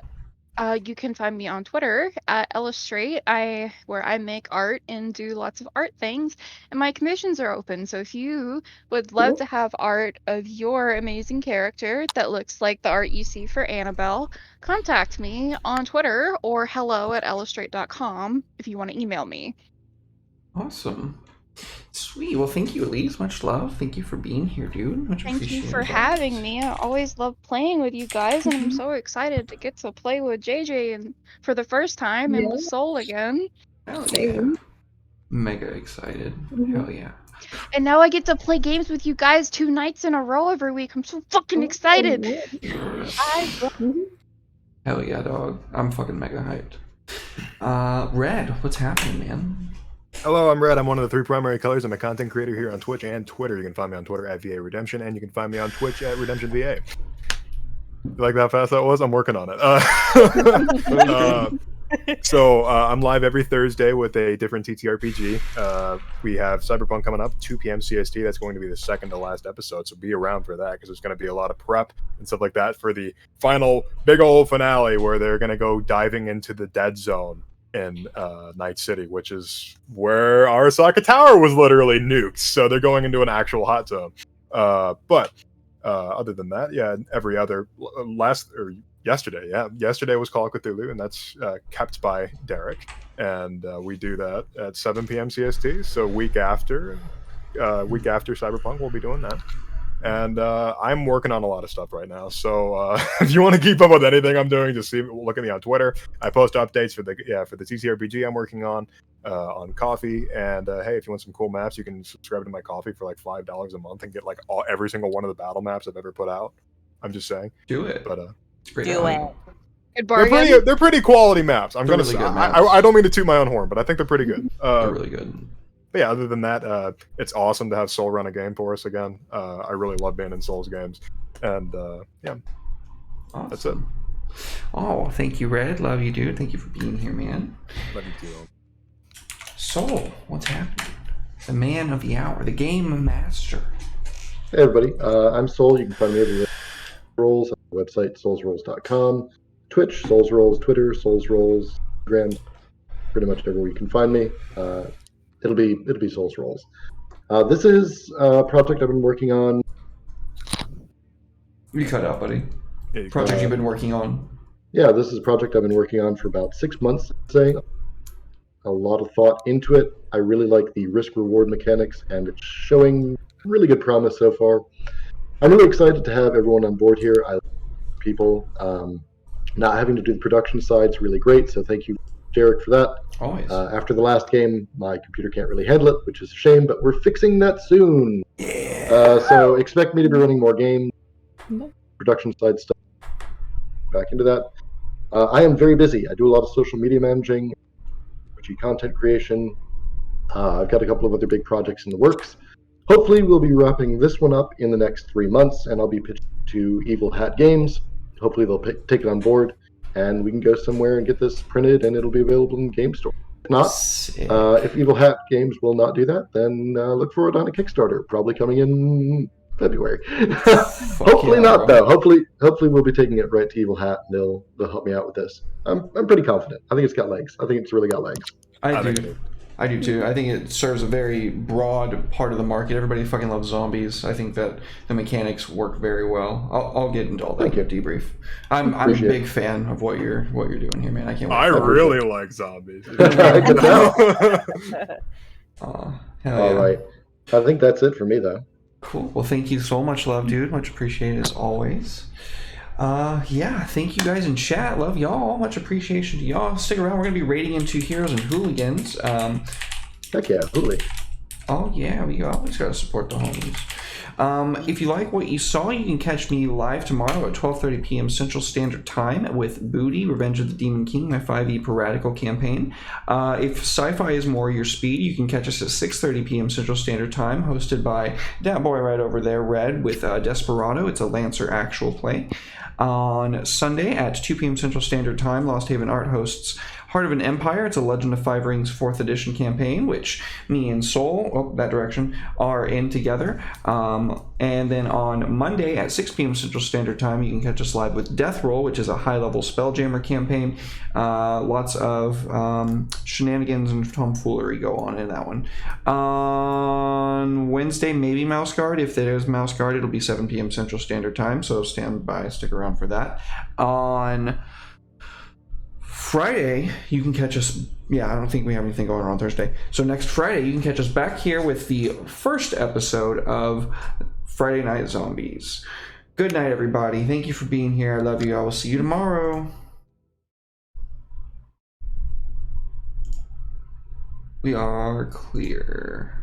you can find me on Twitter at Illustrate, where I make art and do lots of art things. And my commissions are open. So if you would love to have art of your amazing character that looks like the art you see for Annabelle, contact me on Twitter or hello@illustrate.com if you want to email me. Awesome. Sweet. Well, thank you, Elise. Much love. Thank you for being here, dude. Much Thank you appreciated. for having me. I always love playing with you guys, and I'm so excited to get to play with JJ and for the first time and with Soul again. Hell yeah. Same. Mega excited. Hell yeah. And now I get to play games with you guys 2 nights in a row every week. I'm so fucking excited. Hell yeah, dog. I'm fucking mega hyped. Red, what's happening, man? Hello, I'm Red. I'm one of the 3 primary colors. I'm a content creator here on Twitch and Twitter. You can find me on Twitter at VA Redemption, and you can find me on Twitch at Redemption VA. You like how fast that was? I'm working on it. So I'm live every Thursday with a different TTRPG. We have Cyberpunk coming up, 2 p.m. CST. That's going to be the second to last episode, so be around for that because there's going to be a lot of prep and stuff like that for the final big old finale where they're going to go diving into the dead zone in Night City, which is where Arasaka Tower was literally nuked. So they're going into an actual hot zone. But other than that, yeah, every other yesterday was Call of Cthulhu, and that's kept by Derek, and we do that at 7 p.m. CST. So week after Cyberpunk, we'll be doing that. And I'm working on a lot of stuff right now. So if you want to keep up with anything I'm doing, just look at me on Twitter. I post updates for the TCRPG I'm working on Coffee. And hey, if you want some cool maps, you can subscribe to my Coffee for like $5 a month and get like every single one of the battle maps I've ever put out. I'm just saying. Do it. But it's great. Do it. Good bargain. they're pretty quality maps. I'm gonna really say. good maps. I don't mean to toot my own horn, but I think they're pretty good. They're really good. But yeah, other than that, it's awesome to have Soul run a game for us again. I really love being in Soul's games, and yeah, Awesome. That's it. Oh, thank you, Red. Love you, dude. Thank you for being here, man. Love you too. Soul, what's happening? The man of the hour, the game master. Hey everybody, I'm Soul. You can find me everywhere. Rolls on the website soulsrolls.com, Twitch, Souls Rolls, Twitter, Souls Rolls, Instagram, pretty much everywhere you can find me. It'll be Souls Rolls. This is a project I've been working on. You cut out, buddy. Yeah, Project you've been working on. Yeah, this is a project I've been working on for about 6 months, I'd say. A lot of thought into it. I really like the risk-reward mechanics, and it's showing really good promise so far. I'm really excited to have everyone on board here. I like people. Not having to do the production side is really great, so thank you, Derek, for that. Always. After the last game, my computer can't really handle it, which is a shame, but we're fixing that soon. Yeah. So expect me to be running more games, production side stuff, back into that. I am very busy. I do a lot of social media managing, content creation. I've got a couple of other big projects in the works. Hopefully we'll be wrapping this one up in the next 3 months, and I'll be pitching to Evil Hat Games. Hopefully they'll take it on board, and we can go somewhere and get this printed, and it'll be available in Game Store. If not, if Evil Hat Games will not do that, then look for it on a Kickstarter, probably coming in February. Hopefully not, though. Hopefully we'll be taking it right to Evil Hat, and they'll help me out with this. I'm pretty confident. I think it's got legs. I think it's really got legs. I do too. I think it serves a very broad part of the market. Everybody fucking loves zombies. I think that the mechanics work very well. I'll get into all that in debrief. I'm a big fan of what you're doing here, man. I can't wait. I really like zombies. I can tell. Hell All yeah. right. I think that's it for me, though. Cool. Well, thank you so much, love, dude. Much appreciated as always. Yeah, thank you guys in chat. Love y'all. Much appreciation to y'all. Stick around. We're gonna be raiding into Heroes and Hooligans. Heck yeah, hooli. Oh yeah, we always gotta support the homies. If you like what you saw, you can catch me live tomorrow at 12:30 p.m. Central Standard Time with Booty, Revenge of the Demon King, my 5e per radical campaign. If sci-fi is more your speed, you can catch us at 6:30 p.m. Central Standard Time, hosted by that boy right over there, Red, with Desperado. It's a Lancer actual play. On Sunday at 2 p.m. Central Standard Time, Lost Haven Art hosts Heart of an Empire. It's a Legend of Five Rings 4th edition campaign, which me and Soul, that direction, are in together. And then on Monday at 6 p.m. Central Standard Time, you can catch us live with Death Roll, which is a high-level Spelljammer campaign. Lots of shenanigans and tomfoolery go on in that one. On Wednesday, maybe Mouse Guard. If there is Mouse Guard, it'll be 7 p.m. Central Standard Time, so stand by, stick around for that. On Friday, you can catch us. Yeah, I don't think we have anything going on Thursday. So next Friday, you can catch us back here with the first episode of Friday Night Zombies. Good night, everybody. Thank you for being here. I love you. I will see you tomorrow. We are clear.